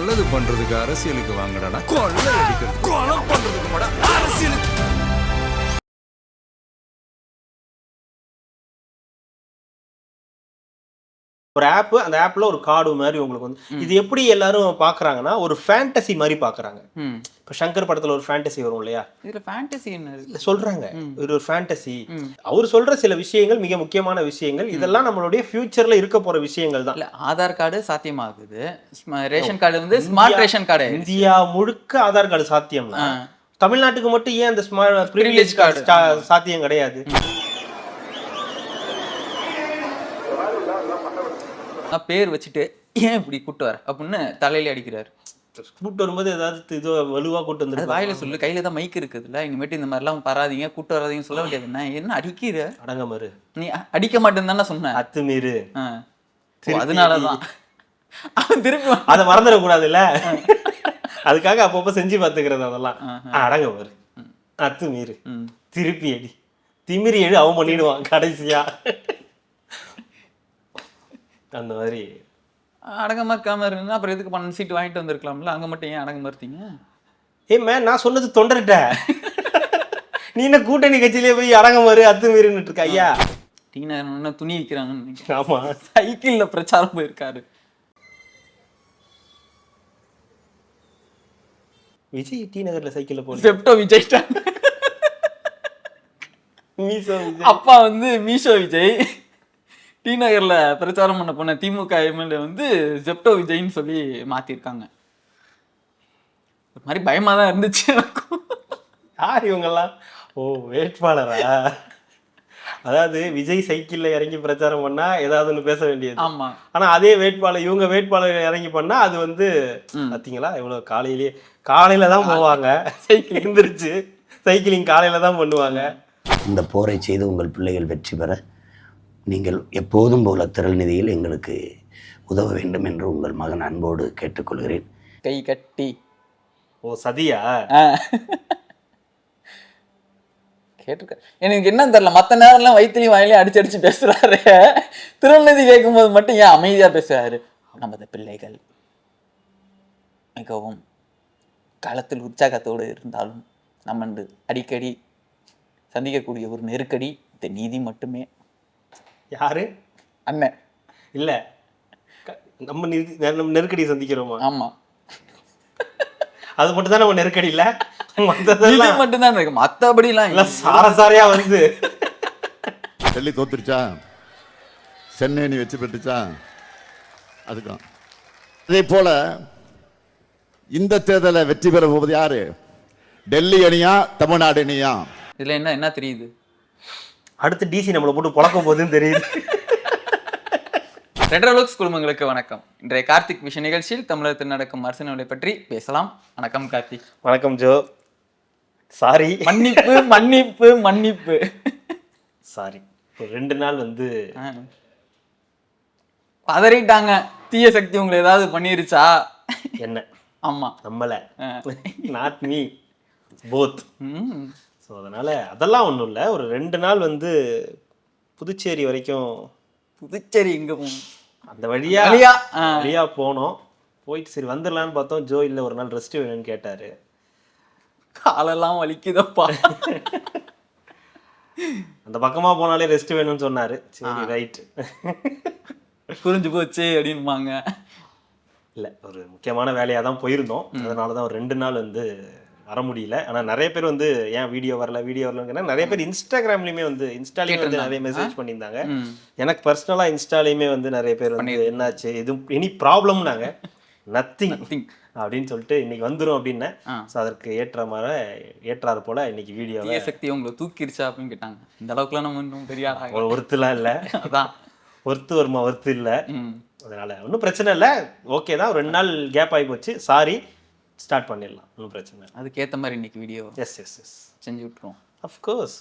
நல்லது பண்றதுக்கு அரசியலுக்கு வாங்கடா, கொள்ளை அடிக்கிறது கொலை பண்றதுக்கு மாடா அரசியலுக்கு. ஒரு ஆப், அந்த ஆப்ல ஒரு கார்டு மாதிரி உங்களுக்கு வந்து இது எப்படி எல்லாரும் பாக்குறாங்கன்னா ஒரு ஃபேண்டசி மாதிரி பாக்குறாங்க. இப்போ சங்கர் படத்துல ஒரு ஃபேண்டசி வரும் இல்லையா, இதுல ஃபேண்டசி என்ன சொல்றாங்க இது ஒரு ஃபேண்டசி. அவர் சொல்ற சில விஷயங்கள் மிக முக்கியமான விஷயங்கள், இதெல்லாம் நம்மளுடைய ஃபியூச்சர்ல இருக்க போற விஷயங்கள் தான். இல்ல ஆதார் கார்டு சாத்தியமாகுது, ரேஷன் கார்டு வந்து ஸ்மார்ட் ரேஷன் கார்டு. இந்தியா முழுக்க ஆதார் கார்டு சாத்தியம்னா தமிழ்நாட்டுக்கு மட்டும் ஏன் அந்த ஸ்மார்ட் பிரிவிலேஜ் கார்டு சாத்தியம் கிடையாது? பேர் வச்சுட்டு ஏன் இப்படி கூட்டு வர அப்படின்னு தலையில அடிக்கிறாரு. கூட்டு வரும்போது ஏதாவது இது வலுவா கூட்டு வந்து வாயில சொல்லு, கையில தான் மைக் இருக்குதுல்ல, இனிமேட்டு இந்த மாதிரிலாம் வராதீங்க கூட்டு வராதீங்கன்னு சொல்ல வேண்டியது என்ன அடிக்கிற? அடங்க மாரு, நீ அடிக்க மாட்டேன்னு தானே சொன்ன, அத்துமீறு. அதனாலதான் திருப்பி அதை மறந்துடக்கூடாது இல்ல, அதுக்காக அப்பப்ப செஞ்சு பார்த்துக்கிறது அதெல்லாம். அடங்க மாரு, அத்துமீறு, திருப்பி அடி, திமிரி எடு, அவன் பண்ணிடுவான் கடைசியா. அந்த மாதிரி அடங்கமா இருக்காம இருந்தா அப்புறம் எதுக்கு 12 சீட் வாங்கிட்டு வந்திருக்கலாம்ல, அங்க மட்டும் ஏன் அடங்கமா இருக்கீங்க? மேன் நான் சொன்னது தொண்டர்கிட்ட, நீ என்ன கூட்டணி கட்சியிலே போய் அடங்கமாரு அத்துமீறின்னு இருக்க ஐயா. டீனர் துணி விற்கிறாங்கன்னு. ஆமா, சைக்கிள்ல பிரச்சாரம் போயிருக்காரு விஜய். டி நகர்ல சைக்கிள்ல போய் செப்டோ விஜய் மீசோ அப்பா வந்து மீஷோ விஜய். டி நகர்ல பிரச்சாரம் பண்ண போன திமுக எம்எல்ஏ வந்து ஜெப்டோ விஜய்ன்னு சொல்லி மாத்திருக்காங்க. ஒரு மாதிரி பயமா தான் இருந்துச்சு எனக்கும். யார் இவங்கெல்லாம்? ஓ, வேட்பாளரா? அதாவது விஜய் சைக்கிள்ல இறங்கி பிரச்சாரம் பண்ணா ஏதாவது ஒண்ணு பேச வேண்டியது. ஆமா, ஆனா அதே வேட்பாளர் இவங்க வேட்பாளர் இறங்கி பண்ணா அது வந்து பாத்தீங்களா, இவ்வளவு காலையில தான் போவாங்க, சைக்கிள் இருந்துருச்சு, சைக்கிளிங் காலையில தான் பண்ணுவாங்க. இந்த போரை செய்து உங்கள் பிள்ளைகள் வெற்றி பெற நீங்கள் எப்போதும் போல திரள் நிதியில் எங்களுக்கு உதவ வேண்டும் என்று உங்கள் மகன் அன்போடு கேட்டுக்கொள்கிறேன். கை கட்டி. ஓ, சதியா? கேட்டிருக்க. எனக்கு என்ன தெரியல, மற்ற நேரம்லாம் வயிற்றுலையும் வாயிலையும் அடிச்சு பேசுறாரு, திருநெல்வேலி கேட்கும் போது மட்டும் ஏன் அமைதியா பேசுறாரு? நமது பிள்ளைகள் மிகவும் களத்தில் உற்சாகத்தோடு இருந்தாலும் நம்ம அடிக்கடி சந்திக்கக்கூடிய ஒரு நெருக்கடி இந்த நீதி மட்டுமே. யாரு? அண்ணன் இல்ல, நம்ம நெருக்கடி சந்திக்கிறோமா? ஆமா, அது மட்டும் தான் நம்ம நெருக்கடி இல்ல, மட்டும் தான் இருக்கு, மத்தபடி எல்லாம் சாரசாரியா வந்து. டெல்லி தோத்துருச்சா, சென்னை நீ வச்சு பெற்றுச்சா, அதுக்கும் அதே போல இந்த தேர்தலை வெற்றி பெற போவது யாரு? டெல்லி அணியா தமிழ்நாடு அணியா? இதுல என்ன தெரியுது? அடுத்து டிசி நம்மளை போட்டு புழக்க போகுதுன்னு தெரியுது. ரெட்ரோலுக்ஸ் குழுமங்களுக்கு வணக்கம். இன்றைய கார்த்திக் விஷன் நிகழ்ச்சியில் தமிழகத்தில் நடக்கும் அரசியலை பற்றி பேசலாம். வணக்கம் கார்த்திக். வணக்கம் ஜோ. சாரி, மன்னிப்பு மன்னிப்பு மன்னிப்பு. சாரி, ஒரு 2 நாள் வந்து பதறிட்டாங்க. தீய சக்தி உங்களை ஏதாவது பண்ணிருச்சா? என்ன? ஆமா, நம்மள நாட் மீ, போத். ஸோ அதனால அதெல்லாம் ஒன்றும் இல்லை. ஒரு 2 நாள் வந்து புதுச்சேரி வரைக்கும், புதுச்சேரி எங்க போகணும், அந்த வழியா போனோம். போயிட்டு சரி வந்துடலான்னு பார்த்தோம். ஜோ இல்லை, ஒரு நாள் ரெஸ்ட் வேணும்னு கேட்டாரு. காலெல்லாம் வலிக்குதப்பா. அந்த பக்கமா போனாலே ரெஸ்ட் வேணும்னு சொன்னாரு. சரி, ரைட், புரிஞ்சு போச்சு அப்படின்பாங்க. இல்லை, ஒரு முக்கியமான வேலையாக தான் போயிருந்தோம். அதனால தான் ஒரு 2 நாள் வந்து வர முடியல. ஆனால் நிறைய பேர் வந்து ஏன் வீடியோ வரலன்னு நிறைய பேர் இன்ஸ்டாகிராம்லையுமே வந்து இன்ஸ்டாலையுமே வந்து நிறைய மெசேஜ் பண்ணியிருந்தாங்க. எனக்கு பர்சனலாக இன்ஸ்டாலையுமே வந்து நிறைய பேர் வந்து என்னாச்சு, எதுவும் எனி ப்ராப்ளம்னாங்க. நத்திங் அப்படின்னு சொல்லிட்டு இன்னைக்கு வந்துடும் அப்படின்னேன். ஸோ அதற்கு ஏற்றாறு போல இன்னைக்கு வீடியோ சக்தி உங்களை தூக்கிடுச்சா அப்படின்னு கேட்டாங்க. இந்த அளவுக்குலாம் நம்ம இன்னும் பெரிய ஒருத்துலாம் இல்லை, அதான் ஒருத்து இல்லை. அதனால ஒன்றும் பிரச்சனை இல்லை, ஓகே தான். ஒரு 2 நாள் கேப் ஆகி போச்சு, சாரி. ஸ்டார்ட் பண்ணிடலாம், ஒன்றும் பிரச்சனை. அதுக்கேற்ற மாதிரி இன்னைக்கு வீடியோ எஸ் செஞ்சு விட்டுருவோம். அஃப்கோர்ஸ்.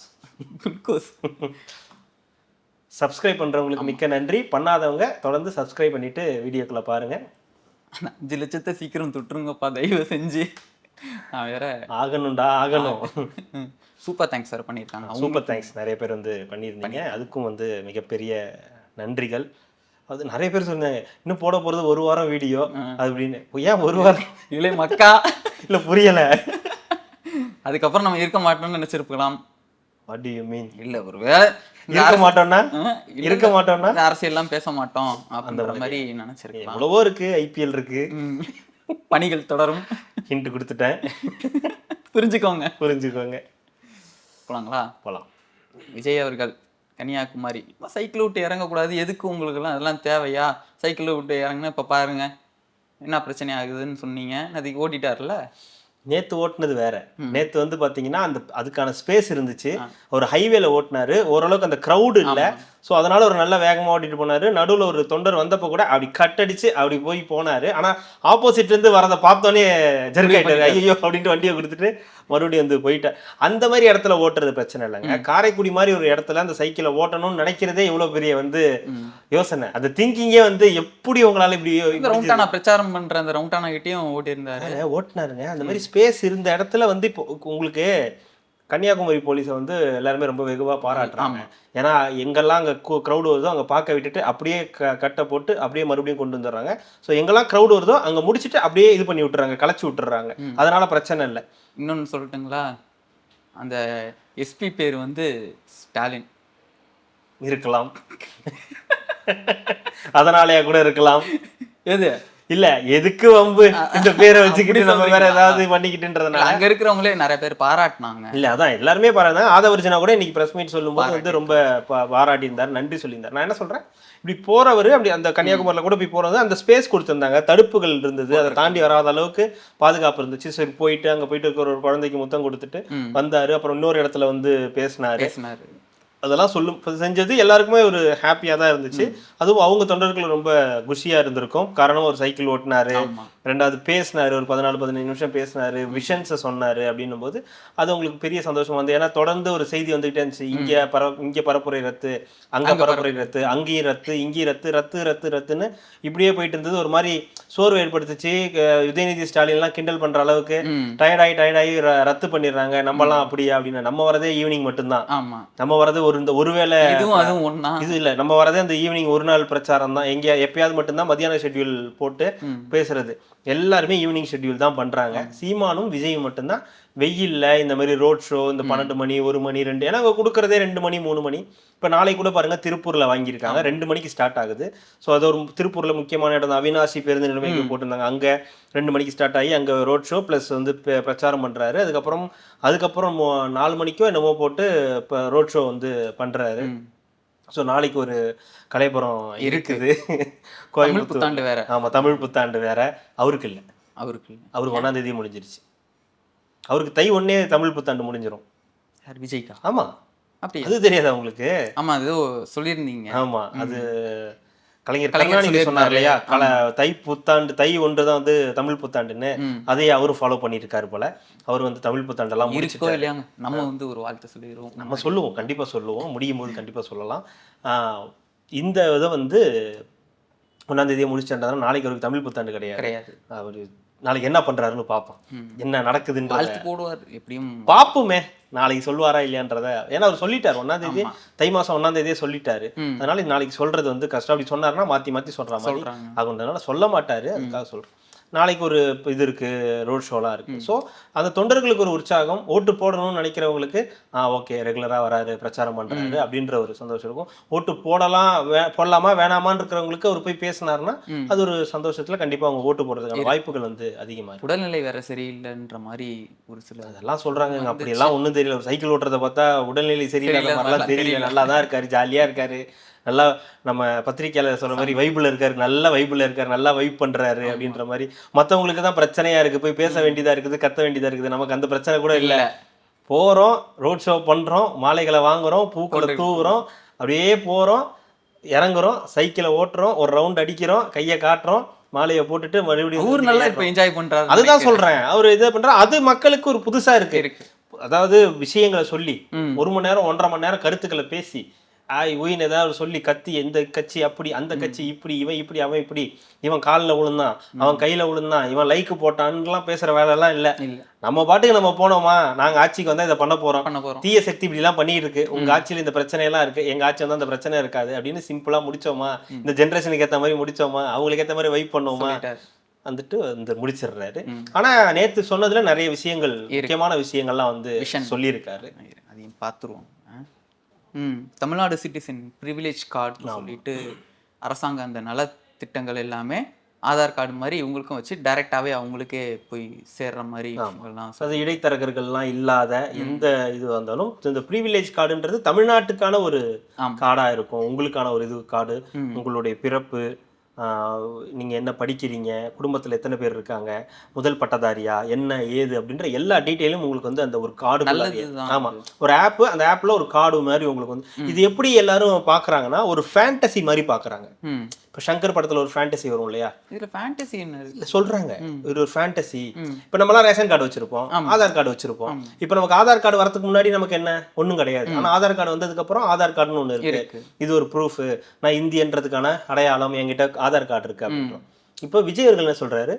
சப்ஸ்கிரைப் பண்ணுறவங்களுக்கு மிக்க நன்றி. பண்ணாதவங்க தொடர்ந்து சப்ஸ்கிரைப் பண்ணிட்டு வீடியோக்குள்ள பாருங்க. 5 லட்சத்தை சீக்கிரம் தொட்டுருங்கப்பா தயவு செஞ்சு. நான் வேற ஆகணும். சூப்பர் தேங்க்ஸ் சார் பண்ணியிருக்காங்க. Super thanks. நிறைய பேர் வந்து பண்ணியிருந்தீங்க, அதுக்கும் வந்து மிகப்பெரிய நன்றிகள். அது நிறைய பேர் சொன்னாங்க இன்னும் போட போறது 1 வாரம் வீடியோ அப்படின்னு. ஏன் 1 வாரம் இல்லை மக்கா இல்ல புரியல. அதுக்கப்புறம் நம்ம இருக்க மாட்டோம்னு நினைச்சிருக்கலாம். What do you mean? இல்ல ஒருவேளை இருக்க மாட்டோம்னா இருக்க மாட்டோம்னா அரசியல்லாம் பேச மாட்டோம் அப்படின்ற மாதிரி நினைச்சிருக்கலாம். எவ்வளவோ இருக்கு, ஐபிஎல் இருக்கு, பணிகள் தொடரும். ஹிண்ட் கொடுத்துட்டேன், புரிஞ்சுக்கோங்க. போலாங்களா? போலாம். விஜய் அவர்கள் கன்னியாகுமரி சைக்கிள் விட்டு இறங்கக்கூடாது, எதுக்கு உங்களுக்குலாம் அதெல்லாம் தேவையா? சைக்கிள் விட்டு இறங்குனா இப்போ பாருங்க என்ன பிரச்சனை ஆகுதுன்னு சொன்னீங்க, அதுக்கு ஓட்டிட்டார்ல. நேத்து ஓட்டுனது வேற. நேத்து வந்து பாத்தீங்கன்னா அதுக்கான ஸ்பேஸ் இருந்துச்சு, ஒரு ஹைவேல ஓட்டினாரு, ஓரளவுக்கு அந்த க்ரௌடு இல்ல, ஸோ அதனால ஒரு நல்ல வேகமா ஓட்டிட்டு போனாரு. நடுவில் ஒரு தொண்டர் வந்தப்போ கூட அப்படி கட் அடிச்சு அப்படி போய் போனாரு. ஆனா ஆப்போசிட்ல இருந்து வரதை பார்த்தோன்னே ஜெர்காயிட்டாரு, ஐயோ அப்படின்ட்டு வண்டியை கொடுத்துட்டு மறுபடியும் வந்து போயிட்டார். அந்த மாதிரி இடத்துல ஓட்டுறது பிரச்சனை இல்லைங்க. காரைக்குடி மாதிரி ஒரு இடத்துல அந்த சைக்கிளை ஓட்டணும்னு நினைக்கிறதே இவ்வளவு பெரிய வந்து யோசனை, அந்த திங்கிங்கே வந்து எப்படி உங்களால இப்படி ரவுண்டானா பிரச்சாரம் பண்ற அந்த ரவுண்டானா கிட்டையும் ஓட்டி இருந்தாரு, ஓட்டினாருங்க. அந்த மாதிரி ஸ்பேஸ் இருந்த இடத்துல வந்து இப்போ உங்களுக்கு கன்னியாகுமரி போலீஸை வந்து எல்லாருமே ரொம்ப வெகுவாக பாராட்டுறாங்க. ஏன்னா எங்கெல்லாம் அங்கே க்ரௌடு வருதோ அங்கே பார்க்க விட்டுட்டு அப்படியே கட்டை போட்டு அப்படியே மறுபடியும் கொண்டு வந்துடுறாங்க. ஸோ எங்கெல்லாம் க்ரௌடு வருதோ அங்கே முடிச்சுட்டு அப்படியே இது பண்ணி விட்டுறாங்க, களைச்சி விட்டுறாங்க. அதனால பிரச்சனை இல்லை. இன்னொன்று சொல்லட்டுங்களா, அந்த எஸ்பி பேர் வந்து ஸ்டாலின் இருக்கலாம், அதனாலயா கூட இருக்கலாம். எது இல்ல எதுக்கு வம்பு இந்த பேரை வச்சுக்கிட்டு நம்ம வேற ஏதாவது பண்ணிக்கிட்டுன்றதுனால அங்க இருக்கிறவங்களே நிறைய பேர் பாராட்டினாங்க. இல்ல அதான் எல்லாருமே பாராட்டினாங்க. ஆதவர்ஜனா கூட இன்னைக்கு பிரஸ் மீட் சொல்லும் போது வந்து ரொம்ப பாராட்டி இருந்தார், நன்றி சொல்லியிருந்தார். நான் என்ன சொல்றேன், இப்படி போறவர் அப்படி அந்த கன்னியாகுமரியில கூட போய் போறது அந்த ஸ்பேஸ் கொடுத்துருந்தாங்க, தடுப்புகள் இருந்தது, அதை தாண்டி வராத அளவுக்கு பாதுகாப்பு இருந்துச்சு. சரி போயிட்டு அங்க போயிட்டு இருக்கிற ஒரு குழந்தைக்கு முத்தம் கொடுத்துட்டு வந்தாரு. அப்புறம் இன்னொரு இடத்துல வந்து பேசினாரு. அதெல்லாம் செஞ்சது எல்லாருக்குமே ஒரு ஹாப்பியாக தான் இருந்துச்சு. அதுவும் அவங்க தொண்டர்கள் ரொம்ப குஷியாக இருந்திருக்கும். காரணம் ஒரு சைக்கிள் ஓட்டினாரு, ரெண்டாவது பேசினாரு, ஒரு 14-15 நிமிஷம் பேசினாரு, விஷன்ஸை சொன்னாரு. அப்படின்னும் போது அது உங்களுக்கு பெரிய சந்தோஷம் வந்து, ஏன்னா தொடர்ந்து ஒரு செய்தி வந்துகிட்டே இருந்துச்சு, இங்கே பரப்புரை ரத்து, அங்கே பரப்புரை ரத்து, அங்கேயும் ரத்து, இங்கேயும் ரத்துன்னு இப்படியே போயிட்டு இருந்தது. ஒரு மாதிரி சோர்வு ஏற்படுத்துச்சு. உதயநிதி ஸ்டாலின்லாம் கிண்டல் பண்ற அளவுக்கு டயர்டாகி ரத்து பண்ணிடுறாங்க, நம்மலாம் அப்படியா அப்படின்னு. நம்ம வரதே ஈவினிங் மட்டும்தான், நம்ம வரது ஒருவேளை இது இல்ல, நம்ம வரதே அந்த ஈவினிங் ஒரு நாள் பிரச்சாரம் தான், எப்பயாவது மட்டும்தான் மத்தியான ஷெட்யூல் போட்டு பேசுறது. எல்லாருமே ஈவினிங் ஷெட்யூல் தான் பண்றாங்க. சீமானும் விஜயும் மட்டும்தான் வெயில்ல இந்த மாதிரி ரோட் ஷோ இந்த 12 மணி 1 மணி 2, ஏன்னா கொடுக்கறதே 2 மணி 3 மணி. இப்போ நாளைக்கு கூட பாருங்க திருப்பூர்ல வாங்கியிருக்காங்க, 2 மணிக்கு ஸ்டார்ட் ஆகுது. ஸோ அது ஒரு திருப்பூர்ல முக்கியமான இடம், அவினாசி பேருந்து நிலைமைக்கு போட்டிருந்தாங்க, அங்க 2 மணிக்கு ஸ்டார்ட் ஆகி அங்க ரோட் ஷோ பிளஸ் வந்து பிரச்சாரம் பண்றாரு. அதுக்கப்புறம் 4 மணிக்கோ என்னமோ போட்டு இப்போ ரோட் ஷோ வந்து பண்றாரு. ஸோ நாளைக்கு ஒரு கலைப்புறம் இருக்குது. கோயம்புத்தூர் புத்தாண்டு வேற. ஆமா, தமிழ் புத்தாண்டு வேற. அவருக்கு இல்லை, அவருக்கு 1ஆம் தேதி முடிஞ்சிருச்சு. அவருக்கு தை 1 தமிழ் புத்தாண்டு முடிஞ்சிடும். விஜய்க்கா? ஆமா, அப்படி அது தெரியாதா உங்களுக்கு? ஆமா, அது சொல்லியிருந்தீங்க. ஆமா, அது கலைஞர் கருணாநிதி சொன்னார் இல்லையா, தை புத்தாண்டு தை 1 தான் வந்து தமிழ் புத்தாண்டுன்னு. அதையே அவரும் ஃபாலோ பண்ணிட்டு இருக்காரு போல. அவர் வந்து தமிழ் புத்தாண்டெல்லாம் முடிச்சுக்கோ இல்லையாங்க, நம்ம வந்து ஒரு வாழ்த்து சொல்லிடுவோம். நம்ம சொல்லுவோம், கண்டிப்பா சொல்லுவோம், முடியும் போது கண்டிப்பா சொல்லலாம். இந்த இதை வந்து 1ஆம் தேதியை முடிச்சுட்டாருன்னா நாளைக்கு அவருக்கு தமிழ் புத்தாண்டு கிடையாது. அவரு நாளைக்கு என்ன பண்றாருன்னு பார்ப்போம், என்ன நடக்குதுன்னு போடுவார் எப்படியும் பார்ப்போமே, நாளைக்கு சொல்லுவாரா இல்லையான்றத. ஏன்னா அவர் சொல்லிட்டாரு 1ஆம் தேதி, தை மாசம் 1ஆம் தேதியே சொல்லிட்டாரு. அதனால நாளைக்கு சொல்றது வந்து கஷ்டம். அப்படி சொன்னாருன்னா மாத்தி சொல்ற மாதிரி ஆகுன்றதுனால சொல்ல மாட்டாரு. அதுக்காக சொல்றேன். நாளைக்கு ஒரு இது இருக்கு, ரோட் ஷோலாம் இருக்கு. ஸோ அந்த தொண்டர்களுக்கு ஒரு உற்சாகம், ஓட்டு போடணும்னு நினைக்கிறவங்களுக்கு ஓகே ரெகுலரா வராரு, பிரச்சாரம் பண்றாரு அப்படின்ற ஒரு சந்தோஷம் இருக்கும். ஓட்டு போடலாமா வேணாமான்னு இருக்கிறவங்களுக்கு அவர் போய் பேசினாருன்னா அது ஒரு சந்தோஷத்துல கண்டிப்பா அவங்க ஓட்டு போடுறதுக்கான வாய்ப்புகள் வந்து அதிகமா இருக்கு. உடல்நிலை வேற சரியில்லைன்ற மாதிரி ஒரு சில அதெல்லாம் சொல்றாங்க. அப்படி எல்லாம் ஒன்றும் தெரியல. ஒரு சைக்கிள் ஓட்டுறதை பார்த்தா உடல்நிலை சரியில்லாத மாதிரிலாம் தெரியல. நல்லா தான் இருக்காரு, ஜாலியா இருக்காரு, நல்லா நம்ம பத்திரிக்கையாளர் சொல்ற மாதிரி வைபிள் இருக்காரு, நல்ல வைபிள் இருக்காரு, நல்லா வைப் பண்றாரு அப்படின்ற மாதிரி. மற்றவங்களுக்கு தான் பிரச்சனையா இருக்கு, போய் பேச வேண்டியதா இருக்குது, கத்த வேண்டியதா இருக்குது. நமக்கு அந்த பிரச்சனை கூட இல்லை. போறோம், ரோட் ஷோ பண்றோம், மாலைகளை வாங்குறோம், பூக்களை தூவுறோம், அப்படியே போறோம், இறங்குறோம், சைக்கிளை ஓட்டுறோம், ஒரு ரவுண்ட் அடிக்கிறோம், கையை காட்டுறோம், மாலையை போட்டுட்டு மறுபடியும் நல்லா இப்ப என்ஜாய் பண்றாரு. அதுதான் சொல்றேன், அவரு இதை பண்றாரு. அது மக்களுக்கு ஒரு புதுசா இருக்கு. அதாவது விஷயங்களை சொல்லி 1 மணி நேரம் 1.5 மணி நேரம் கருத்துக்களை பேசி உயின்னு ஏதாவது சொல்லி கத்தி எந்த கட்சி அப்படி அந்த கட்சி இப்படி இவன் இப்படி அவன் இப்படி இவன் காலில் விழுந்தான் அவன் கையில விழுந்தான் இவன் லைக்கு போட்டான்லாம் பேசுற வேலை எல்லாம் இல்ல. நம்ம பாட்டுக்கு நம்ம போனோமா நாங்க ஆட்சிக்கு வந்தா இதை பண்ண போறோம், தீய சக்தி இப்படி எல்லாம் பண்ணிட்டு இருக்கு, உங்க ஆட்சியில இந்த பிரச்சனை எல்லாம் இருக்கு, எங்க ஆட்சி வந்தா அந்த பிரச்சனை இருக்காது அப்படின்னு சிம்பிளா முடிச்சோமா, இந்த ஜென்ரேஷனுக்கு ஏத்த மாதிரி முடிச்சோமா, அவங்களுக்கு ஏத்த மாதிரி வைப் பண்ணோமா வந்துட்டு இந்த முடிச்சிடுறாரு. ஆனா நேத்து சொன்னதுல நிறைய விஷயங்கள் முக்கியமான விஷயங்கள்லாம் வந்து சொல்லியிருக்காரு. அதையும் பார்த்துருவோம். தமிழ்நாடு சிட்டிசன் ப்ரிவிலேஜ் கார்டு சொல்லிட்டு அரசாங்கம் அந்த நலத்திட்டங்கள் எல்லாமே ஆதார் கார்டு மாதிரி இவங்களுக்கும் வச்சு டைரக்டாவே அவங்களுக்கே போய் சேர்ற மாதிரி அது இடைத்தரகர்கள்லாம் இல்லாத எந்த இது வந்தாலும் இந்த ப்ரிவிலேஜ் கார்டுன்றது தமிழ்நாட்டுக்கான ஒரு கார்டா இருக்கும். உங்களுக்கான ஒரு இது கார்டு, உங்களுடைய பிறப்பு, நீங்கள் என்ன படிக்கிறீங்க, குடும்பத்தில் எத்தனை பேர் இருக்காங்க, முதல் பட்டதாரியா, என்ன ஏது அப்படின்ற எல்லா டீட்டெயிலும் உங்களுக்கு வந்து அந்த ஒரு கார்டு. ஆமாம், ஒரு ஆப்பு, அந்த ஆப்பில் ஒரு கார்டு மாதிரி உங்களுக்கு வந்து இது எப்படி எல்லாரும் பார்க்குறாங்கன்னா ஒரு ஃபேண்டசி மாதிரி பார்க்குறாங்க. இப்போ சங்கர் படத்தில் ஒரு ஃபேண்டசி வரும் இல்லையா, இதில் ஃபேண்டசி என்ன சொல்கிறாங்க, ஒரு ஃபேண்டசி. இப்போ நம்மளாம் ரேஷன் கார்டு வச்சிருப்போம், ஆதார் கார்டு வச்சிருப்போம். இப்போ நமக்கு ஆதார் கார்டு வரதுக்கு முன்னாடி நமக்கு என்ன ஒன்றும் கிடையாது. ஆனால் ஆதார் கார்டு வந்ததுக்கப்புறம் ஆதார் கார்டுன்னு ஒன்று இருக்கு, இது ஒரு ப்ரூஃப், நான் இந்தியன்றதுக்கான அடையாளம், என்கிட்ட ஆதார் கார்டு இருக்கு அப்படின்றோம். இப்போ விஜய் அவர்கள் என்ன சொல்றாரு,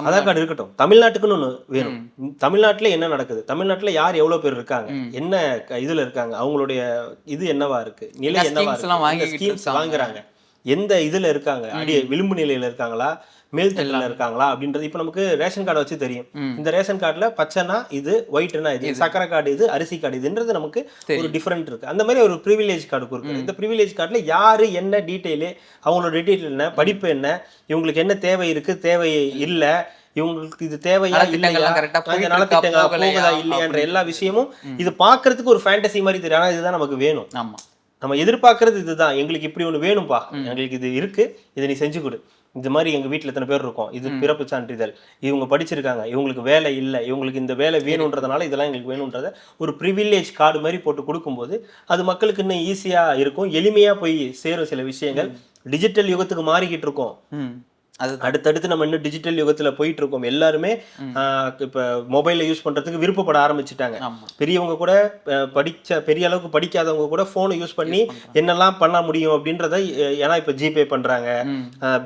ஆதார் கார்டு இருக்கட்டும், தமிழ்நாட்டுக்குன்னு ஒன்று வேணும். தமிழ்நாட்டில் என்ன நடக்குது, தமிழ்நாட்டில் யார் எவ்வளோ பேர் இருக்காங்க, என்ன இதில் இருக்காங்க, அவங்களுடைய இது என்னவா இருக்கு, நிலை என்னவா இருக்கு, ஸ்கீம்ஸ் வாங்குறாங்க, எந்த இதில் இருக்காங்க, அடி விளிம்பு நிலையில் இருக்காங்களா, மேல்தட்டில் இருக்காங்களா அப்படின்றது இப்போ நமக்கு ரேஷன் கார்டை வச்சு தெரியும். இந்த ரேஷன் கார்டில் பச்சைனா இது, ஒயிட்னா இது, சக்கரை கார்டு இது, அரிசி கார்டு இதுன்றது நமக்கு ஒரு டிஃப்ரெண்ட் இருக்கு. அந்த மாதிரி ஒரு ப்ரிவிலேஜ் கார்டு கொடுக்குறது. இந்த ப்ரிவிலேஜ் கார்டில் யாரு என்ன டீட்டெயிலு, அவங்களோட டீட்டெயில் என்ன, படிப்பு என்ன, இவங்களுக்கு என்ன தேவை இருக்கு, தேவை இல்லை, இவங்களுக்கு இது தேவையா இல்லையா, நலத்திட்டங்களா போகுதா இல்லையான்ற எல்லா விஷயமும் இது பாக்குறதுக்கு ஒரு ஃபேண்டசி மாதிரி தெரியும். ஆனா இதுதான் நமக்கு வேணும். ஆமா, நம்ம எதிர்பார்க்கறது இதுதான், எங்களுக்கு இப்படி ஒன்று வேணும்பா, எங்களுக்கு இது இருக்கு, இதை நீ செஞ்சு கொடு, இந்த மாதிரி எங்கள் வீட்டில் எத்தனை பேர் இருக்கோம், இது பிறப்பு சான்றிதழ், இவங்க படிச்சிருக்காங்க, இவங்களுக்கு வேலை இல்லை, இவங்களுக்கு இந்த வேலை வேணுன்றதுனால இதெல்லாம் எங்களுக்கு வேணுன்றத ஒரு ப்ரிவிலேஜ் கார்டு மாதிரி போட்டு கொடுக்கும்போது அது மக்களுக்கு இன்னும் ஈஸியாக இருக்கும், எளிமையாக போய் சேரும். சில விஷயங்கள் டிஜிட்டல் யுகத்துக்கு மாறிக்கிட்டு இருக்கோம். அடுத்தடுத்து நம்ம இன்னும் டிஜிட்டல் யுகத்துல போயிட்டு இருக்கோம். எல்லாருமே இப்ப மொபைல யூஸ் பண்றதுக்கு விருப்பப்பட ஆரம்பிச்சுட்டாங்க. பெரியவங்க கூட பெரிய அளவுக்கு படிக்காதவங்க கூட போனை யூஸ் பண்ணி என்னெல்லாம் பண்ண முடியும் அப்படின்றத, ஏன்னா இப்ப ஜிபே பண்றாங்க,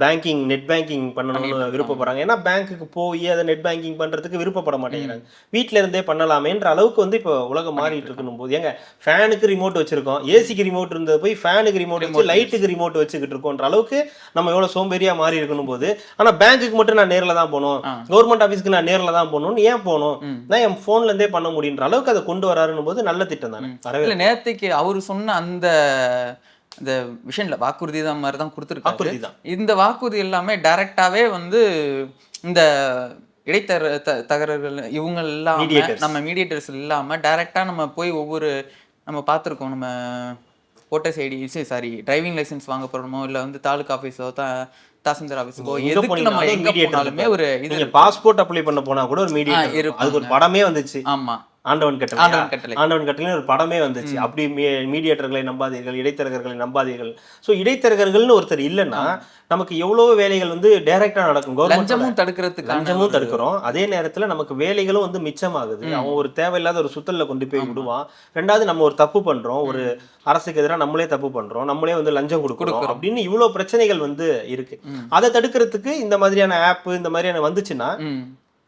பேங்கிங் நெட் பேங்கிங் பண்ணணும்னு விருப்பப்படுறாங்க. ஏன்னா பேங்க்குக்கு போய் அதை நெட் பேங்கிங் பண்றதுக்கு விருப்பப்பட மாட்டேங்கிறாங்க, வீட்டுல இருந்தே பண்ணலாமேன்ற அளவுக்கு வந்து இப்போ உலகம் மாறிட்டு இருக்கணும் போது, ஏங்க ஃபேனுக்கு ரிமோட் வச்சிருக்கோம், ஏசிக்கு ரிமோட் இருந்தது போய் ஃபேனுக்கு ரிமோட் வச்சு லைட்டுக்கு ரிமோட் வச்சுக்கிட்டு இருக்கோன்ற அளவுக்கு நம்ம எவ்வளவு சோம்பேறியா மாறி இருக்கணும் போது. ஆனா பேங்க்குக்கு மட்டும் நான் நேர்ல தான் போகணும், கவர்மெண்ட் ஆபீஸ்க்கு நான் நேர்ல தான் போகணும்னு ஏன் போகணும், நான் என் போன்ல இருந்தே பண்ண முடியுன்ற அளவுக்கு அதை கொண்டு வராருன்னு போது நல்ல திட்டம் தானே. நேரத்துக்கு அவரு சொன்ன அந்த இந்த விஷயம்ல வாக்குறுதி தான் மாதிரி தான் கொடுத்துருக்காரு. இந்த வாக்குறுதி எல்லாமே டைரக்டாவே வந்து இந்த இடைத்தரகர்கள் இவங்க இல்லாம, நம்ம மீடியேட்டர்ஸ் இல்லாம டைரக்டா நம்ம போய் ஒவ்வொரு, நம்ம பார்த்துருக்கோம், நம்ம voters ID sorry driving licence வாங்க போறோமோ, இல்லை வந்து தாலுகா ஆஃபீஸோ தாசில்தார் ஆஃபீஸுக்கோ எதுக்கு நம்ம எங்க போனாலுமே ஒரு இது, பாஸ்போர்ட் அப்ளை பண்ண போனா கூட ஒரு மீடியேட்டர், அதுக்கு ஒரு படமே வந்துச்சு. ஆமா, ஆண்டவன் கட்டளை ஒரு படமே வந்துச்சு. அப்படி மீடியேட்டர்களை நம்பாதீர்கள், இடைத்தரகர்களை நம்பாதீர்கள். ஸோ இடைத்தரகர்கள்னு ஒருத்தர் இல்லைன்னா நமக்கு எவ்வளவோ வேலைகள் வந்து டைரக்டா நடக்கும். லஞ்சமும் தடுக்கிறோம், அதே நேரத்துல நமக்கு வேலைகளும் வந்து மிச்சமாகுது. அவன் ஒரு தேவையில்லாத ஒரு சுத்தல்ல கொண்டு போய் விடுவான். ரெண்டாவது நம்ம ஒரு தப்பு பண்றோம், ஒரு அரசுக்கு எதிராக நம்மளே தப்பு பண்றோம், நம்மளே வந்து லஞ்சம் கொடுக்குறோம் அப்படின்னு இவ்வளவு பிரச்சனைகள் வந்து இருக்கு. அதை தடுக்கிறதுக்கு இந்த மாதிரியான ஆப் இந்த மாதிரியான வந்துச்சுன்னா,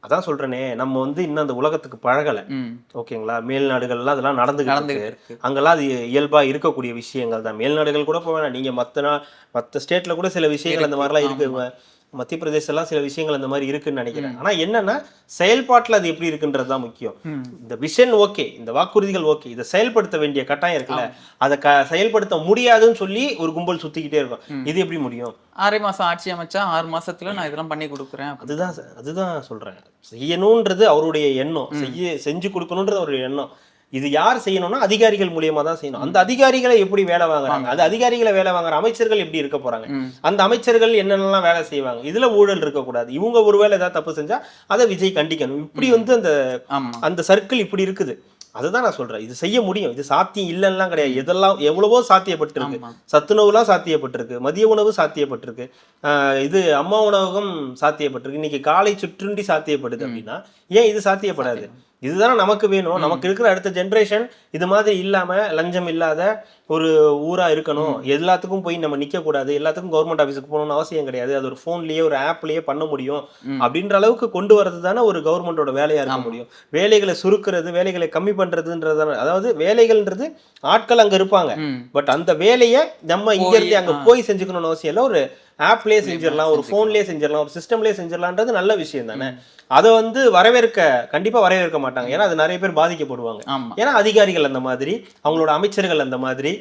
அதான் சொல்றேனே, நம்ம வந்து இன்னும் அந்த உலகத்துக்கு பழகல. ஓகேங்களா, மேல்நாடுகள்லாம் அதெல்லாம் நடந்துகிட்டு இருக்கு. அங்கெல்லாம் அது இயல்பா இருக்கக்கூடிய விஷயங்கள் தான். மேல்நாடுகள் கூட போவேனா, நீங்க மற்ற ஸ்டேட்ல கூட சில விஷயங்கள் அந்த மாதிரிலாம் இருக்கு. மத்திய பிரதேசெல்லாம் சில விஷயங்கள் அந்த மாதிரி இருக்குன்னு நினைக்கிறேன். ஆனா என்னன்னா செயல்பாட்டுல அது எப்படி இருக்குன்றது தான் முக்கியம். இந்த விஷன் ஓகே, இந்த வாக்குறுதிகள் ஓகே, இதை செயல்படுத்த வேண்டிய கட்டாயம் இருக்குல்ல, அதை செயல்படுத்த முடியாதுன்னு சொல்லி ஒரு கும்பல் சுத்திக்கிட்டே இருக்கும். இது எப்படி முடியும்? 6 மாசம் ஆட்சி அமைச்சா 6 மாசத்துல நான் இதெல்லாம் பண்ணி கொடுக்குறேன். அதுதான் சொல்றேன். செய்யணும்ன்றது அவருடைய எண்ணம், செஞ்சு கொடுக்கணும்ன்றது அவருடைய எண்ணம். இது யார் செய்யணும்னா அதிகாரிகள் மூலியமா தான் செய்யணும். அந்த அதிகாரிகளை எப்படி வேலை வாங்குறாங்க, அது அதிகாரிகளை வேலை வாங்குற அமைச்சர்கள் எப்படி இருக்க போறாங்க, அந்த அமைச்சர்கள் என்னென்னலாம் வேலை செய்வாங்க, இதுல ஊழல் இருக்கக்கூடாது. இவங்க ஒருவேளை ஏதாவது தப்பு செஞ்சா அதை விஜய் கண்டிக்கணும். இப்படி வந்து அந்த சர்க்கிள் இப்படி இருக்குது. அதுதான் நான் சொல்றேன், இது செய்ய முடியும், இது சாத்தியம் இல்லைன்னா கிடையாது. இதெல்லாம் எவ்வளவோ சாத்தியப்பட்டிருக்கு. சத்துணவுலாம் சாத்தியப்பட்டிருக்கு, மதிய உணவு சாத்தியப்பட்டிருக்கு, இது அம்மா உணவகம் சாத்தியப்பட்டிருக்கு, இன்னைக்கு காலை சுற்றுண்டி சாத்தியப்படுது. அப்படின்னா ஏன் இது சாத்தியப்படாது? இதுதானே நமக்கு வேணும். நமக்கு இருக்கிற அடுத்த ஜென்ரேஷன் இது மாதிரி இல்லாம, லஞ்சம் இல்லாத ஒரு ஊரா இருக்கணும், எல்லாத்துக்கும் போய் நம்ம நிக்க கூடாது, எல்லாத்துக்கும் கவர்மெண்ட் ஆஃபீஸுக்கு போகணும்னு அவசியம் கிடையாது, அது ஒரு ஃபோன்லயே ஒரு ஆப்லயே பண்ண முடியும் அப்படின்ற அளவுக்கு கொண்டு வரது தானே ஒரு கவர்மெண்டோட வேலையா இருக்க முடியும். வேலைகளை சுருக்குறது, வேலைகளை கம்மி பண்றதுன்றது, அதாவது வேலைகள்ன்றது ஆட்கள் அங்க இருப்பாங்க, பட் அந்த வேலையை நம்ம இங்க இருந்து அங்க போய் செஞ்சுக்கணும்னு அவசியம் இல்லை. ஒரு ஆப்லயே செஞ்சிடலாம், ஒரு போன்லயே செஞ்சிடலாம், ஒரு சிஸ்டம்லயே செஞ்சிடலான்றது நல்ல விஷயம் தானே. அதை வந்து கண்டிப்பா வரவேற்க மாட்டாங்க. ஏன்னா அது நிறைய பேர் பாதிக்கப்படுவாங்க. ஏன்னா அதிகாரிகள் அந்த மாதிரி, அவங்களோட அமைச்சர்கள் அந்த மாதிரி,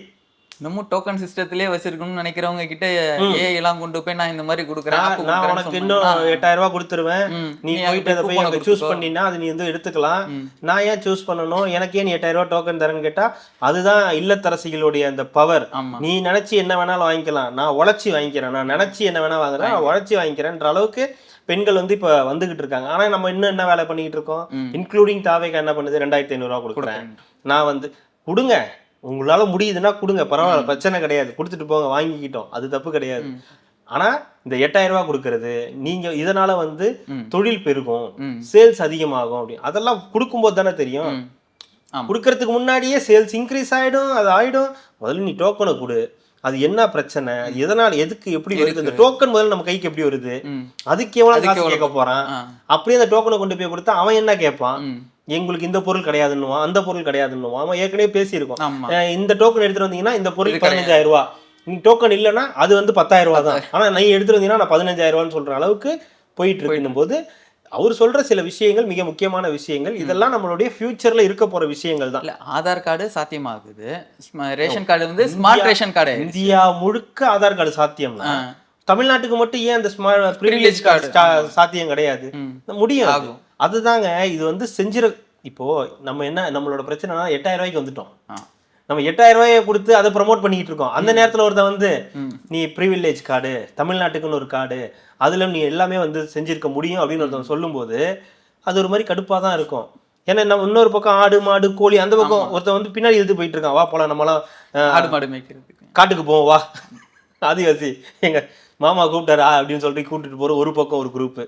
இன்னமும் டோக்கன் சிஸ்டத்திலே வச்சிருக்கணும்னு நினைக்கிறவங்க கிட்ட ஏஐ எல்லாம் கொண்டு போய் நான் இந்த மாதிரி கொடுக்குறேன், நான் உனக்கு இன்னும் 8000 ரூபாய் கொடுத்துருவேன், நீ போயிட்டு அதை போய் அங்க சூஸ் பண்ணினா அது நீ வந்து எடுத்துக்கலாம், நான் ஏன் சூஸ் பண்ணணும், எனக்கே நீ 8000 ரூபாய் டோக்கன் தரேன்னு கேட்டா அதுதான் இல்லத்தரசிகளுடைய அந்த பவர். நீ நினைச்சு என்ன வேணாலும் வாங்கிக்கலாம், நான் உழைச்சி வாங்கிக்கிறேன், நான் நினைச்சு என்ன வேணா வாங்குறேன், நான் உழைச்சி வாங்கிக்கிறேன்ற அளவுக்கு பெண்கள் வந்து இப்ப வந்துகிட்டு இருக்காங்க. ஆனா நம்ம இன்னும் என்ன வேலை பண்ணிட்டு இருக்கோம், இன்க்ளூடிங் தாவேகா என்ன பண்ணுது, 2500 ரூபாய் கொடுக்குறேன், நான் வந்து கொடுங்க, உங்களால முடியுதுன்னா கொடுங்க, பரவாயில்ல, பிரச்சனை கிடையாது, கொடுத்துட்டு போங்க, வாங்கிக்கிட்டோம், அது தப்பு கிடையாது. ஆனா இந்த 8000 ரூபாய் கொடுக்கறது, நீங்க இதனால வந்து தொழில் பெருகும், சேல்ஸ் அதிகமாகும் அப்படி, அதெல்லாம் கொடுக்கும்போது தானே தெரியும். கொடுக்கறதுக்கு முன்னாடியே சேல்ஸ் இன்க்ரீஸ் ஆயிடும், அது ஆயிடும். முதல்ல நீ டோக்கனை கொடு, அது என்ன பிரச்சனை, எதனால, எதுக்கு, எப்படி வருது, இந்த டோக்கன் முதல்ல நம்ம கைக்கு எப்படி வருது, அதுக்கு எவ்வளவு காசு கேட்க போறான், அப்படியே அந்த டோக்கனை கொண்டு போய் கொடுத்தா அவன் என்ன கேட்பான், எங்களுக்கு இந்த பொருள் கிடையாதுன்னுவான், அந்த பொருள் கிடையாதுன்னுவான். அவன் ஏற்கனவே பேசியிருக்கோம், இந்த டோக்கன் எடுத்துட்டு வந்தீங்கன்னா இந்த பொருள் 15000 ரூபாய், நீ டோக்கன் இல்லைன்னா அது வந்து 10000 ரூபாய் தான், ஆனா நீ எடுத்துட்டு வந்தீங்கன்னா நான் 15000 ரூபான்னு சொல்ற அளவுக்கு போயிட்டு இருக்குன்னும் போது அவர் சொல்ற சில விஷயங்கள் மிக முக்கியமான விஷயங்கள். இதெல்லாம் நம்மளுடைய ஃபியூச்சர்ல இருக்க போற விஷயங்கள் தான். ஆதார் கார்டு சாத்தியமாகுது, ரேஷன் கார்டு வந்து ஸ்மார்ட் ரேஷன் கார்டு, இந்தியா முழுக்க ஆதார் கார்டு சாத்தியம்னா தமிழ்நாட்டுக்கு மட்டும் ஏன் அந்த பிரிவிலேஜ் கார்டு சாத்தியம் கிடையாது? முடியும். அதுதாங்க இது வந்து இப்போ நம்ம என்ன, நம்மளோட பிரச்சனைனா 8000 ரூபாய்க்கு வந்துட்டோம், நம்ம 8000 ரூபாயை கொடுத்து அதை ப்ரமோட் பண்ணிட்டு இருக்கோம். அந்த நேரத்துல ஒருத்தன் வந்து நீ ப்ரிவிலேஜ் கார்டு, தமிழ்நாட்டுக்குன்னு ஒரு கார்டு, அதுல நீ எல்லாமே வந்து செஞ்சிருக்க முடியும் அப்படின்னு ஒருத்தன் சொல்லும் போது அது ஒரு மாதிரி கடுப்பா தான் இருக்கும். ஏன்னா நம்ம இன்னொரு பக்கம் ஆடு மாடு கோழி, அந்த பக்கம் ஒருத்தன் வந்து பின்னாடி இழுத்து போயிட்டு இருக்கான், வா போலாம் நம்மளாம் ஆடு மாடு மேய்க்கிறதுக்கு காட்டுக்கு போவோம் வா, ஆதிவாசி எங்க மாமா கூப்பிட்டாரா அப்படின்னு சொல்லிட்டு கூப்பிட்டுட்டு போற ஒரு பக்கம் ஒரு குரூப்.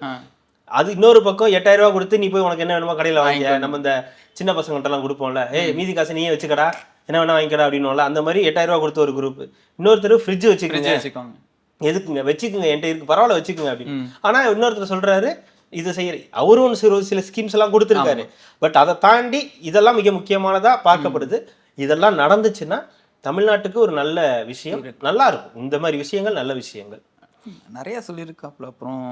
அது இன்னொரு பக்கம் 8000 ரூபாய் கொடுத்து நீ போய் உனக்கு என்ன வேணுமோ கடையில வாங்க, நம்ம இந்த சின்ன பசங்கள்ட்ட எல்லாம் கொடுப்போம்ல, மீதி காசு நீயே வச்சுக்கடா, என்ன வேணா வாங்கிக்கடா அப்படின்னு, அந்த மாதிரி 8000 ரூபாய் கொடுத்த ஒரு குரூப். இன்னொருத்தர் ஃப்ரிட்ஜ் வச்சுக்கோங்க, எதுக்குங்க வச்சுக்கோங்க, என்கிட்ட இருக்கு பரவாயில்ல வச்சுக்கோங்க அப்படின்னு. ஆனா இன்னொருத்தர் சொல்றாரு இது செய்யற, அவரும் சில ஸ்கீம்ஸ் எல்லாம் கொடுத்துருக்காரு. பட் அதை தாண்டி இதெல்லாம் மிக முக்கியமானதா பார்க்கப்படுது. இதெல்லாம் நடந்துச்சுன்னா தமிழ்நாட்டுக்கு ஒரு நல்ல விஷயம், நல்லா இருக்கும். இந்த மாதிரி விஷயங்கள் நல்ல விஷயங்கள் நிறைய சொல்லியிருக்காப்புல. அப்புறம்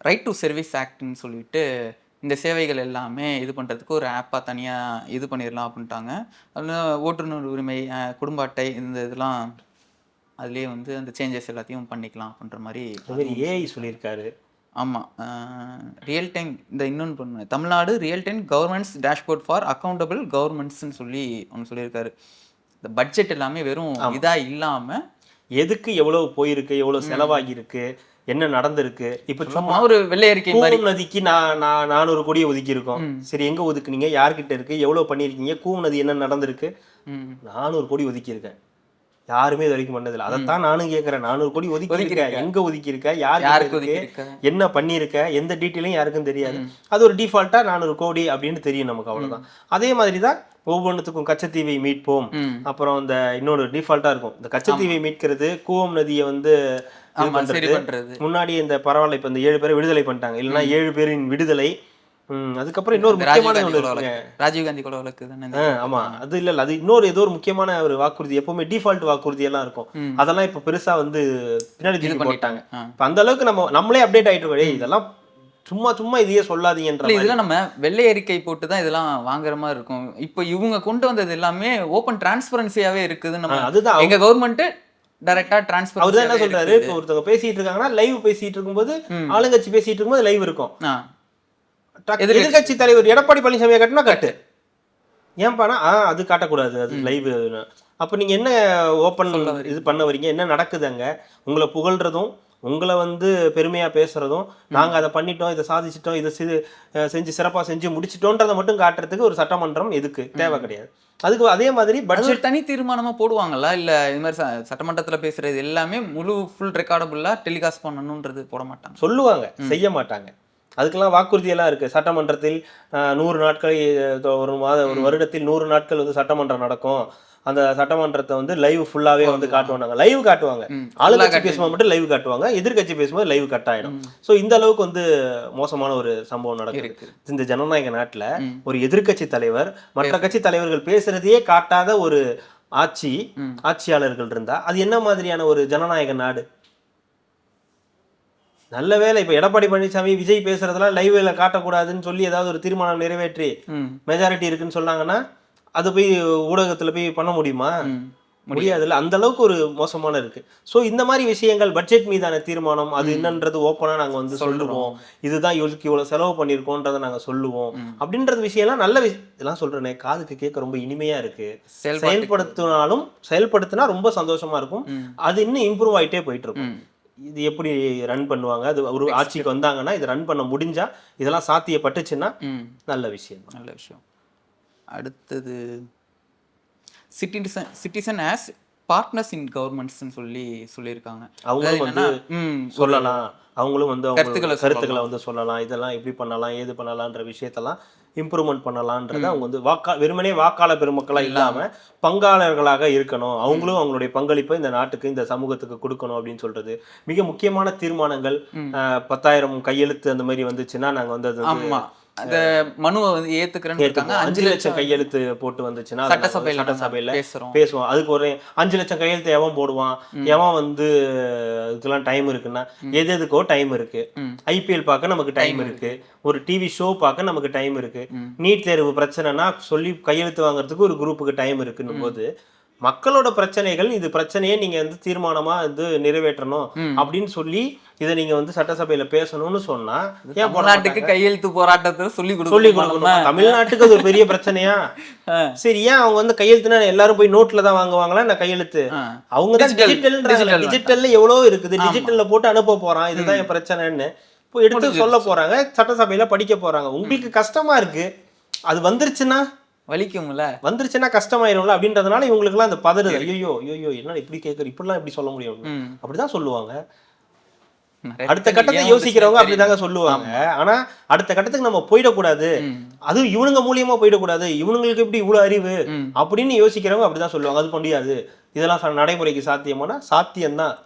ரைட் டு சர்வீஸ் ஆக்ட்னு சொல்லிட்டு இந்த சேவைகள் எல்லாமே இது பண்ணுறதுக்கு ஒரு ஆப்பாக தனியாக இது பண்ணிடலாம் அப்படின்ட்டாங்க. அதில் ஓட்டுநர் உரிமை, குடும்ப அட்டை, இந்த இதெல்லாம் அதுலேயே வந்து அந்த சேஞ்சஸ் எல்லாத்தையும் பண்ணிக்கலாம் அப்படின்ற மாதிரி ஏஐ சொல்லியிருக்காரு. ஆமாம், ரியல் டைம் இந்த இன்னொன்று பண்ண Tamil Nadu real time governments dashboard for accountable கவர்மெண்ட்ஸ்ன்னு சொல்லி ஒன்று சொல்லியிருக்காரு. இந்த பட்ஜெட் எல்லாமே வெறும் இதாக இல்லாமல் எதுக்கு எவ்வளவு போயிருக்கு, எவ்வளவு செலவாகி இருக்கு, என்ன நடந்திருக்கு. இப்ப சும்மா ஒரு வெள்ளை அறிக்கை நதிக்கு நான் 400 கோடியை ஒதுக்கி இருக்கோம், சரி எங்க ஒதுக்குனீங்க, யார்கிட்ட இருக்கு, எவ்வளவு பண்ணிருக்கீங்க, கூவம் நதி என்ன நடந்திருக்கு, 400 கோடி ஒதுக்கி இருக்கேன், யாருமே இது வரைக்கும் பண்ணதில்லை. அதைத்தான் நானும் கேட்கறேன், 400 கோடி ஒதுக்கி இருக்க, எங்க ஒதுக்கி இருக்க, யாருக்கு என்ன பண்ணிருக்க, எந்த டீட்டெயிலும் யாருக்கும் தெரியாது. அது ஒரு டிஃபால்ட்டா 400 கோடி அப்படின்னு தெரியும் நமக்கு, அவ்வளவுதான். அதே மாதிரிதான் ஒவ்வொன்றுத்துக்கும் கச்சத்தீவை மீட்போம், அப்புறம் இந்த இன்னொரு டிஃபால்ட்டா இருக்கும், இந்த கச்சத்தீவை மீட்கிறது, கூவம் நதியை வந்து முன்னாடி இந்த பரவாயில்ல இப்ப இந்த 7 பேரை விடுதலை பண்ணிட்டாங்க, இல்லைன்னா 7 பேரின் விடுதலை. அதுக்கப்புறம் இன்னொரு முக்கியமான ராஜீவ்காந்தி கொலை வழக்கு தானே. ஆமா, அது இல்ல, அது இன்னொரு ஏதோ ஒரு முக்கியமான ஒரு வாக்குறுதி, எப்பவுமே டிஃபால்ட் வாக்குறுதி எல்லாம் இருக்கும், அதெல்லாம் இப்ப பெருசா வந்து பின்னாடி தூக்கி போட்டாங்க. அந்த அளவுக்கு நம்மளே அப்டேட் ஆயிட்டு இருக்கோம், இதெல்லாம் சும்மா இதையே சொல்லாதீங்கன்ற. இதெல்லாம் நம்ம வெள்ளை அறிக்கை போட்டு தான் இதெல்லாம் வாங்குற மாதிரி இருக்கும். இப்போ இவங்க கொண்டு வந்தது எல்லாமே ஓப்பன் டிரான்ஸ்பரன்சியாவே இருக்குது. நம்ம அதுதான் எங்க கவர்மெண்ட் டைரக்டா டிரான்ஸ்பர். அவர் என்ன சொல்றாரு, இப்போ ஒருத்தவங்க பேசிட்டு இருக்காங்கன்னா லைவ் பேசிட்டு இருக்கும்போது, ஆளுங்கட்சி பேசிட்டு இருக்கும்போது லைவ் இருக்கும், எதிர்கட்சி தலைவர் எடப்பாடி பழனிசாமியை கட்டினா கட்டு, ஏன்பானா அது காட்டக்கூடாது, அது லைவ். அப்ப நீங்க என்ன ஓப்பன் இது பண்ண வரீங்க, என்ன நடக்குது அங்க, உங்களை புகழ்றதும் உங்களை வந்து பெருமையா பேசுறதும், நாங்க அதை பண்ணிட்டோம், இதை சாதிச்சிட்டோம், இதை செஞ்சு சிறப்பா செஞ்சு முடிச்சிட்டோன்றதை மட்டும் காட்டுறதுக்கு ஒரு சட்டமன்றம் எதுக்கு தேவை கிடையாது. அதுக்கு அதே மாதிரி பட்ஜெட் தனி தீர்மானமா போடுவாங்களா, இல்ல இது மாதிரி சட்டமன்றத்துல பேசுறது எல்லாமே முழு ஃபுல் ரெக்கார்டபுளா டெலிகாஸ்ட் பண்ணணும்ன்றது போட மாட்டாங்க, சொல்லுவாங்க, செய்ய மாட்டாங்க. அதுக்கெல்லாம் வாக்குறுதி எல்லாம் இருக்கு. சட்டமன்றத்தில் 100 நாட்கள், ஒரு வருடத்தில் 100 நாட்கள் வந்து சட்டமன்றம் நடக்கும், அந்த சட்டமன்றத்தை வந்து லைவ் ஃபுல்லாவே வந்து காட்டுவாங்க, லைவ் காட்டுவாங்க. ஆளுங்கட்சி பேசும்போது மட்டும் லைவ் காட்டுவாங்க, எதிர்கட்சி பேசும்போது லைவ் கட் ஆயிடும். ஸோ இந்த அளவுக்கு வந்து மோசமான ஒரு சம்பவம் நடக்குது இந்த ஜனநாயக நாட்டுல. ஒரு எதிர்கட்சி தலைவர் மற்ற கட்சி தலைவர்கள் பேசுறதையே காட்டாத ஒரு ஆட்சியாளர்கள் இருந்தா அது என்ன மாதிரியான ஒரு ஜனநாயக நாடு? நல்ல வேலை இப்ப எடப்பாடி பழனிசாமி விஜய் பேசுறதெல்லாம் லைவ்ல காட்டக்கூடாதுன்னு சொல்லி ஏதாவது ஒரு தீர்மானம் நிறைவேற்றி மெஜாரிட்டி இருக்குன்னு சொன்னாங்கன்னா அது போய் ஊடகத்துல போய் பண்ண முடியுமா? முடியாதுல்ல. அந்த அளவுக்கு ஒரு மோசமான இருக்கு. ஸோ இந்த மாதிரி விஷயங்கள், பட்ஜெட் மீதான தீர்மானம் அது என்னன்றது ஓப்பனா நாங்க வந்து சொல்லுவோம், இதுதான் இவ்வளவு செலவு பண்ணிருக்கோன்றதை நாங்க சொல்லுவோம் அப்படின்றது விஷயம்லாம் நல்ல இதெல்லாம் சொல்றேனே, காதுக்கு கேட்க ரொம்ப இனிமையா இருக்கு. செயல்படுத்தினா ரொம்ப சந்தோஷமா இருக்கும். அது இன்னும் இம்ப்ரூவ் ஆயிட்டே போயிட்டு இருக்கும். இது எப்படி ரன் பண்ணுவாங்க, அது ஒரு ஆட்சிக்கு வந்தாங்கன்னா இது ரன் பண்ண முடிஞ்சா, இதெல்லாம் சாத்தியப்பட்டுச்சுன்னா நல்ல விஷயம். நல்ல விஷயம். அடுத்தது சிட்டிசன் ஆஸ் பார்ட்னர்ஸ் இன் கவர்மெண்ட்ஸ்னு சொல்லியிருக்காங்க. அவங்களும் வந்து சொல்லலாம், அவங்களும் வந்து கருத்துக்களை வந்து சொல்லலாம், இதெல்லாம் எப்படி பண்ணலாம் ஏது பண்ணலான்ற விஷயத்தெல்லாம் இம்ப்ரூவ்மெண்ட் பண்ணலான்றத அவங்க வந்து வெறுமனே வாக்காளர் பெருமக்களா இல்லாம பங்காளர்களாக இருக்கணும், அவங்களும் அவங்களுடைய பங்களிப்பை இந்த நாட்டுக்கு இந்த சமூகத்துக்கு கொடுக்கணும் அப்படின்னு சொல்றது மிக முக்கியமான தீர்மானங்கள். 10,000 கையெழுத்து அந்த மாதிரி வந்துச்சுன்னா நாங்க வந்து அது அந்த மனுவை வந்து ஏத்துக்கிறேன்னு இருக்காங்க. 5 லட்சம் கையெழுத்து போட்டு வந்துச்சுன்னா சட்டசபையில பேசுவோம். அதுக்கு ஒரு 5 லட்சம் கையெழுத்து எவன் போடுவான், எவன் வந்து இதுக்கெல்லாம் டைம் இருக்குன்னா எதுக்கோ டைம் இருக்கு. IPL பார்க்க நமக்கு டைம் இருக்கு, ஒரு டிவி ஷோ பார்க்க நமக்கு டைம் இருக்கு, நீட் தேர்வு பிரச்சனைனா சொல்லி கையெழுத்து வாங்குறதுக்கு ஒரு குரூப்புக்கு டைம் இருக்குன்னும் போது மக்களோட பிரச்சனைகள், இது பிரச்சனையே நீங்க வந்து தீர்மானமா வந்து நிறைவேற்றணும் அப்படின்னு சொல்லி இதை நீங்க வந்து சட்டசபையில பேசணும்னு சொன்னா தமிழ்நாட்டுக்கு கையெழுத்து போராட்டத்தை சொல்லி கொடுக்கணும். தமிழ்நாட்டுக்கு அது ஒரு பெரிய பிரச்சனையா? சரி, ஏன் அவங்க வந்து கையெழுத்துனா எல்லாரும் போய் நோட்ல தான் வாங்குவாங்களா? நான் கையெழுத்து அவங்க தான் டிஜிட்டல்ல எவ்வளவு இருக்குது, டிஜிட்டல்ல போட்டு அனுப்ப போறான், இதுதான் என் பிரச்சனைன்னு இப்போ எடுத்து சொல்ல போறாங்க, சட்டசபையில படிக்க போறாங்க. உங்களுக்கு கஷ்டமா இருக்கு, அது வந்துருச்சுன்னா வலிக்கும்ல, வந்துருச்சுன்னா கஷ்டமாயிரும்ல அப்படின்றதுனால இவங்களுக்கு எல்லாம் அந்த பதறுது. ஐயோ என்ன இப்படி கேட்கற, இப்படிலாம் எப்படி சொல்ல முடியும் அப்படிதான் சொல்லுவாங்க. அடுத்த கட்டத்தை யோசிக்கிறவங்க அப்படிதாங்க சொல்லுவாங்க. ஆனா அடுத்த கட்டத்துக்கு நம்ம போயிடக்கூடாது, அதுவும் இவனுங்க மூலியமா போயிடக்கூடாது, இவனுங்களுக்கு எப்படி இவ்வளவு அறிவு அப்படின்னு யோசிக்கிறவங்க அப்படிதான் சொல்லுவாங்க. அது முடியாது, இதெல்லாம் நடைமுறைக்கு சாத்தியமானா சாத்தியம்தான்.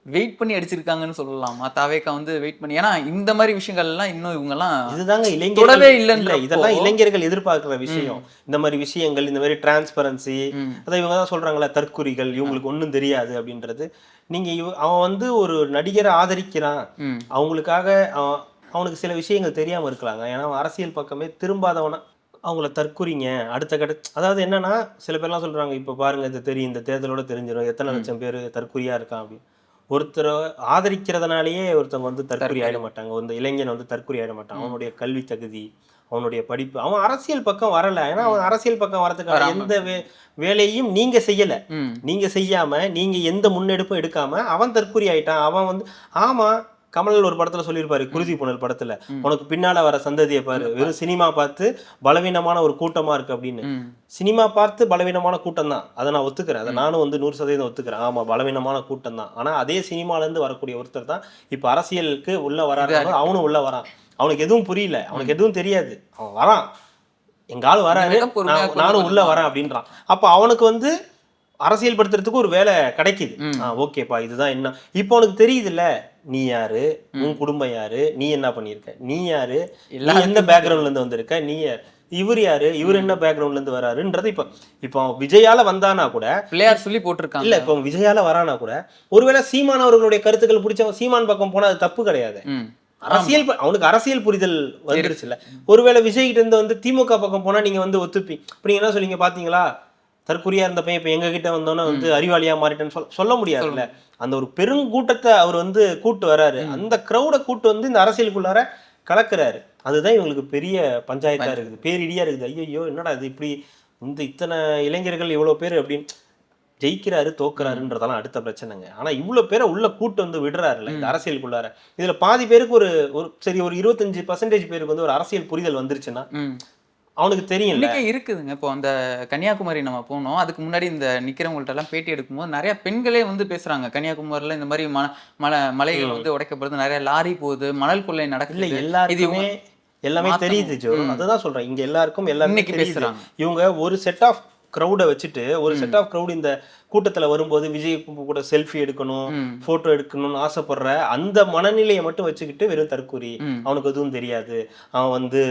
வெயிட் பண்ணி அடிச்சிருக்காங்கன்னு சொல்லலாமா தாவேக்கா வந்து வெயிட் பண்ணி? ஏன்னா இந்த மாதிரி விஷயங்கள் எல்லாம் இன்னும் இவங்க எல்லாம் இதுதாங்க இளைஞர்களே இல்ல, இதெல்லாம் இளைஞர்கள் எதிர்பார்க்கிற விஷயம். இந்த மாதிரி விஷயங்கள், இந்த மாதிரி டிரான்ஸ்பரன்சி, அதான் இவங்க தான் சொல்றாங்களா தற்குறிகள், இவங்களுக்கு ஒன்றும் தெரியாது அப்படின்றது. நீங்க அவன் வந்து ஒரு நடிகரை ஆதரிக்கிறான், அவங்களுக்காக அவனுக்கு சில விஷயங்கள் தெரியாம இருக்கலாங்க. ஏன்னா அரசியல் பக்கமே திரும்பாதவனா அவங்கள தற்குறிங்க அடுத்த அதாவது என்னன்னா சில பேர்லாம் சொல்றாங்க, இப்ப பாருங்க இது தெரியும், இந்த தேர்தலோட தெரிஞ்சிடும் எத்தனை லட்சம் பேர் தற்குறியா இருக்கான் அப்படின்னு. ஒருத்தரை ஆதரிக்கிறதுனாலயே ஒருத்தவங்க வந்து தற்குறி ஆயிட மாட்டாங்க, இந்த இளைஞன் வந்து தற்குறி ஆயிட மாட்டான். அவனுடைய கல்வி தகுதி, அவனுடைய படிப்பு, அவன் அரசியல் பக்கம் வரல. ஏன்னா அவன் அரசியல் பக்கம் வரதுக்கான எந்த வேலையும் நீங்க செய்யல, நீங்க செய்யாம நீங்க எந்த முன்னெடுப்பும் எடுக்காம அவன் தற்குறி ஆயிட்டான். அவன் வந்து ஆமா, கமல் ஒரு படத்துல சொல்லியிருப்பாரு, குருதி புனல் படத்துல, உனக்கு பின்னால வர சந்ததியை பாரு, வெறும் சினிமா பார்த்து பலவீனமான ஒரு கூட்டமா இருக்கு அப்படின்னு. சினிமா பார்த்து பலவீனமான கூட்டம் தான், அதை நான் ஒத்துக்கிறேன், அதை நானும் வந்து 100% ஒத்துக்கிறேன். ஆமா, பலவீனமான கூட்டம் தான். ஆனா அதே சினிமால இருந்து வரக்கூடிய ஒருத்தர் தான் இப்ப அரசியலுக்கு உள்ள வராரு, அவனும் உள்ள வரான். அவனுக்கு எதுவும் புரியல, அவனுக்கு எதுவும் தெரியாது, அவன் வரான், எங்க ஆள் வராரு, நானும் உள்ள வரேன் அப்படின்றான். அப்ப அவனுக்கு வந்து அரசியல் படுத்துறதுக்கு ஒரு வேலை கிடைக்குது. ஓகேப்பா, இதுதான் என்ன. இப்போ உனக்கு தெரியுது இல்ல, நீ யாரு, உன் குடும்பம் யாரு, நீ என்ன பண்ணிருக்க, நீ யாரு, எந்த பேக்ரவுண்ட்ல இருந்து வந்திருக்க, நீ இவர் யாரு, இவர் என்ன பேக்ரவுண்ட்ல இருந்து வராருன்றது. இப்போ விஜயால வந்தானா கூட பிள்ளையார் சொல்லி போட்டிருக்காங்க. இல்ல, இப்போ விஜயால வரானா கூட ஒருவேளை சீமான் அவர்களுடைய கருத்துக்கள் பிடிச்சவங்க சீமான் பக்கம் போனா அது தப்பு கிடையாது. அரசியல் அவனுக்கு அரசியல் புரிதல் வந்துருச்சு இல்ல. ஒருவேளை விஜய் கிட்ட இருந்து வந்து திமுக பக்கம் போனா நீங்க வந்து ஒத்துப்பி. இப்ப நீங்க என்ன சொல்லிங்க பாத்தீங்களா, தற்குறியா இருந்த பையன் இப்ப எங்க கிட்ட வந்தோன்னா வந்து அறிவாளியா மாறிட்டேன்னு சொல்ல முடியாதுல்ல. அந்த ஒரு பெருங்கூட்டத்தை அவர் வந்து கூட்டு வராரு, அந்த கிரௌட கூட்டு வந்து இந்த அரசியலுக்குள்ளார கலக்குறாரு. அதுதான் இவங்களுக்கு பெரிய பஞ்சாயத்தா இருக்குது, பேரிடியா இருக்குது. ஐயோ என்னடா இது, இப்படி இந்த இத்தனை இளைஞர்கள் இவ்வளவு பேர் அப்படின்னு ஜெயிக்கிறாரு தோக்குறாருன்றதெல்லாம் அடுத்த பிரச்சனைங்க. ஆனா இவ்வளவு பேரை உள்ள கூட்டு வந்து விடுறாருல்ல இந்த அரசியலுக்குள்ளார. இதுல பாதி பேருக்கு ஒரு சரி ஒரு 25% பேருக்கு வந்து ஒரு அரசியல் புரிதல் வந்துருச்சுன்னா அவனுக்கு தெரியும் இருக்குதுங்க. இப்போ அந்த கன்னியாகுமரி நம்ம போனோம், அதுக்கு முன்னாடி இந்த நிக்கிறவங்கள்ட்ட எல்லாம் பேட்டி எடுக்கும்போது நிறைய பெண்களே வந்து பேசுறாங்க, கன்னியாகுமரியில இந்த மாதிரி மலைகள் வந்து உடைக்கப்படுது, நிறைய லாரி போகுது, மணல் கொள்ளை நடக்குது, எல்லாமே தெரியுது ஜோ. அதுதான் சொல்றேன், இங்க எல்லாருக்கும் எல்லாமே பேசுறாங்க. இவங்க ஒரு செட் ஆஃப் க்ரௌடை வச்சுட்டு ஒரு செட் ஆஃப் க்ரௌட் இந்த கூட்டத்துல வரும்போது விஜய் கூட செல்ஃபி எடுக்கணும், போட்டோ எடுக்கணும்னு ஆசைப்படுற அந்த மனநிலையை மட்டும் வச்சுக்கிட்டு வெறும் தற்கூரி, அவனுக்கு எதுவும் தெரியாது, அவன் வந்து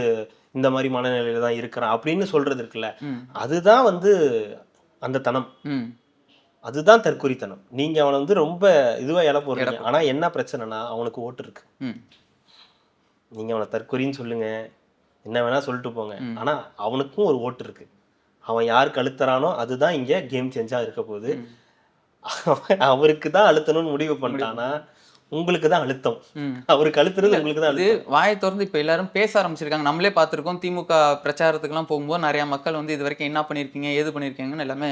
இந்த மாதிரி மனநிலையில தான் இருக்கிறான் அப்படின்னு சொல்றது இருக்குல்ல, அதுதான் வந்து அந்த தனம், அதுதான் தற்கொலைத்தனம். நீங்க அவனை வந்து ரொம்ப இதுவா இழ போறீங்க. ஆனா என்ன பிரச்சனைனா அவனுக்கு ஓட்டு இருக்கு. நீங்க அவனை தற்கொலைன்னு சொல்லுங்க, என்ன வேணா சொல்லிட்டு போங்க, ஆனா அவனுக்கும் ஒரு ஓட்டு இருக்கு. அவன் யாருக்கு அழுத்துறானோ அதுதான் இங்க கேம் சேஞ்சா இருக்க போகுது. அவருக்கு தான் அழுத்தணும்னு முடிவு பண்ணிட்டானா உங்களுக்கு தான் அழுத்தம். அவருக்கு அழுத்துறது உங்களுக்கு தான் அழுத்தம். வாயை திறந்து இப்ப எல்லாரும் பேச ஆரம்பிச்சிருக்காங்க. நம்மளே பார்த்திருக்கோம். திமுக பிரச்சாரத்துக்கு எல்லாம் போகும்போது நிறைய மக்கள் வந்து இது வரைக்கும் என்ன பண்ணிருக்கீங்க, ஏது பண்ணிருக்கீங்கன்னு எல்லாமே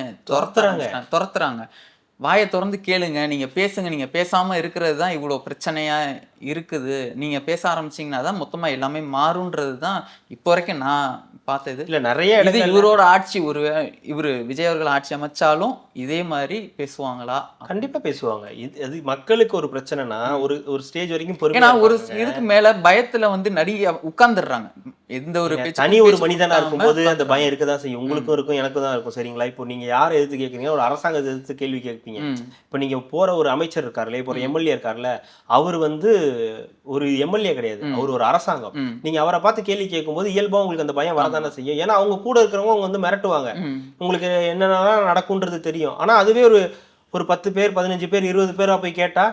துரத்துறாங்க. வாயை திறந்து கேளுங்க, நீங்க பேசுங்க, நீங்க பேசாம இருக்கிறது தான் இவ்வளவு பிரச்சனையா இருக்குது. நீங்க பேச ஆரம்பிச்சீங்கன்னா தான் மொத்தமா எல்லாமே மாறுன்றது தான் இப்போ வரைக்கும் நான் பார்த்தது. இல்ல நிறைய இது இவரோட ஆட்சி, இவரு விஜய் அவர்கள் ஆட்சி அமைச்சாலும் இதே மாதிரி பேசுவாங்களா? கண்டிப்பா பேசுவாங்க. அது மக்களுக்கு ஒரு பிரச்சனைனா ஒரு ஸ்டேஜ் வரைக்கும் பொறுமையா, ஏன்னா ஒரு இதுக்கு மேல பயத்துல வந்து நடிகை உட்கார்ந்துடுறாங்க. எந்த ஒரு தனி ஒரு மனிதனா இருக்கும்போது அந்த பயம் இருக்கதான் செய்யும். உங்களுக்கும் இருக்கும், எனக்கும் தான் இருக்கும். சரிங்களா? இப்போ நீங்க யாரை எதிர்த்து கேட்குறீங்க, ஒரு அரசாங்கத்தை எதிர்த்து கேள்வி கேட்பீங்க. இப்போ நீங்க போற ஒரு அமைச்சர் இருக்காருல்ல, இப்போ ஒரு எம்எல்ஏ இருக்காருல்ல, அவர் வந்து ஒரு எம்எல்ஏ கிடையாது, அவர் ஒரு அரசாங்கம். நீங்க அவரை பார்த்து கேள்வி கேட்கும்போது இயல்பா உங்களுக்கு அந்த பயம் வரதானே செய்யும். ஏன்னா அவங்க கூட இருக்கிறவங்க அவங்க வந்து மிரட்டுவாங்க, உங்களுக்கு என்னென்னலாம் நடக்கும்ன்றது தெரியும். ஆனா அதுவே ஒரு 10 பேர் 15 பேர் 20 பேரா போய் கேட்டா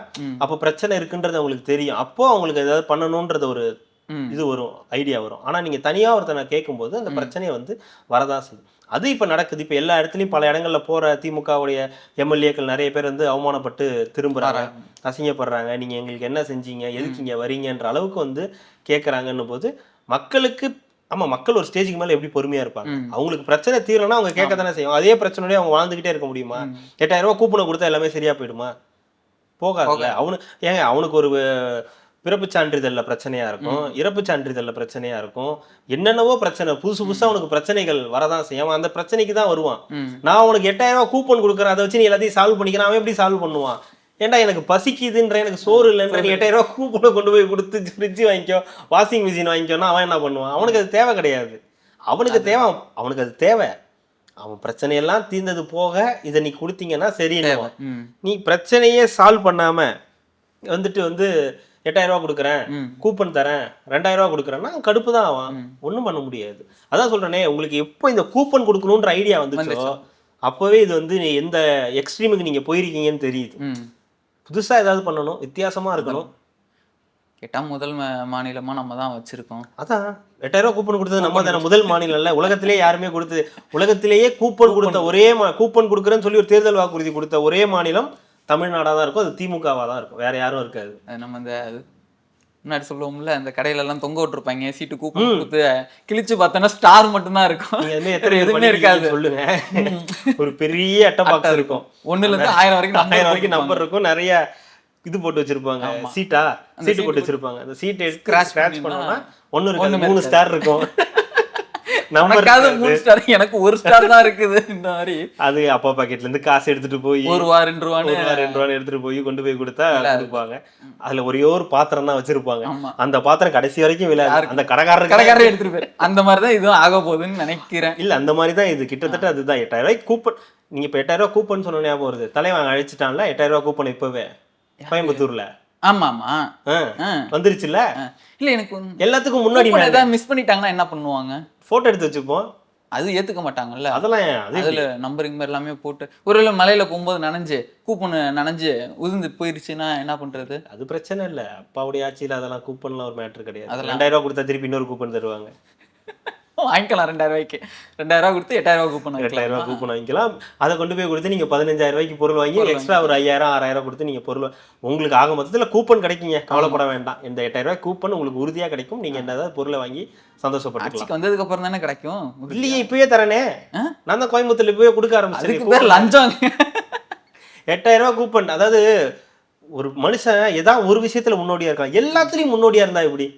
அப்ப பிரச்சனை இருக்குன்றது அவங்களுக்கு தெரியும். அப்போ அவங்களுக்கு ஏதாவது பண்ணணும்ன்றது ஒரு இது வரும், ஐடியா வரும். ஆனா நீங்க தனியா ஒருத்தனை கேட்கும்போது அந்த பிரச்சனையை வந்து வரதான் செய்யும். அது இப்ப நடக்குது. இப்ப எல்லா இடத்துலயும் பல இடங்கள்ல போற திமுகவுடைய எம்எல்ஏக்கள் நிறைய பேர் வந்து அவமானப்பட்டு திரும்புறாங்க, அசிங்கப்படுறாங்க. நீங்க எங்களுக்கு என்ன செஞ்சீங்க, எதுக்கு இங்க வரீங்கன்ற அளவுக்கு வந்து கேட்கறாங்கன்னும் போது மக்களுக்கு, ஆமா, மக்கள் ஒரு ஸ்டேஜுக்கு மேல எப்படி பொறுமையா இருப்பாங்க? அவங்களுக்கு பிரச்சனை தீரணும்னா அவங்க கேட்க தானே செய்யும். அதே பிரச்சனையோட அவங்க வாழ்ந்துகிட்டே இருக்க முடியுமா? 8000 ரூபாய் கூப்பனை கொடுத்தா எல்லாமே சரியா போயிடுமா? போகாதுல்ல. அவனுக்கு ஒரு பிறப்பு சான்றிதழ்ல பிரச்சனையா இருக்கும், இறப்பு சான்றிதழ்ல பிரச்சனையா இருக்கும், என்னென்னவோ பிரச்சனை, புதுசா அவனுக்கு பிரச்சனைகள் வரதான் செய்யும். அந்த பிரச்சனைக்கு தான் வருவான். நான் உனக்கு 8000 ரூபாய் கூப்பன் கொடுக்குறேன், அதை வச்சு நீ எல்லாத்தையும் சால்வ் பண்ணிக்கிறான். அவன் எப்படி சால்வ் பண்ணுவான்? ஏன்டா எனக்கு பசிக்குதுன்ற, எனக்கு சோறு இல்லைன்ற, நீ 8000 ரூபாய் கூப்பனை கொண்டு போய் கொடுத்து ஃப்ரிட்ஜ் வாங்கிக்கோ, வாஷிங் மிஷின் வாங்கிக்கோன்னா அவன் என்ன பண்ணுவான்? அவனுக்கு அது தேவை கிடையாது. அவனுக்கு அது தேவை அவன் பிரச்சனையெல்லாம் தீர்ந்தது போக இதை நீ கொடுத்தீங்கன்னா சரின்னு. நீ பிரச்சனையே சால்வ் பண்ணாம வந்துட்டு வந்து 8000 ரூபாய் கொடுக்குறேன், கூப்பன் தரேன், 2000 ரூபாய் கொடுக்குறேன்னா கடுப்பு தான் ஆவான். ஒன்றும் பண்ண முடியாது. அதான் சொல்றேனே, உங்களுக்கு எப்போ இந்த கூப்பன் கொடுக்கணுன்ற ஐடியா வந்துச்சோ அப்போவே இது வந்து எந்த எக்ஸ்ட்ரீமுக்கு நீங்க போயிருக்கீங்கன்னு தெரியுது. புதுசா ஏதாவது பண்ணணும், வித்தியாசமா இருக்கணும். கேட்டா முதல் மாநிலமா நம்ம தான் வச்சிருக்கோம். அதான் 8000 ரூபாய் கூப்பன் கொடுத்தது நம்ம தானே முதல் மாநிலம் இல்ல. உலகத்திலேயே யாருமே கொடுத்து, உலகத்திலேயே கூப்பன் கொடுத்த ஒரே கூப்பன் கொடுக்குறேன்னு சொல்லி ஒரு தேர்தல் வாக்குறுதி கொடுத்த ஒரே மாநிலம் தமிழ்நாடா தான் இருக்கும். அது திமுகவா தான் இருக்கும், வேற யாரும் இருக்காது. நம்ம இந்த முன்னாடி சொல்லுவோம்ல, அந்த கடையில எல்லாம் தொங்க விட்டுருப்பாங்க சீட்டு, கூப்பன் கொடுத்து கிழிச்சு பார்த்தோன்னா ஸ்டார் மட்டும் தான் இருக்கும், எதுவுமே இருக்காது. சொல்லுங்க, ஒரு பெரிய அட்டை பாக்ஸ் இருக்கும், 1ல இருந்து 1000 வரைக்கும் நம்பர் இருக்கும், நிறைய இது போட்டு வச்சிருப்பாங்க, சீட்டு போட்டு வச்சிருப்பாங்க. அந்த சீட்டை ஸ்கிராட்ச் பண்ணோம்னா 1 இருக்கு, 3 ஸ்டார் இருக்கும். நமக்காவது 3 ஸ்டார், எனக்கு 1 ஸ்டார் தான் இருக்குது. இந்த மாதிரி அது அப்பா பாக்கெட்ல இருந்து காசு எடுத்துட்டு போய் 1 ரூபா 2 ரூபான்னு எடுத்துட்டு போய் கொண்டு போய் கொடுத்தா கொடுப்பாங்க. அதுல ஒரே ஒரு பாத்திரம் தான் வச்சிருப்பாங்க. அந்த பாத்திரம் கடைசி வரைக்கும் விளையாடு, அந்த கடைக்காரர் எடுத்துட்டு போய். அந்த மாதிரிதான் இதுவும் ஆக போகுதுன்னு நினைக்கிறேன். இல்ல அந்த மாதிரிதான் இது கிட்டத்தட்ட அதுதான். 8000 ரூபாய் கூப்பன். நீங்க இப்ப 8000 ரூபாய் கூப்பன் சொன்ன ஞாபகம் வருது. தலைவன் அழைச்சிட்டான்ல 8000 ரூபாய் கூப்பன் இப்பவே கோயம்புத்தூர்ல. ஆமாமா வந்துருச்சுல்ல. இல்ல எனக்கு எல்லாத்துக்கும் முன்னாடி ஏதாவது மிஸ் பண்ணிட்டாங்கன்னா என்ன பண்ணுவாங்க? போட்டோ எடுத்து வச்சுப்போம். அது ஏத்துக்க மாட்டாங்கல்ல. அதெல்லாம் அதுல நம்பரிங் மாதிரி எல்லாமே போட்டு ஒருவேளை மலையில போகும்போது நனைஞ்சு கூப்பன் நனைஞ்சு உதிர்ந்து போயிருச்சுன்னா என்ன பண்றது? அது பிரச்சனை இல்ல. அப்பாவுடைய ஆட்சியில அதெல்லாம் கூப்பன்லாம் ஒரு மேட்டர் கிடையாது. 2000 ரூபாய் கொடுத்தா திருப்பி இன்னொரு கூப்பன் தருவாங்க. வாங்கிக்கலாம் 2000 ரூபாய்க்கு. 2000 ரூபாய் கொடுத்து 8000 ரூபாய் கூப்பன் 8000 ரூபாய் கூப்பன் வாங்கிக்கலாம். அதை கொண்டு போய் கொடுத்து நீங்க 15000 ரூபாய்க்கு பொருள் வாங்கி எக்ஸ்ட்ரா ஒரு 5000 6000 கொடுத்து நீங்க பொருள் உங்களுக்கு ஆக மொத்தத்துல கூப்பன் கிடைக்குங்க. கவலைப்பட வேண்டாம். இந்த 8000 ரூபாய் கூப்பன் உங்களுக்கு உறுதியா கிடைக்கும். நீங்க என்னதாவது பொருளை வாங்கி சந்தோஷப்பட்டுக்கலாம். வந்ததுக்கு அப்புறம் தானே கிடைக்கும். இல்லையே, இப்பயே தரனே. நான் தான் கோயம்புத்தூர்ல இப்பவே கொடுக்க ஆரம்பிச்சேன். லஞ்சம். 8000 ரூபாய் கூப்பன். அதாவது ஒரு மனுஷன் ஏதாவது ஒரு விஷயத்துல முன்னோடியா இருக்கான், எல்லாத்துலயும் முன்னோடியா இருந்தா எப்படி?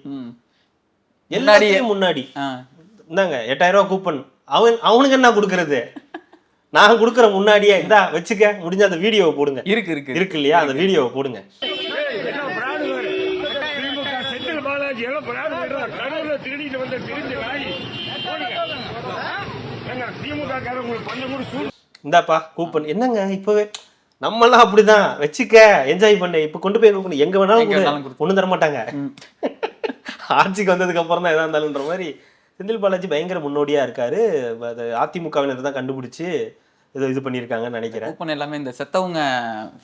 எல்லாத்துலயும் முன்னாடி இந்தாங்க 8000 ரூபாய் கூப்பன். அவனுக்கு என்ன கொடுக்கறது? நான் கொடுக்குற முன்னாடியே இந்தா வச்சுக்க, முடிஞ்ச அந்த வீடியோவை போடுங்க. இருக்கு இல்லையா, அந்த வீடியோவை போடுங்க. இந்தாப்பா கூப்பன் என்னங்க இப்பவே நம்மலாம் அப்படிதான் வச்சுக்க என்ஜாய் பண்ணு இப்ப கொண்டு போய் கொடுக்கணும் எங்க வேணாலும் ஒண்ணும் தர மாட்டாங்க. ஆட்சிக்கு வந்ததுக்கு அப்புறம் தான் எதா இருந்தாலும்ன்ற மாதிரி செந்தில் பாலாஜி பயங்கர முன்னோடியா இருக்காரு. அதிமுகவினர் தான் கண்டுபிடிச்சு ஏதோ இது பண்ணியிருக்காங்கன்னு நினைக்கிறேன். கூப்பன் எல்லாமே இந்த செத்தவங்க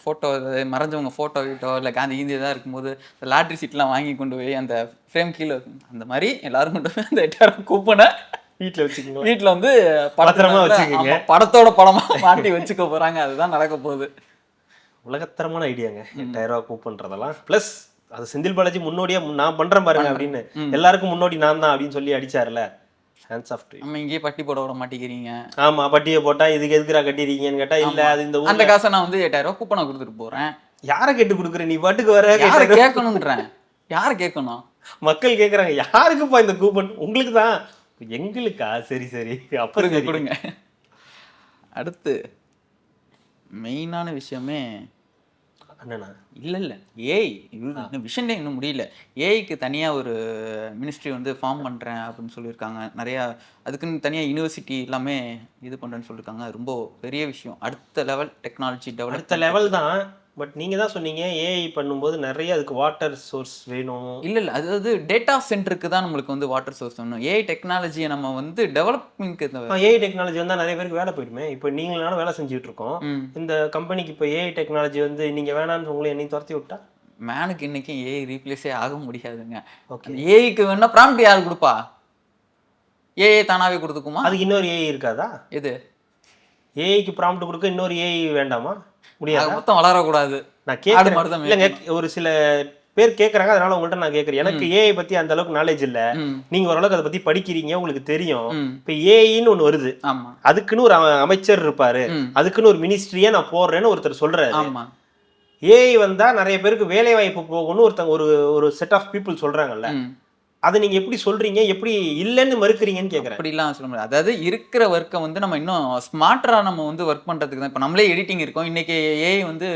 ஃபோட்டோ, மறைஞ்சவங்க ஃபோட்டோ கிட்டோ இல்லை காந்தி கீந்தி தான் இருக்கும்போது லாட்ரி சீட்லாம் வாங்கி கொண்டு போய் அந்த ஃப்ரேம் கீழே அந்த மாதிரி எல்லாரும் கொண்டு போய் அந்த 8000 கூப்பனை வீட்டில் வச்சுக்கோங்க. வீட்டில் வந்து பத்திரமா வச்சுக்கோங்க. படத்தோட படமா மாட்டி வச்சுக்க போறாங்க. அதுதான் நடக்க போகுது. உலகத்தரமான ஐடியாங்க 8000 ரூபா கூப்பன்றதெல்லாம். பிளஸ் அது செந்தில் பாலாஜி முன்னோடியா நான் பண்றேன் பாருங்க அப்படின்னு எல்லாருக்கும் முன்னோடி நான் தான் அப்படின்னு சொல்லி அடிச்சாருல. Hands of to. நம்ம இங்கேயே பட்டி போட விட மாட்டேங்கிறீங்க. ஆமா, பட்டியை போட்டா இதுக்கு எதுக்குறா கட்டிடுறீங்கன்னு கேட்டா இல்ல அது இந்த அந்த காசை நான் வந்து 8000 ரூபா கூப்பனை கொடுத்துட்டு போறேன். யாரை கேட்டு கொடுக்குற நீ பாட்டுக்கு வர யாரை கேட்கணும்ன்றேன். யாரை கேட்கணும்? மக்கள் கேட்குறாங்க யாருக்குப்பா இந்த கூப்பன்? உங்களுக்கு தான். எங்களுக்கா? சரி சரி அப்புறம் கொடுங்க. அடுத்து மெயினான விஷயமே அண்ணனா இல்லை ஏஐ இன்னும் விஷன் இன்னும் முடியல. ஏஐக்கு தனியாக ஒரு மினிஸ்ட்ரி வந்து ஃபார்ம் பண்ணுறேன் அப்படின்னு சொல்லியிருக்காங்க. நிறையா அதுக்குன்னு தனியாக யூனிவர்சிட்டி எல்லாமே இது பண்ணுறேன்னு சொல்லியிருக்காங்க. அது ரொம்ப பெரிய விஷயம். அடுத்த லெவல் டெக்னாலஜி டெவலப். அடுத்த லெவல் தான். பட் நீங்கள் தான் சொன்னீங்க ஏஐ பண்ணும்போது நிறைய அதுக்கு வாட்டர் சோர்ஸ் வேணும். இல்லை அதாவது டேட்டா சென்டருக்கு தான் நம்மளுக்கு வந்து வாட்டர் சோர்ஸ் வேணும். ஏஐ டெக்னாலஜியை நம்ம வந்து டெவலப்மெண்ட்க்கு ஏஐ டெக்னாலஜி வந்தால் நிறைய பேருக்கு வேலை போயிடுமே. இப்போ நீங்களாலும் வேலை செஞ்சுட்டு இருக்கோம். இந்த கம்பெனிக்கு இப்போ ஏஐ டெக்னாலஜி வந்து நீங்கள் வேணான்னு உங்களை என்னையும் துரத்தி விட்டா மேனுக்கு இன்னைக்கு ஏஐ ரீப்ளேஸே ஆக முடியாதுங்க. ஓகே, ஏஐக்கு வேணா ப்ராம்ப்ட் யார் கொடுப்பா? ஏஐ தானாவே கொடுத்துக்குமா? அதுக்கு இன்னொரு ஏஐ இருக்காதா? எது ஏஐக்கு ப்ராம்ப்ட் கொடுக்க இன்னொரு ஏஐ வேண்டாமா? முடியாது. மொத்தம் வளரக்கூடாது. நான் கேட்குறேன் இல்லைங்க, ஒரு சில பேர் கேட்குறாங்க, அதனால உங்கள்கிட்ட நான் கேட்குறேன். எனக்கு ஏஐ பத்தி அந்த அளவுக்கு நாலேஜ் இல்லை. நீங்க ஓரளவுக்கு அதை பத்தி படிக்கிறீங்க, உங்களுக்கு தெரியும். இப்போ ஏஐன்னு ஒன்று வருது, அதுக்குன்னு ஒரு அமைச்சர் இருப்பாரு, அதுக்குன்னு ஒரு மினிஸ்ட்ரியே நான் போடுறேன்னு ஒருத்தர் சொல்றாரு. ஏஐ வந்தா நிறைய பேருக்கு வேலை வாய்ப்பு போகணும்னு ஒருத்தங்க ஒரு செட் ஆஃப் பீப்புள் சொல்றாங்கல்ல, அதை நீங்க எப்படி சொல்றீங்க, எப்படி இல்லைன்னு மறுக்கிறீங்கன்னு கேட்குறேன். அப்படிலாம் சொல்ல முடியாது. அதாவது இருக்கிற ஒர்க்கை வந்து நம்ம இன்னும் ஸ்மார்ட்டரா நம்ம வந்து ஒர்க் பண்றதுக்கு தான். இப்போ நம்மளே எடிட்டிங் இருக்கோம். இன்னைக்கு ஏஐ வந்து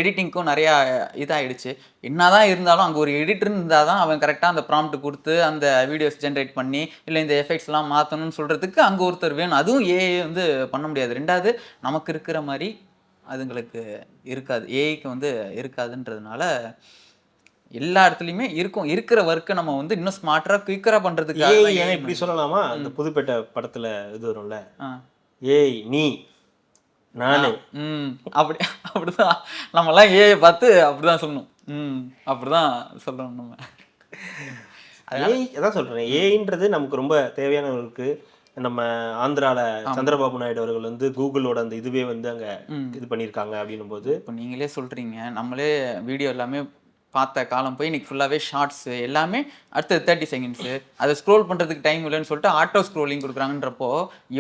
எடிட்டிங்க்கும் நிறையா இதாகிடுச்சு. என்னதான் இருந்தாலும் அங்கே ஒரு எடிட்டர் இருந்தால் தான் அவன் கரெக்டாக அந்த ப்ராம்ப்ட் கொடுத்து அந்த வீடியோஸ் ஜென்ரேட் பண்ணி இல்லை இந்த எஃபெக்ட்ஸ்லாம் மாற்றணும்னு சொல்கிறதுக்கு அங்கே ஒருத்தர் வேணும். அதுவும் ஏஐ வந்து பண்ண முடியாது. ரெண்டாவது நமக்கு இருக்கிற மாதிரி அதுங்களுக்கு இருக்காது, ஏஐக்கு வந்து இருக்காதுன்றதுனால எல்லா இடத்துலையுமே இருக்கும். இருக்கிற ஒர்க்கை நம்ம வந்து இன்னும் ஸ்மார்ட்டரா குயிக்கரா பண்றதுக்காக ஏன் இப்படி சொல்லலாமா? அந்த புதுப்பேட்டை படத்துல இது வரும்ல, ஏய் நீ நானு அப்படிதான் நம்மலாம் ஏஐ பார்த்து அப்படிதான் சொல்லணும். அப்படிதான் சொல்லணும் நம்ம. ஏஐ அதான் சொல்றேன், ஏஐன்றது நமக்கு ரொம்ப தேவையானவர்களுக்கு. நம்ம ஆந்திரால சந்திரபாபு நாயுடு அவர்கள் வந்து கூகுளோட அந்த இதுவே வந்து அங்க இது பண்ணியிருக்காங்க அப்படின்னும் போது, இப்போ நீங்களே சொல்றீங்க, நம்மளே வீடியோ எல்லாமே பார்த்த காலம் போய் இன்னைக்கு ஃபுல்லாகவே ஷார்ட்ஸ் எல்லாமே அடுத்தது 30 செகண்ட்ஸு, அதை ஸ்க்ரோல் பண்ணுறதுக்கு டைம் இல்லைன்னு சொல்லிட்டு ஆட்டோ ஸ்க்ரோலிங் கொடுக்குறாங்கன்றப்போ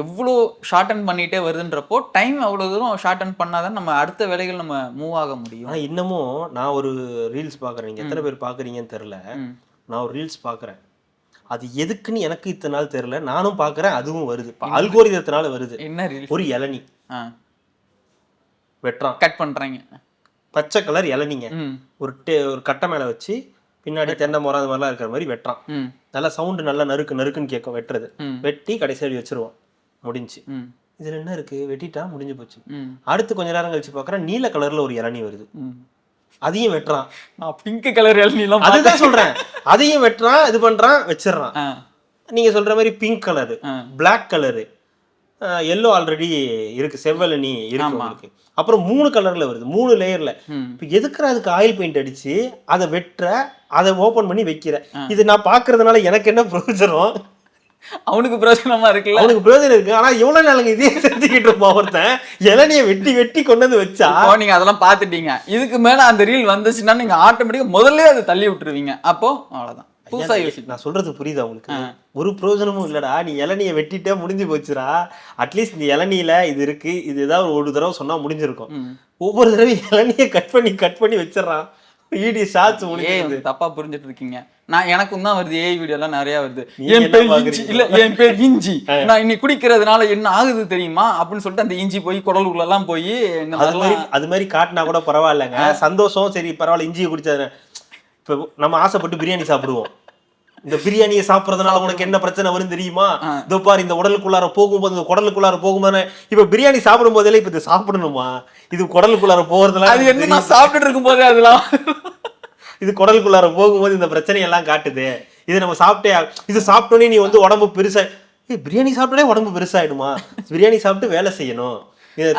எவ்வளோ ஷார்டன் பண்ணிகிட்டே வருதுன்றப்போ டைம் அவ்வளோ தூரம் ஷார்டன் பண்ணாதான் நம்ம அடுத்த வேலைகள் நம்ம மூவ் ஆக முடியும். ஆனால் இன்னமும் நான் ஒரு ரீல்ஸ் பார்க்குறேன், நீங்கள் எத்தனை பேர் பார்க்குறீங்கன்னு தெரில, நான் ஒரு ரீல்ஸ் பார்க்குறேன், அது எதுக்குன்னு எனக்கு இத்தனை நாள் தெரில, நானும் பார்க்குறேன், அதுவும் வருது, அல்கோரிதத்தினால வருது. என்ன ரீல்ஸ்? ஒரு இளநீ வெட்டுறான், கட் பண்ணுறாங்க, பச்சை கலர் இளநீங்க, ஒரு கட்டை மேலே வச்சு பின்னாடி தென்னை மரம் அது மாதிரிலாம் இருக்கிற மாதிரி வெட்டுறான். நல்லா சவுண்டு நல்லா நறுக்கு நறுக்குன்னு கேட்கும் வெட்டுறது. வெட்டி கடைசியாக வச்சிருவான், முடிஞ்சு. இதுல என்ன இருக்கு, வெட்டிட்டா முடிஞ்சு போச்சு. அடுத்து கொஞ்ச நேரம் கழிச்சு பார்க்குறேன், நீல கலர்ல ஒரு இளநீ வருது, அதையும் வெட்டுறான். பிங்க் கலர் இளநீலாம் அதுதான் சொல்றேன், அதையும் வெட்டுறான், இது பண்றான், வச்சிடறான். நீங்க சொல்ற மாதிரி pink colour, black colour, yellow already இருக்கு, செவ்வெளநீ இருக்கு உங்களுக்கு. அப்புறம் 3 கலர்ல வருது, 3 லேயர்ல. இப்போ எதுக்குற அதுக்கு ஆயில் பெயிண்ட் அடிச்சு அதை வெட்டுற, அதை ஓபன் பண்ணி வைக்கிற, இது நான் பாக்குறதுனால எனக்கு என்ன பிரயோஜனம்? அவனுக்கு பிரயோஜனமா இருக்குல்ல, அவனுக்கு பிரயோஜனம் இருக்கு. ஆனா எவ்வளவு நாளுங்க இதே செஞ்சுக்கிட்டு இருப்பான் ஒருத்தன், இளநியை வெட்டி வெட்டி கொண்டு வந்து வச்சா. நீங்க அதெல்லாம் பாத்துட்டீங்க, இதுக்கு மேல அந்த ரீல் வந்துச்சுன்னா நீங்க ஆட்டோமேட்டிக்கா முதல்ல அதை தள்ளி விட்டுருவீங்க. அப்போ அவ்வளவுதான். நான் சொல்றது புரியுதா உங்களுக்கு? ஒரு பிரயோஜனமும் இல்லடா, நீ இளநியை வெட்டிட்டே முடிஞ்சு போச்சுடா. அட்லீஸ்ட் இந்த இளநியில இது இருக்கு, இது ஏதாவது ஒரு தடவை சொன்னா முடிஞ்சிருக்கும். ஒவ்வொரு தடவை இளநியை கட் பண்ணி வச்சிடறான். தப்பா புரிஞ்சுட்டு இருக்கீங்க. நான் எனக்கும் தான் வருது, ஏஐ வீடியோ எல்லாம் நிறைய வருது. என் பேர் இஞ்சி இல்ல, என் பேர் இஞ்சி, நான் இன்னைக்கு குடிக்கிறதுனால என்ன ஆகுது தெரியுமா அப்படின்னு சொல்லிட்டு அந்த இஞ்சி போய் குடலுக்குள்ள எல்லாம் போய் அது மாதிரி காட்டினா கூட பரவாயில்லைங்க, சந்தோஷம். சரி பரவாயில்ல, இஞ்சியை குடிச்சது. இப்போ நம்ம ஆசைப்பட்டு பிரியாணி சாப்பிடுவோம், இந்த பிரியாணியை சாப்பிட்றதுனால உனக்கு என்ன பிரச்சனை வரும் தெரியுமா? இதோ பாரு, இந்த உடலுக்குள்ளார போகும்போது, இந்த குடலுக்குள்ளார போகும்போது, இப்ப பிரியாணி சாப்பிடும் போதே இப்ப இது சாப்பிடணுமா, இது குடலுக்குள்ளார போறதுலாம் அது என்ன நான் சாப்பிட்டுட்டு இருக்கும் போதே அதெல்லாம் இது குடலுக்குள்ளார போகும்போது இந்த பிரச்சனையெல்லாம் காட்டுது. இது நம்ம சாப்பிட்டே இது சாப்பிட்டோன்னே நீ வந்து உடம்பு பெருசா, பிரியாணி சாப்பிட்டாலே உடம்பு பெருசாயிடுமா? பிரியாணி சாப்பிட்டு வேலை செய்யணும்,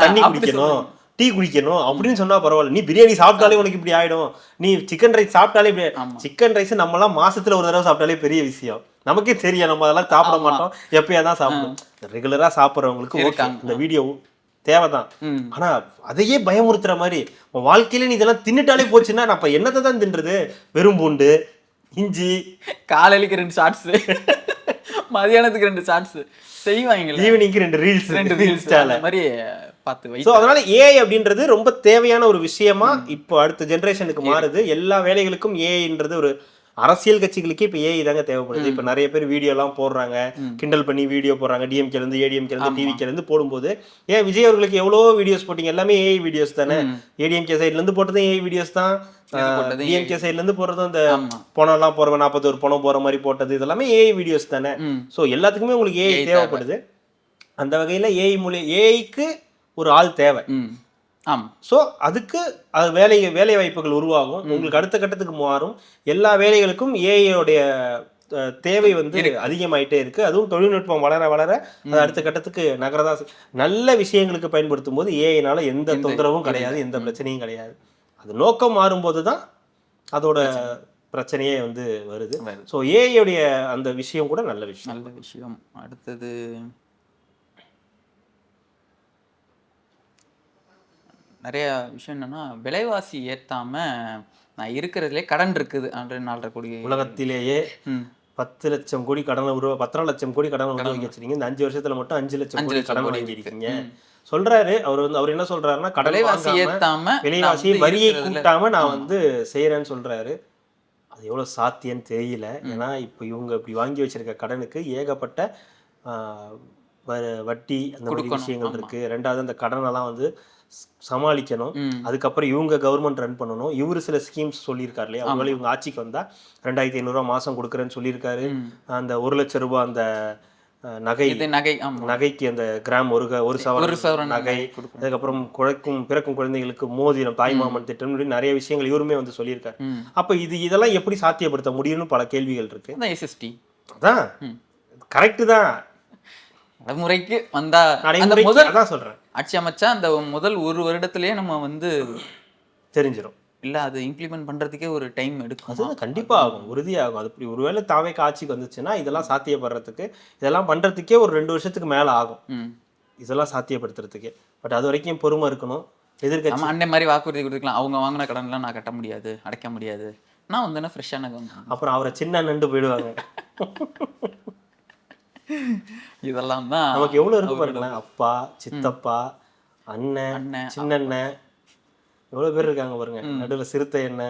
தண்ணி குடிக்கணும், டீ குடிக்கணும் அப்படின்னு சொன்னா பரவாயில்ல. நீ பிரியாணி சாப்பிட்டாலே உனக்கு இப்படி ஆயிடும், நீ சிக்கன் ரைஸ் சாப்பிட்டாலே இப்படி. சிக்கன் ரைஸ் நம்ம எல்லாம் மாசத்துல ஒரு தடவை சாப்பிட்டாலே பெரிய விஷயம், நமக்கே தெரியும். நம்ம அதெல்லாம் சாப்பிட மாட்டோம், எப்பயாதான் சாப்பிடும். ரெகுலரா சாப்பிட்றவங்களுக்கு இந்த வீடியோ தேவைதான். ஆனா அதையே பயமுறுத்துற மாதிரி உன் வாழ்க்கையில நீ இதெல்லாம் தின்னுட்டாலே போச்சுன்னா நான் அப்ப என்னத்தை தான் தின்றது? வெறும் பூண்டு, இஞ்சி, காலையிலுக்கு 2 ஷார்ட்ஸ், மதியானத்துக்கு 2 ஷார்ட்ஸ் செய்வாங்க, ஈவினிங்க்கு 2 ரீல்ஸ் அந்த மாதிரி பார்த்து வை. ஸோ அதனால ஏஐ அப்படின்றது ரொம்ப தேவையான ஒரு விஷயமா இப்போ அடுத்த ஜென்ரேஷனுக்கு மாறுது. எல்லா வேலைகளுக்கும் ஏஐன்றது ஒரு அரசியல் கட்சிகளுக்கே இப்போ ஏஐ தாங்க தேவைப்படுது. இப்போ நிறைய பேர் வீடியோ எல்லாம் போடுறாங்க, கிண்டல் பண்ணி வீடியோ போடுறாங்க, டிஎம்கேல இருந்து ஏடிஎம்கேல இருந்து டிவிகேல இருந்து போடும்போது, ஏன் விஜய் அவர்களுக்கு எவ்வளோ வீடியோஸ் போட்டீங்க, எல்லாமே ஏஐ வீடியோஸ் தானே. ஏடிஎம்கே சைட்ல இருந்து போட்டதும் ஏஐ வீடியோஸ் தான், டிஎம்கே சைட்ல இருந்து போடுறதும் இந்த பணம் எல்லாம் போறவன் 41 பணம் போற மாதிரி போட்டது இதெல்லாமே ஏஐ வீடியோஸ் தானே. ஸோ எல்லாத்துக்குமே உங்களுக்கு ஏஐ தேவைப்படுது. அந்த வகையில ஏஐக்கு ஒரு ஆள் தேவை. ஸோ அதுக்கு அது வேலை வாய்ப்புகள் உருவாகும், உங்களுக்கு அடுத்த கட்டத்துக்கு மாறும். எல்லா வேலைகளுக்கும் ஏஐயோடைய தேவை வந்து அதிகமாயிட்டே இருக்கு. அதுவும் தொழில்நுட்பம் வளர வளர அது அடுத்த கட்டத்துக்கு நகரதா. நல்ல விஷயங்களுக்கு பயன்படுத்தும் போது ஏஐனால எந்த தொந்தரவும் கிடையாது, எந்த பிரச்சனையும் கிடையாது. அது நோக்கம் மாறும்போது தான் அதோட பிரச்சனையே வந்து வருது. ஸோ ஏஐயோடைய அந்த விஷயம் கூட நல்ல விஷயம். அடுத்தது நிறைய விஷயம் என்னன்னா, விலைவாசி ஏத்தாம நான் இருக்கிறதுலே கடன் இருக்குது 4.5 கோடி. உலகத்திலேயே 10 லட்சம் கோடி கடனை 10 லட்சம் கோடி கடனை உருவாக்கி வச்சிருக்கீங்க. இந்த 5 வருஷத்துல மட்டும் 5 லட்சம் கோடி கடன் வாங்கியிருக்கீங்க சொல்றாரு. அவர் என்ன சொல்றாருன்னா, விலைவாசி ஏத்தாம விலைவாசி வரியை கூட்டாம நான் வந்து செய்யறேன்னு சொல்றாரு. அது எவ்வளவு சாத்தியன்னு தெரியல. ஏன்னா இப்ப இவங்க இப்படி வாங்கி வச்சிருக்க கடனுக்கு ஏகப்பட்ட வட்டி அந்த மாதிரி விஷயங்கள் இருக்கு. ரெண்டாவது அந்த கடனெல்லாம் வந்து சமாளிக்கணும். அதுக்கப்புறம் இவங்க கவர்மெண்ட் ரன் பண்ணணும். இவரு சில ஸ்கீம்ஸ் சொல்லியிருக்காரு இல்லையா, அவங்களே இவங்க ஆட்சிக்கு வந்தா 2500 மாசம் கொடுக்குறேன்னு சொல்லியிருக்காரு. அந்த 1 லட்சம் ரூபாய் அந்த நகைக்கு அந்த கிராம் ஒரு சவரன் நகை, அதுக்கப்புறம் பிறக்கும் குழந்தைகளுக்கு மோதிரம், தாய்மாமன் திட்டம், நிறைய விஷயங்கள் இவருமே வந்து சொல்லியிருக்காரு. அப்ப இதெல்லாம் எப்படி சாத்தியப்படுத்த முடியும்னு பல கேள்விகள் இருக்கு. அதான் கரெக்ட் தான். நடைமுறைக்கு வந்தா அதான் சொல்றேன், ஆட்சி அமைச்சா அந்த முதல் 1 வருடத்திலேயே நம்ம வந்து தெரிஞ்சிடும். இல்ல அது இம்ப்ளிமெண்ட் பண்றதுக்கே ஒரு டைம் எடுக்கும். அது கண்டிப்பா ஆகும், உறுதியாகும். அது இப்படி ஒருவேளை தாவேக்கு ஆட்சிக்கு வந்துச்சுன்னா இதெல்லாம் சாத்தியப்படுறதுக்கு, இதெல்லாம் பண்றதுக்கே ஒரு 2 வருஷத்துக்கு மேல ஆகும் இதெல்லாம் சாத்தியப்படுத்துறதுக்கே. பட் அது வரைக்கும் பொறுமை இருக்கணும். எதிர்க்கட்சி அன்னை மாதிரி வாக்குறுதி கொடுத்துக்கலாம், அவங்க வாங்கின கடன்லாம் நான் கட்ட முடியாது, அடைக்க முடியாது, நான் வந்து ஃப்ரெஷ்ஷான அப்புறம் அவரை சின்ன நண்டு போயிடுவாங்க. இதெல்லாம் தான் நமக்கு எவ்வளவு இருக்கு பாருங்களேன். அப்பா, சித்தப்பா, அண்ணன், சின்னண்ணன், எவ்வளவு பேர் இருக்காங்க பாருங்க. நடுவுல சிறுத்தை என்ன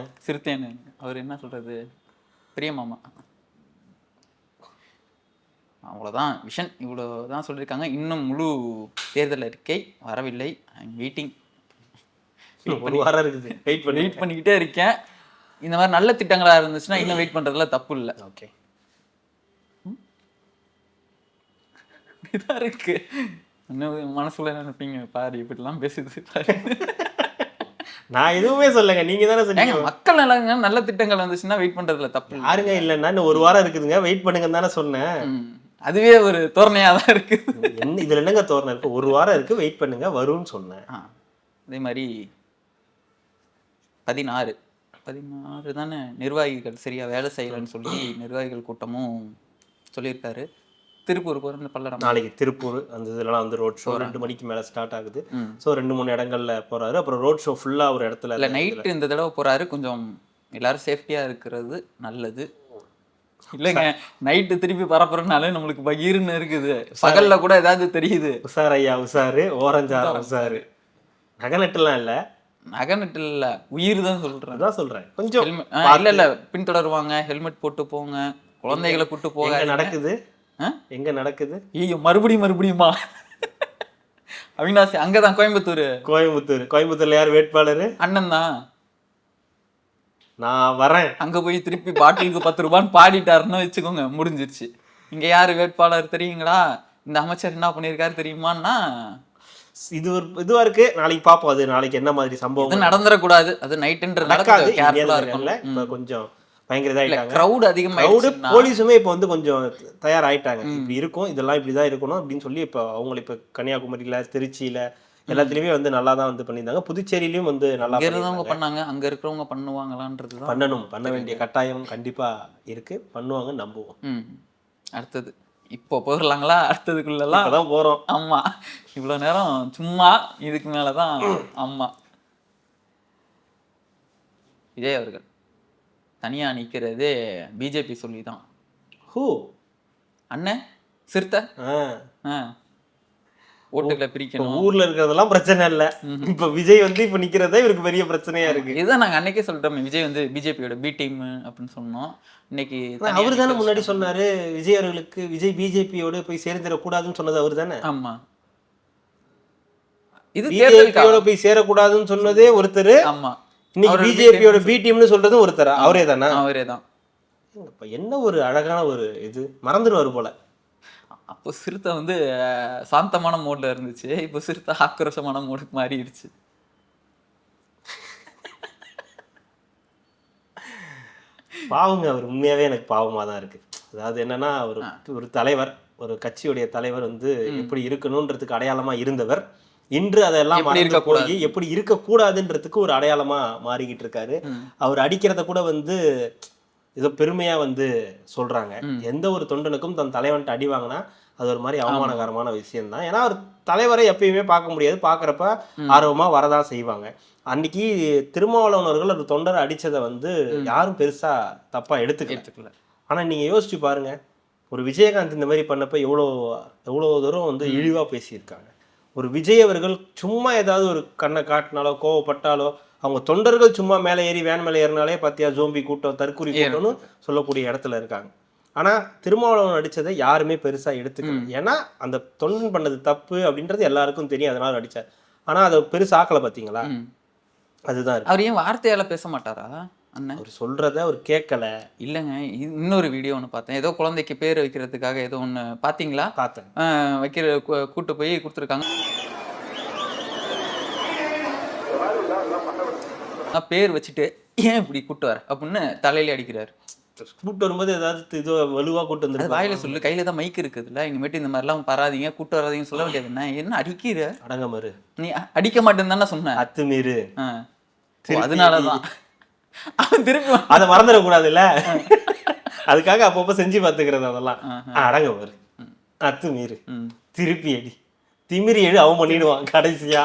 அவர் என்ன சொல்றது, பெரிய மாமா. அவ்வளவுதான் விஷன், இவ்வளவுதான் சொல்லியிருக்காங்க. இன்னும் முழு தேர்தல் அறிக்கை வரவில்லை. வெயிட்டிங். ஒரு வாரம் இருக்குது, வெயிட் பண்ணிக்கிட்டே இருக்கேன். இந்த மாதிரி நல்ல திட்டங்களா இருந்துச்சுன்னா இன்னும் வெயிட் பண்றதுல தப்பு இல்லை. ஓகே, இதான் இருக்கு. மனசுல நினைப்பீங்க, பாரு இப்படிலாம் பேசுது. நான் எதுவுமே சொல்லுங்க, நீங்க தானே சொன்னீங்க. மக்கள் நல்ல திட்டங்கள் வந்துச்சுன்னா வெயிட் பண்றதுல தப்பு யாருங்க இல்லைன்னா இன்னும் 1 வாரம் இருக்குதுங்க, வெயிட் பண்ணுங்கன்னு தானே சொன்னேன். அதுவே ஒரு தோரணையா தான் இருக்கு. என்ன இதுல என்னங்க தோரணை இருக்கு? 1 வாரம் இருக்கு, வெயிட் பண்ணுங்க, வரும்னு சொன்னேன். அதே மாதிரி 16 தானே நிர்வாகிகள் சரியா வேலை செய்யலன்னு சொல்லி நிர்வாகிகள் கூட்டமும் சொல்லியிருக்காரு. திருப்பூர் போகிற பல்லடம், நாளைக்கு திருப்பூர் அந்த இதெல்லாம் வந்து ரோட் ஷோ 2 மணிக்கு மேலே ஸ்டார்ட் ஆகுது. ஸோ 2-3 இடங்கள்ல போறாரு. அப்புறம் ரோட் ஷோ ஃபுல்லாக ஒரு இடத்துல இல்லை, நைட்டு இந்த தடவை போறாரு. கொஞ்சம் எல்லாரும் சேஃப்டியா இருக்கிறது நல்லது. இல்லைங்க, நைட்டு திருப்பி பரப்புறதுனால நம்மளுக்கு பகீர்னு இருக்குது. பகல்ல கூட ஏதாவது தெரியுது. உசார் ஐயா உசாரு, ஓரஞ்சார உசாரு. நகநட்டுலாம் இல்லை, நகநட்டு இல்லை, உயிர் தான் சொல்றேன். அதான் சொல்றேன். கொஞ்சம் இல்லை பின்தொடருவாங்க, ஹெல்மெட் போட்டு போங்க, குழந்தைகளை கூட்டு போக. நடக்குது எங்க நடக்குது? ஐயோ, மறுபடியுமா அவினாசி அங்கதான் கோயம்புத்தூர்ல யார் வேட்பாளர்? அண்ணன் தான். நான் வரேன். அங்க போய் திருப்பி பாட்டிலுக்கு 10 ரூபான்னு பாடிட்டாருன்னு வச்சுக்கோங்க, முடிஞ்சிருச்சு. இங்க யாரு வேட்பாளர் தெரியுங்களா, இந்த அமைச்சர் என்ன பண்ணியிருக்காரு தெரியுமான்னா, இது ஒரு இதுவா இருக்கு. நாளைக்கு பார்ப்போம் அது நாளைக்கு என்ன மாதிரி சம்பவம் இது நடந்துடக்கூடாது. அது நைட்டுன்ற நடக்காது. கேர்ஃபுல்லா இல்ல இருக்கும். இப்ப கொஞ்சம் பயங்கர இதாயிட்டாங்க. கிரவுட் கிரவுடு அதிகமாயிடுச்சுன்னா போலீஸுமே இப்போ வந்து கொஞ்சம் தயாராயிட்டாங்க. இப்படி இருக்கும், இதெல்லாம் இப்படிதான் இருக்கணும் அப்படின்னு சொல்லி இப்போ அவங்க இப்போ கன்னியாகுமரியில, திருச்சியில எல்லாத்துலயுமே வந்து நல்லா தான் வந்து பண்ணியிருந்தாங்க. புதுச்சேரியிலயும் வந்து நல்லா இங்க இருந்தவங்க பண்ணியிருந்தாங்க. பண்ணாங்க, அங்க இருக்கிறவங்க பண்ணுவாங்களான்றதுதான். பண்ண வேண்டிய கட்டாயம் கண்டிப்பா இருக்கு. பண்ணுவாங்க, நம்புவோம். அடுத்தது இப்போ போயிடலாங்களா அடுத்ததுக்குள்ளலாம்? இப்பதான் போறோம். ஆமா, இவ்வளவு நேரம் சும்மா, இதுக்கு மேலதான் ஆமா. விஜய் அவர்கள் தனியா நிக்கிறதே பிஜேபி சொல்லிதான். ஹூ அண்ணன் சிறுத்தை ஓட்டுகளை இப்ப பிரிக்கணும். ஊர்ல இருக்கிறதெல்லாம் பிரச்சனை இல்ல. இப்ப விஜய் வந்து இப்ப நிக்கிறதே இவருக்கு பெரிய பிரச்சனையா இருக்கு. இதுதான் நாங்க அன்னைக்கே சொல்லிட்டோம், விஜய் வந்து பிஜேபியோட பி டீம் அப்படின்னு சொன்னோம். இன்னைக்கு அவரு தானே முன்னாடி சொன்னாரு விஜய் அவர்களுக்கு விஜய் பிஜேபியோட போய் சேர்ந்துடக்கூடாதுன்னு சொன்னது அவரு தானே. ஆமா, இது பிஜேபியோட போய் சேரக்கூடாதுன்னு சொன்னதே ஒருத்தர். ஆமா, இன்னைக்கு பிஜேபியோட பி டீம்னு சொல்றதும் ஒருத்தர். அவரே தானே. அவரே தான். என்ன ஒரு அழகான ஒரு இது, மறந்துடுவாரு போல. அப்போ சிறுத்தை வந்து சாந்தமான மோட்ல இருந்துச்சு, இப்போ சிறுத்தை ஆக்ரோஷமான மோடுக்கு மாறிடுச்சு. பாவங்க, அவர் உண்மையாவே எனக்கு பாவமா தான் இருக்கு. அதாவது என்னன்னா, ஒரு தலைவர், ஒரு கட்சியுடைய தலைவர் வந்து எப்படி இருக்கணும்ன்றதுக்கு அடையாளமா இருந்தவர், இன்று அதெல்லாம் மறந்து போய் எப்படி இருக்கக்கூடாதுன்றதுக்கு ஒரு அடையாளமா மாறிக்கிட்டு இருக்காரு. அவர் அடிக்கிறத கூட வந்து ஏதோ பெருமையா வந்து சொல்றாங்க. எந்த ஒரு தொண்டனுக்கும் தன் தலைவன்ட்டு அடி வாங்கினா அது ஒரு மாதிரி அவமானகரமான விஷயம் தான். ஏன்னா ஒரு தலைவரை எப்பயுமே பார்க்க முடியாது, பார்க்குறப்ப ஆர்வமா வரதான் செய்வாங்க. அன்னைக்கு திருமாவளவன் அவர்கள் ஒரு தொண்டரை அடிச்சதை வந்து யாரும் பெருசா தப்பா எடுத்துக்கல. ஆனா நீங்க யோசிச்சு பாருங்க, ஒரு விஜயகாந்த் இந்த மாதிரி பண்ணப்ப எவ்வளோ தூரம் வந்து இழிவா பேசியிருக்காங்க. ஒரு விஜய் அவர்கள் சும்மா ஏதாவது ஒரு கண்ணை காட்டினாலோ கோவப்பட்டாலோ, அவங்க தொண்டர்கள் சும்மா மேலே ஏறி வேன் மேலே ஏறினாலே பார்த்தியா ஜோம்பி கூட்டம், தற்கூரி கூட்டம்னு சொல்லக்கூடிய இடத்துல இருக்காங்க. ஆனால் திருமாவளவன் அடித்ததை யாருமே பெருசாக எடுத்துக்கல. ஏன்னா அந்த தொண்டன் பண்ணது தப்பு அப்படின்றது எல்லாருக்கும் தெரியும், அதனால அடித்தார். ஆனால் அதை பெருசாக்கலை பார்த்தீங்களா, அதுதான். அவர் ஏன் வார்த்தையால பேச மாட்டாரா அண்ணன்? அவர் சொல்றத அவர் கேட்கல. இல்லைங்க, இன்னொரு வீடியோ ஒன்று பார்த்தேன், ஏதோ குழந்தைக்கு பேர் வைக்கிறதுக்காக ஏதோ ஒன்று பார்த்தீங்களா? பார்த்தேன். கூட்டு போய் கொடுத்துருக்காங்க. பேர் வச்சுட்டு ஏன் இப்படி கூட்டு வர அப்படின்னு தலையில அடிக்கிறாரு. கூட்டு வரும்போது ஏதாவது இது வலுவா கூட்டு வந்து வாயில சொல்லு, கையில தான் மைக் இருக்குதுல்ல, இனிமேட்டு இந்த மாதிரிலாம் வராதீங்க, கூட்டு வராதீங்கன்னு சொல்ல வேண்டியது என்ன அடிக்கிற? அடங்க மாரு, நீ அடிக்க மாட்டேன்னு தானே சொன்ன, அத்துமீறு. அதனாலதான் அவன் திருப்பி அதை மறந்துடக்கூடாதுல்ல, அதுக்காக அப்பப்போ செஞ்சு பார்த்துக்கிறது. அதெல்லாம் அடங்க மாரு, அத்துமீறு, திருப்பி அடி, திமிரி எடு, அவன் பண்ணிடுவான் கடைசியா.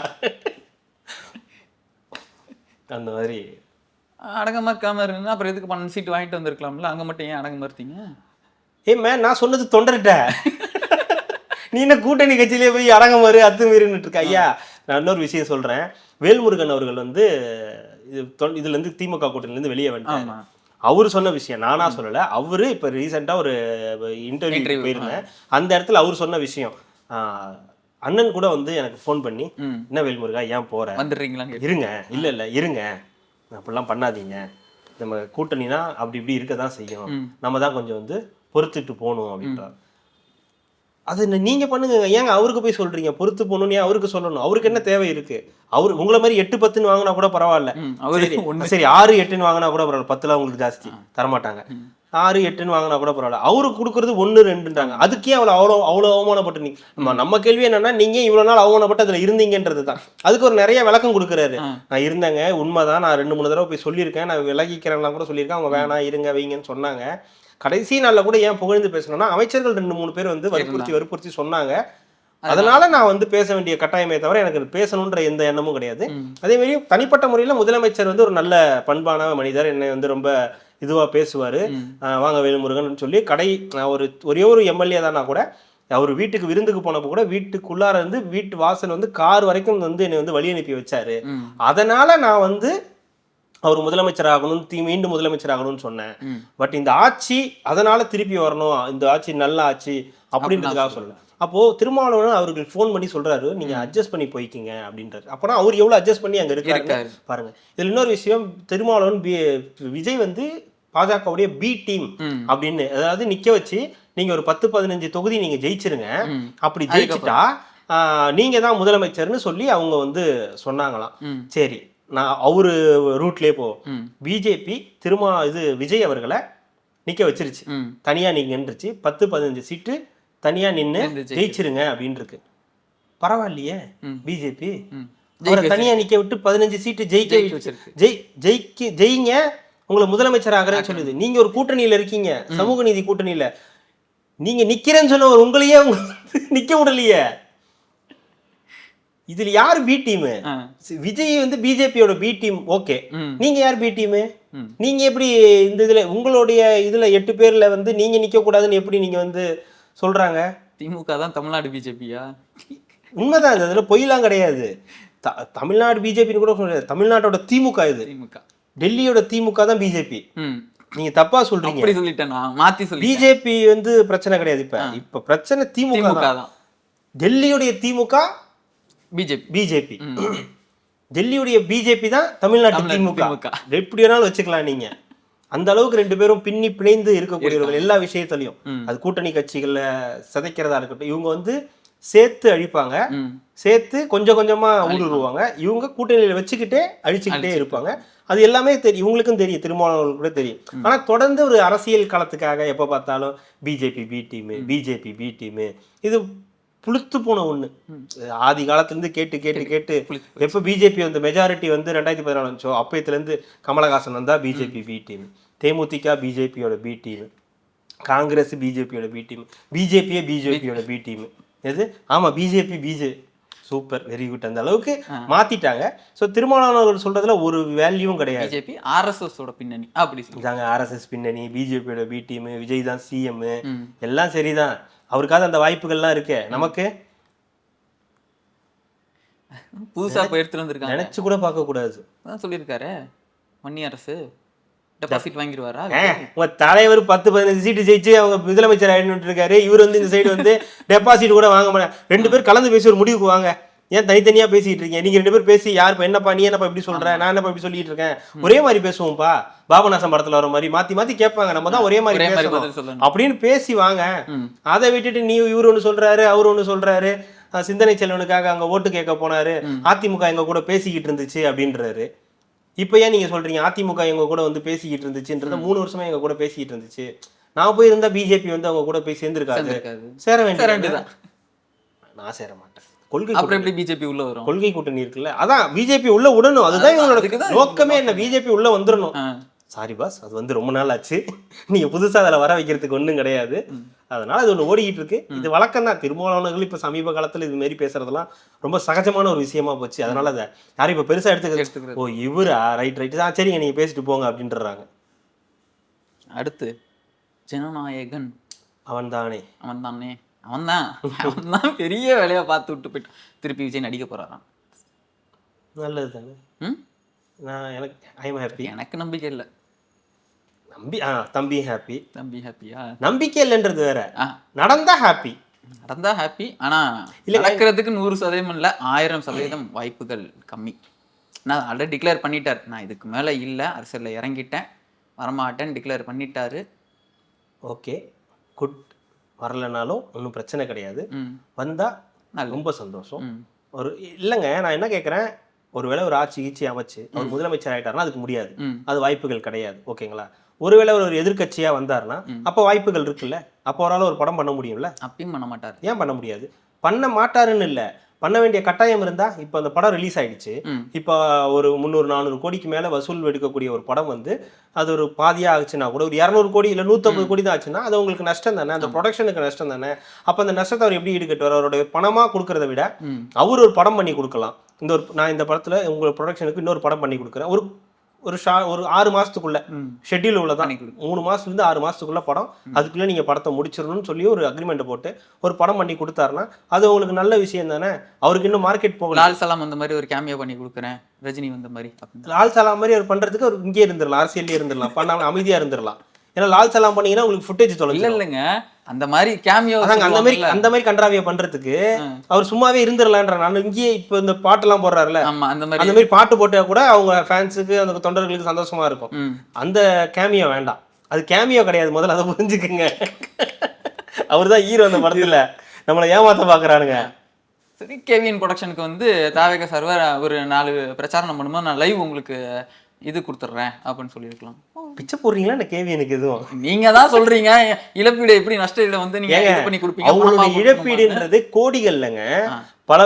அந்த மாதிரி அடங்கமா இருக்காம இருந்தா அப்புறம் எதுக்கு 12 சீட் வாங்கிட்டு வந்திருக்கலாம்ல, அங்க மட்டும் ஏன் அடங்கமா இருந்தீங்க? நான் சொன்னது தொண்டர்கிட்ட, நீ என்ன கூட்டணி கட்சியிலே போய் அடங்கமாறு அத்துமீறுன்னு இருக்க. ஐயா, நான் இன்னொரு விஷயம் சொல்றேன். வேல்முருகன் அவர்கள் வந்து இதுல இருந்து திமுக கூட்டணில இருந்து வெளியே வந்துட்டாங்க. அவரு சொன்ன விஷயம் நானா சொல்லல, அவரு இப்ப ரீசெண்டா ஒரு இன்டர்வியூ போயிருந்தேன், அந்த இடத்துல அவரு சொன்ன விஷயம். அண்ணன் கூட வந்து எனக்கு ஃபோன் பண்ணி, என்ன வேல்முருகா ஏன் போற, வந்துடுறீங்களா? இருங்க, இல்ல இருங்க, அப்படிலாம் பண்ணாதீங்க, நம்ம கூட்டணினா அப்படி இப்படி இருக்க தான் செய்யும், நம்ம தான் கொஞ்சம் வந்து பொறுத்துட்டு போகணும் அப்படின்றார். அது நீங்க பண்ணுங்க, ஏங்க அவருக்கு போய் சொல்றீங்க பொறுத்து போகணும்னு? ஏன் அவருக்கு சொல்லணும்? அவருக்கு என்ன தேவை இருக்கு? அவரு உங்களை மாதிரி 8-10 வாங்கினா கூட பரவாயில்ல, சரி 6-8 வாங்கினா கூட பரவாயில்ல, 10 உங்களுக்கு ஜாஸ்தி தரமாட்டாங்க, 6-8 வாங்கினா கூட பரவாயில்ல, அவருக்கு கொடுக்கறது 1-2ன்றாங்க. அதுக்கே அவ்வளோ அவமானப்பட்டு நம்ம கேள்வி என்னன்னா, நீங்க இவ்வளவு நாள் அவமானப்பட்டு அதுல இருந்தீங்கன்றது தான். அதுக்கு ஒரு நிறைய விளக்கம் கொடுக்குறாரு. நான் இருந்தேங்க, உண்மைதான், நான் 2-3 தடவை போய் சொல்லியிருக்கேன், நான் விலகிக்கிறேன்லாம் கூட சொல்லியிருக்கேன், அவங்க வேணாம் இருங்க வைங்கன்னு சொன்னாங்க. கடைசி நாள்ல கூட ஏன் புகழ்ந்து பேசணும்னா, அமைச்சர்கள் 2-3 பேர் வந்து வற்புறுத்தி சொன்னாங்க, அதனால நான் வந்து பேச வேண்டிய கட்டாயமே தவிர எனக்கு பேசணுன்ற எந்த எண்ணமும் கிடையாது. அதே மாதிரி தனிப்பட்ட முறையில் முதலமைச்சர் வந்து ஒரு நல்ல பண்பான மனிதர், என்னை வந்து ரொம்ப இதுவா பேசுவாரு, வாங்க வேல்முருகன் சொல்லி ஒரே ஒரு எம்எல்ஏ தானா கூட அவர் வீட்டுக்கு விருந்துக்கு போனப்போ கூட வீட்டுக்குள்ளார இருந்து வீட்டு வாசல் வந்து கார் வரைக்கும் வந்து என்னை வந்து வழி அனுப்பி வச்சாரு. அதனால நான் வந்து அவர் முதலமைச்சர் ஆகணும், மீண்டும் முதலமைச்சர் ஆகணும்னு சொன்னேன். பட் இந்த ஆட்சி அதனால திருப்பி வரணும், இந்த ஆட்சி நல்ல ஆட்சி அப்படின்றதுக்காக சொல்லல. அப்போ திருமாவளவன் அவர்கள் ஃபோன் பண்ணி சொல்றாரு நீங்க அட்ஜஸ்ட் பண்ணி போய்க்கிங்க அப்படின்றாரு. அப்பனா அவர் எவ்வளவு அட்ஜஸ்ட் பண்ணி அங்க இருக்காரு பாருங்க. இதுல இன்னொரு விஷயம், திருமாவளவன் விஜய் வந்து பாஜகவுடைய பி டீம் அப்படின்னு, அதாவது நிக்க வச்சு நீங்க ஒரு 10-15 தொகுதி நீங்க ஜெயிச்சிருங்க, அப்படி ஜெயிச்சுட்டா நீங்க தான் முதலமைச்சர்னு சொல்லி அவங்க வந்து சொன்னாங்களாம். சரி, நான் அவரு ரூட்லயே போவோம். பிஜேபி விஜய் அவர்களை நிக்க வச்சிருச்சு, தனியா நீங்க நின்றுச்சு, 10-15 சீட்டு தனியா நின்னு ஜெயிச்சிருங்க அப்படின்னு இருக்கு. பரவாயில்லையே, பிஜேபி அவரை தனியா நிக்க விட்டு 15 சீட்டு ஜெயிங்க, உங்களை முதலமைச்சர் ஆகிறேன்னு சொல்லுது. நீங்க ஒரு கூட்டணியில இருக்கீங்க, சமூக நீதி கூட்டணியில, நீங்க நிக்கிறேன்னு சொன்ன உங்களையே நிக்க விடலையே. இதுல யாரு பி டீம்? விஜய் வந்து பிஜேபியோட பி டீம். ஓகே, நீங்க யார் பி டீம்? நீங்க எப்படி இந்த இதுல உங்களுடைய இதுல 8 பேர்ல வந்து நீங்க நிக்க கூடாதுன்னு எப்படி நீங்க வந்து சொல்றாங்க? திமுக தான் தமிழ்நாடு பிஜேபியா? உண்மைதான், இதுல பொய்லாம் கிடையாது. தமிழ்நாடு பிஜேபின்னு கூட சொல்ல, தமிழ்நாட்டோட திமுக இது. டெல்லியோட திமுக தான் பிஜேபி. நீங்க தப்பா சொல்றீங்க. அப்படி சொல்லிட்டேன் நான், மாத்தி சொல்லி. பிஜேபி வந்து பிரச்சனை கிடையாது. இப்ப பிரச்சனை திமுக தான். டெல்லியுடைய திமுக பிஜேபி, டெல்லியுடைய பிஜேபி தான் தமிழ்நாட்டு திமுக. எப்படி வேணாலும் வச்சுக்கலாம் நீங்க. அந்த அளவுக்கு ரெண்டு பேரும் பின்னி பிணைந்து இருக்கக்கூடியவர்கள் எல்லா விஷயத்திலையும். அது கூட்டணி கட்சிகள்ல சிதைக்கிறதா இருக்கட்டும், இவங்க வந்து சேர்த்து அழிப்பாங்க, சேர்த்து கொஞ்சம் கொஞ்சமா ஊடுருவாங்க. இவங்க கூட்டணியில வச்சுக்கிட்டே அழிச்சுக்கிட்டே இருப்பாங்க. அது எல்லாமே தெரியும், இவங்களுக்கும் தெரியும், திருமாவளவர்களுக்கு கூட தெரியும். ஆனா தொடர்ந்து ஒரு அரசியல் காலத்துக்காக எப்ப பார்த்தாலும் BJP B team, BJP B team, இது புளுத்து போன ஒண்ணு. ஆதி காலத்துல இருந்து கேட்டு கேட்டு கேட்டு எப்ப பிஜேபி வந்து மெஜாரிட்டி வந்து 2014 வந்துச்சோ அப்பயத்துல இருந்து கமலஹாசன் வந்தா பிஜேபி பி டீம், தேமுதிக பிஜேபியோட பி டீம், காங்கிரஸ் பிஜேபியோட பி டீம், பிஜேபியோட பி டீம். எது? ஆமா, பிஜேபி சூப்பர், வெரி குட். அந்த அளவுக்கு மாத்திட்டாங்க. ஸோ திருமாவளவன் சொல்றதுல ஒரு வேல்யூவும் கிடையாது. பிஜேபி ஆர்எஸ்எஸோட பின்னணி அப்படி சொல்றாங்க. ஆர்எஸ்எஸ் பின்னணி, பிஜேபியோட பி டீம், விஜய் தான் சிஎம், எல்லாம் சரிதான். அவருக்காக அந்த வாய்ப்புகள்லாம் இருக்கு. நமக்கு புதுசா போய் எடுத்துட்டு வந்திருக்காங்க, நினைச்சு கூட பார்க்க கூடாது. அதான் சொல்லியிருக்காரு, வன்னி அரசு டெபாசிட் வாங்கிடுவாரா? உங்க தலைவர் 10-15 சீட்டு ஜெயிச்சு அவங்க முதலமைச்சர் ஆயிட்டு இருக்காரு. இவர் வந்து இந்த சைடு வந்து டெபாசிட் கூட வாங்க மாட்டேன். 2 பேர் கலந்து பேசி ஒரு முடிவுக்கு வாங்க. ஏன் தனித்தனியா பேசிட்டு இருக்கீங்க? நீங்க 2 பேர் பேசி யாருப்பா என்னப்பா, நீ என்னப்பா இப்படி சொல்ற, நான் என்னப்பா இப்படி சொல்லிட்டு இருக்கேன், ஒரே மாதிரி பேசுவோம்ப்பா, பாபநாசம் படத்துல வர மாதிரி மாத்தி மாத்தி கேட்பாங்க, நம்ம தான் ஒரே மாதிரி பேசணும் அப்படின்னு பேசி வாங்க. அதை விட்டுட்டு நீ இவர் ஒண்ணு சொல்றாரு, அவர் ஒண்ணு சொல்றாரு, சிந்தனை செல்வனுக்காக அங்க ஓட்டு கேட்க போனாரு, அதிமுக எங்க கூட பேசிக்கிட்டு இருந்துச்சு அப்படின்றாரு. இப்ப ஏன் நீங்க சொல்றீங்க அதிமுக எங்க கூட வந்து பேசிக்கிட்டு இருந்துச்சுன்றத 3 வருஷமா எங்க கூட பேசிக்கிட்டு இருந்துச்சு, நான் போய் இருந்தா பிஜேபி வந்து அவங்க கூட போய் சேர்ந்திருக்காரு, சேர வேண்டியதான். நான் சேர மாட்டேன். பிஜேபி உள்ள வரும், கொள்கை கூட்டணி இருக்குல்ல, அதான் பிஜேபி உள்ள விடணும். அதுதான் இவங்களோட நோக்கமே. என்ன, பிஜேபி உள்ள வந்துடணும். சாரி பாஸ், அது வந்து ரொம்ப நாள் ஆச்சு, நீங்க புதுசா அதில் வர வைக்கிறதுக்கு ஒன்றும் கிடையாது. அதனால அது ஒன்று ஓடிக்கிட்டு இருக்கு. இது வழக்கம் தான். திருமாவளவர்கள் இப்போ சமீப காலத்தில் இது மாரி பேசுறதெல்லாம் ரொம்ப சகஜமான ஒரு விஷயமா போச்சு. அதனால அதை யாரும் இப்போ பெருசாக எடுத்துக்கிறது, ஓ இவரா, ரைட் தான், சரிங்க நீங்க பேசிட்டு போங்க அப்படின்றாங்க. அடுத்து ஜனநாயகன் அவன்தான் பெரிய வேலையா பார்த்து விட்டு போயிட்டு திருப்பி விஜய் நடிக்க போறாராம். நல்லது தானே. எனக்கு நம்பிக்கை இல்லை. தம்பி ஹாப்பி. ஹாப்பியா? நம்பிக்கை இல்லைன்றது வேற. நடந்தா ஹாப்பி. ஆனா நடக்கிறதுக்கு 100% இல்ல, 1000% வாய்ப்புகள் கம்மி. நான் ஆல்ரெடி டிக்ளேர் பண்ணிட்டார், நான் இதுக்கு மேல இல்ல, அரசியல்ல இறங்கிட்டேன், வரமாட்டேன்னு டிக்ளேர் பண்ணிட்டாரு. Okay, good. வரலனாலும் ஒன்றும் பிரச்சனை கிடையாது. வந்தா ரொம்ப சந்தோஷம். ஒரு இல்லைங்க, நான் என்ன கேட்குறேன், ஒருவேளை ஒரு ஆட்சி கீச்சி அமைச்சு அவர் முதலமைச்சர் ஆயிட்டாருன்னா அதுக்கு முடியாது, அது வாய்ப்புகள் கிடையாது. ஓகேங்களா? ஒருவேளை ஒரு எதிர்கட்சியா வந்தாருன்னா அப்போ வாய்ப்புகள் இருக்குல்ல, அப்போ அவரால் ஒரு படம் பண்ண முடியும்ல. அப்பயும் பண்ண மாட்டார். ஏன் பண்ண முடியாது? பண்ண மாட்டாருன்னு இல்லை, பண்ண வேண்டிய கட்டாயம் இருந்தா. இப்போ அந்த படம் ரிலீஸ் ஆயிடுச்சு, இப்போ ஒரு 300-400 கோடிக்கு மேல வசூல் எடுக்கக்கூடிய ஒரு படம் வந்து அது ஒரு பாதியா ஆச்சுன்னா கூட ஒரு 200 கோடி இல்லை 150 கோடி தான் ஆச்சுன்னா அது உங்களுக்கு நஷ்டம் தானே, அந்த ப்ரொடக்ஷனுக்கு நஷ்டம் தானே. அப்போ அந்த நஷ்டத்தை அவர் எப்படி ஈடுகட்டுவார்? அவருடைய பணமா கொடுக்கறத விட அவர் ஒரு படம் பண்ணி கொடுக்கலாம். நான் இந்த படத்துல உங்க ப்ரொடக்ஷனுக்கு இன்னொரு படம் பண்ணி கொடுக்குறேன், ஒரு 6 மாசத்துக்குள்ள ஷெட்யூல் உள்ளதான், 3 மாசத்துலேருந்து 6 மாசத்துக்குள்ள படம், அதுக்குள்ள நீங்க படத்தை முடிச்சிடணும்னு சொல்லி ஒரு அக்ரிமெண்ட் போட்டு ஒரு படம் பண்ணி கொடுத்தாருன்னா அது உங்களுக்கு நல்ல விஷயம் தானே. அவருக்கு இன்னும் மார்க்கெட் போகல. லால் சலாம் அந்த மாதிரி ஒரு கேமியோ பண்ணி கொடுக்குறேன், ரஜினி வந்த மாதிரி. லால் சலாம் மாதிரி அவர் பண்றதுக்கு அவர் இங்கே இருந்துடலாம், அரசியல்லே இருந்துடலாம், பண்ணாம அமைதியா இருந்துடலாம். ஏன்னா லால் சலாம் பண்ணீங்கன்னா உங்களுக்கு ஃபுட்டேஜ் இல்ல தொலைஞ்சிடும். இல்லைங்க, அந்த மாதிரி கேமியோ அதாங்க அந்த மாதிரி கன்றாவியை பண்றதுக்கு அவர் சும்மாவே இருந்துடலான்ற. நான் இங்கேயே இப்போ இந்த பாட்டெல்லாம் போடுறாருல, ஆமா அந்த அந்த மாதிரி. மாதிரி பாட்டு போட்டா கூட அவங்க ஃபேன்ஸுக்கு அந்த தொண்டர்களுக்கு சந்தோஷமா இருக்கும். அந்த கேமியோ வேண்டாம், அது கேமியோ கிடையாது, முதல்ல அதை புரிஞ்சுக்குங்க. அவர் தான் ஹீரோ அந்த படத்துல, நம்மளை ஏமாத்த பாக்குறானுங்க. சரி, கேவிஎன் ப்ரொடக்ஷனுக்கு வந்து தாவேக சர்வர் ஒரு 4 பிரச்சாரம் பண்ணும்போது நான் லைவ் உங்களுக்கு இது கொடுத்துட்றேன் அப்படின்னு சொல்லியிருக்கலாம். பிச்சை போடுறீங்களா இந்த கேவிஎனுக்கு எதுவும்? நீங்க தான் சொல்றீங்க இழப்பீடு எப்படி நஷ்ட ஈடு வந்து நீங்க இது பண்ணி கொடுப்பீங்க. அவங்களுடைய இழப்பீடுன்றது கோடிகள்லங்க. பல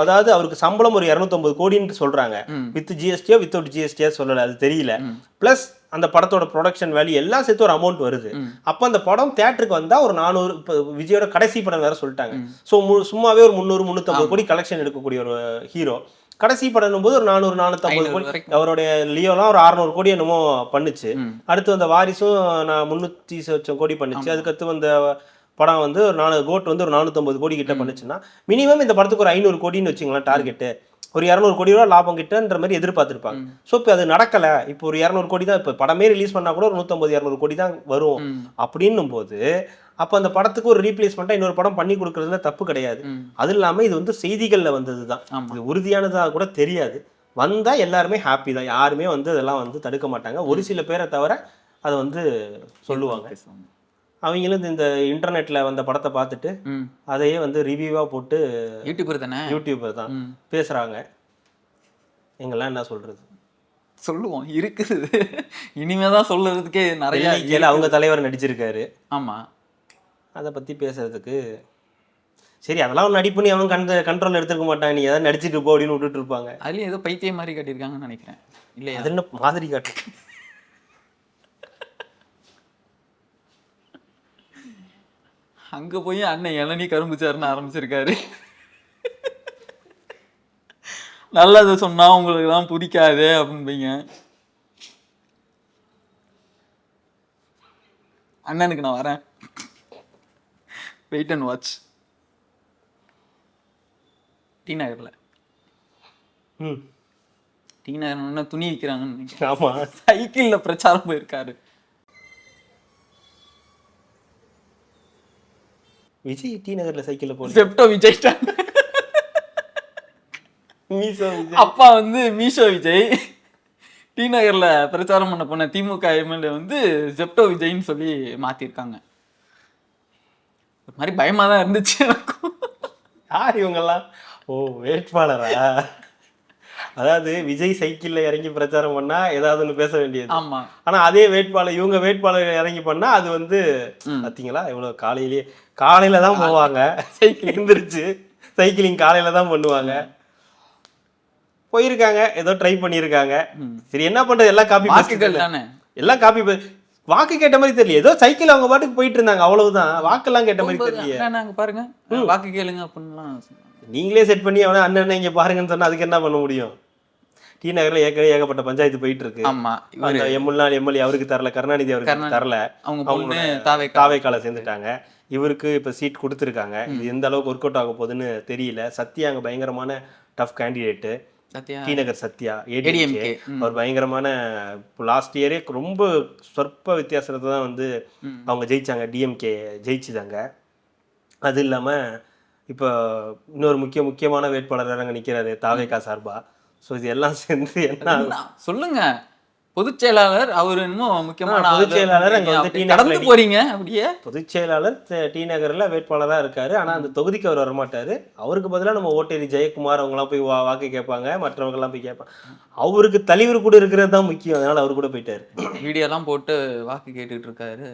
அதாவது அவருக்கு சம்பளம் ஒரு 250 கோடின்னு சொல்றாங்க. வித் ஜிஎஸ்டியோ வித்தவுட் ஜிஎஸ்டியோ சொல்லல, அது தெரியல. பிளஸ் அந்த படத்தோட ப்ரொடக்ஷன் வேல்யூ எல்லாம் சேர்த்து ஒரு அமௌண்ட் வருது. அப்ப அந்த படம் தியேட்டருக்கு வந்தா ஒரு 400, இப்போ விஜயோட கடைசி படம் வேற சொல்லிட்டாங்க. ஸோ சும்மாவே ஒரு 300-350 கோடி கலெக்ஷன் எடுக்கக்கூடிய ஒரு ஹீரோ, கடைசி படம் போது ஒரு 400-450 கோடி. அவருடைய லியோலாம் ஒரு 600 கோடி என்னமோ பண்ணுச்சு. அடுத்து வந்த வாரிசும் 300 கோடி பண்ணுச்சு. அதுக்கடுத்து வந்த படம் வந்து ஒரு 4 கோட் வந்து ஒரு 450 கோடி கிட்ட பண்ணுச்சுன்னா மினிமம் இந்த படத்துக்கு ஒரு 500 கோடின்னு வச்சுங்களேன் டார்கெட்டு. ஒரு 200 கோடி ரூபா லாபம் கிட்டன்ற மாதிரி எதிர்பார்த்துருப்பாங்க. ஸோ இப்போ அது நடக்கல. இப்போ ஒரு 200 கோடி தான், இப்போ படமே ரிலீஸ் பண்ணா கூட ஒரு 150-200 கோடி தான் வரும். அப்படின்னும் போது அப்போ அந்த படத்துக்கு ஒரு ரீப்ளேஸ்மெண்ட்டாக இன்னொரு படம் பண்ணி கொடுக்கறதுல தப்பு கிடையாது. அது இல்லாமல் இது வந்து செய்திகளில் வந்தது தான், இது உறுதியானதாக கூட தெரியாது. வந்தால் எல்லாருமே ஹாப்பி தான், யாருமே வந்து அதெல்லாம் வந்து தடுக்க மாட்டாங்க. ஒரு சில பேரை தவிர அதை வந்து சொல்லுவாங்க. அவங்களும் இந்த இன்டர்நெட்ல வந்த படத்தை பார்த்துட்டு அதையே வந்து ரிவ்யூவா போட்டு யூடியூபர் தான் பேசுறாங்க. எங்கெல்லாம் என்ன சொல்றது சொல்லுவோம் இருக்குது. இனிமேதான் சொல்றதுக்கே நிறைய. அவங்க தலைவர் நடிச்சிருக்காரு. ஆமா, அதை பத்தி பேசுறதுக்கு சரி, அதெல்லாம் ஒரு நடிப்பு, நீ அவன் கண்ட்ரோல் எடுத்துக்க மாட்டான், நீ எதாவது நடிச்சிட்டு போ அப்படின்னு விட்டுட்டு இருப்பாங்க. அதுலயும் ஏதோ பைத்தியம் மாதிரி காட்டியிருக்காங்கன்னு நினைக்கிறேன். இல்லையா? அது என்ன மாதிரி காட்டு. அங்க போய் அண்ணன் இளநீ கரும்புச்சாருன்னு ஆரம்பிச்சிருக்காரு. நல்லது சொன்னா உங்களுக்கு தான் பிடிக்காது அப்படின்பீங்க. அண்ணனுக்கு நான் வரேன், வெயிட் அண்ட் வாட்ச். டி நகர்ல டி நகர் துணி விற்கிறாங்கன்னு நினைக்கிறேன். ஆமா, சைக்கிள்ல பிரச்சாரம் போயிருக்காரு. விஜய் டி நகர்ல சைக்கிள்ல போய் ஜெப்டோ விஜய் அப்பா வந்து மீஷோ விஜய் டி நகர்ல பிரச்சாரம் பண்ண போன திமுக எம்எல்ஏ வந்து ஜெப்டோ விஜய்ன்னு சொல்லி மாத்திருக்காங்க. ஒரு மாதிரி பயமா தான் இருந்துச்சு எனக்கும். யார் இவங்கெல்லாம்? ஓ, வேட்பாளரா? அதாவது விஜய் சைக்கிள்ல இறங்கி பிரச்சாரம் பண்ணா ஏதாவது ஒண்ணு பேச வேண்டியது. ஆமா, ஆனா அதே வேட்பாளர் இவங்க வேட்பாளர் இறங்கி பண்ணா அது வந்து பாத்தீங்களா, இவ்வளவு காலையில தான் போவாங்க. சைக்கிள் இருந்துருச்சு, சைக்கிளிங் காலையில தான் பண்ணுவாங்க. போயிருக்காங்க, ஏதோ ட்ரை பண்ணியிருக்காங்க. சரி, என்ன பண்றது, எல்லாம் காப்பி வாக்குகள் தானே, எல்லாம் காப்பி. வாக்கு கேட்ட மாதிரி தெரியல, ஏதோ சைக்கிள் அவங்க பாட்டுக்கு போயிட்டு இருந்தாங்க, அவ்வளவுதான். வாக்கெல்லாம் கேட்ட மாதிரி தெரியல. நாங்க பாருங்க வாக்கு கேளுங்க அப்படின்லாம் நீங்களே செட் பண்ணி அவனை அண்ணன் இங்க பாருங்கன்னு சொன்னா அதுக்கு என்ன பண்ண முடியும்? டி நகர்ல ஏகப்பட்ட பஞ்சாயத்து போயிட்டு இருக்கு. ஆமா, முன்னாள் எம்எல்ஏ அவருக்கு தரல, கருணாநிதி அவருக்கு தரல, அவங்க தாவேக்கால சேர்ந்துட்டாங்க. இவருக்கு இப்ப சீட் கொடுத்துருக்காங்க. இது எந்த அளவுக்கு ஒர்க் அவுட் ஆக போகுதுன்னு தெரியல. சத்யா அங்க பயங்கரமான டஃப் கேண்டிடேட்டு. டி நகர் சத்யா ஏடிஎம்கே, அவர் பயங்கரமான லாஸ்ட் இயரே ரொம்ப சொற்ப வித்தியாசத்தை தான் வந்து அவங்க ஜெயிச்சாங்க, டிஎம்கே ஜெயிச்சுதாங்க. அது இல்லாம இப்போ இன்னொரு முக்கியமான வேட்பாளர் அங்கே நிற்கிறாரு தாவேகா சார்பா. ஸோ இது எல்லாம் சேர்ந்து என்ன சொல்லுங்க, பொதுச் செயலாளர் அவர் இன்னும் முக்கியமான பொதுச் செயலாளர் அங்கே வந்து நடந்து போறீங்க. அப்படியே பொதுச் செயலாளர் டி நகர்ல வேட்பாளராக இருக்காரு. ஆனால் அந்த தொகுதிக்கு அவர் வரமாட்டாரு. அவருக்கு பதிலாக நம்ம ஓட்டேரி ஜெயக்குமார் அவங்களாம் போய் வாக்கு கேட்பாங்க, மற்றவங்கெல்லாம் போய் கேட்பாங்க. அவருக்கு தலைவர் கூட இருக்கிறது தான் முக்கியம், அதனால அவர் கூட போயிட்டாரு. வீடியோலாம் போட்டு வாக்கு கேட்டுட்டு இருக்காரு.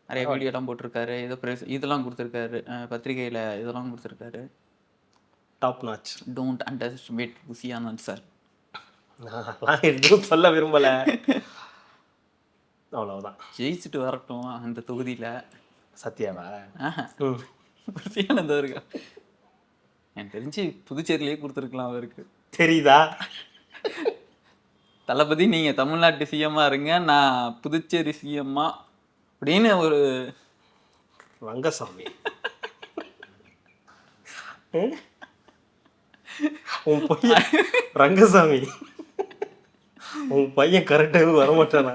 நிறைய வீடியோலாம் போட்டிருக்காரு, ஏதோ இதெல்லாம் கொடுத்துருக்காரு, பத்திரிகையில் இதெல்லாம் கொடுத்துருக்காரு. Top notch. Don't underestimate Bussy Anand sir. நான் எதுவும் சொல்ல விரும்பல, அவ்வளவுதான். ஜெயிச்சுட்டு வரட்டும் அந்த தொகுதியில். சத்யாவா? புசி ஆனந்த் அவருக்கு எனக்கு தெரிஞ்சு புதுச்சேரியிலேயே கொடுத்துருக்கலாம் அவருக்கு. தெரியுதா? தளபதி நீங்க தமிழ்நாட்டு சிஎம்மா இருங்க, நான் புதுச்சேரி சிஎம்மா அப்படின்னு ஒரு ரங்கசாமி. உன் பையன் ரங்கசாமி, உன் பையன் கரெக்டாக வரமாட்டானா?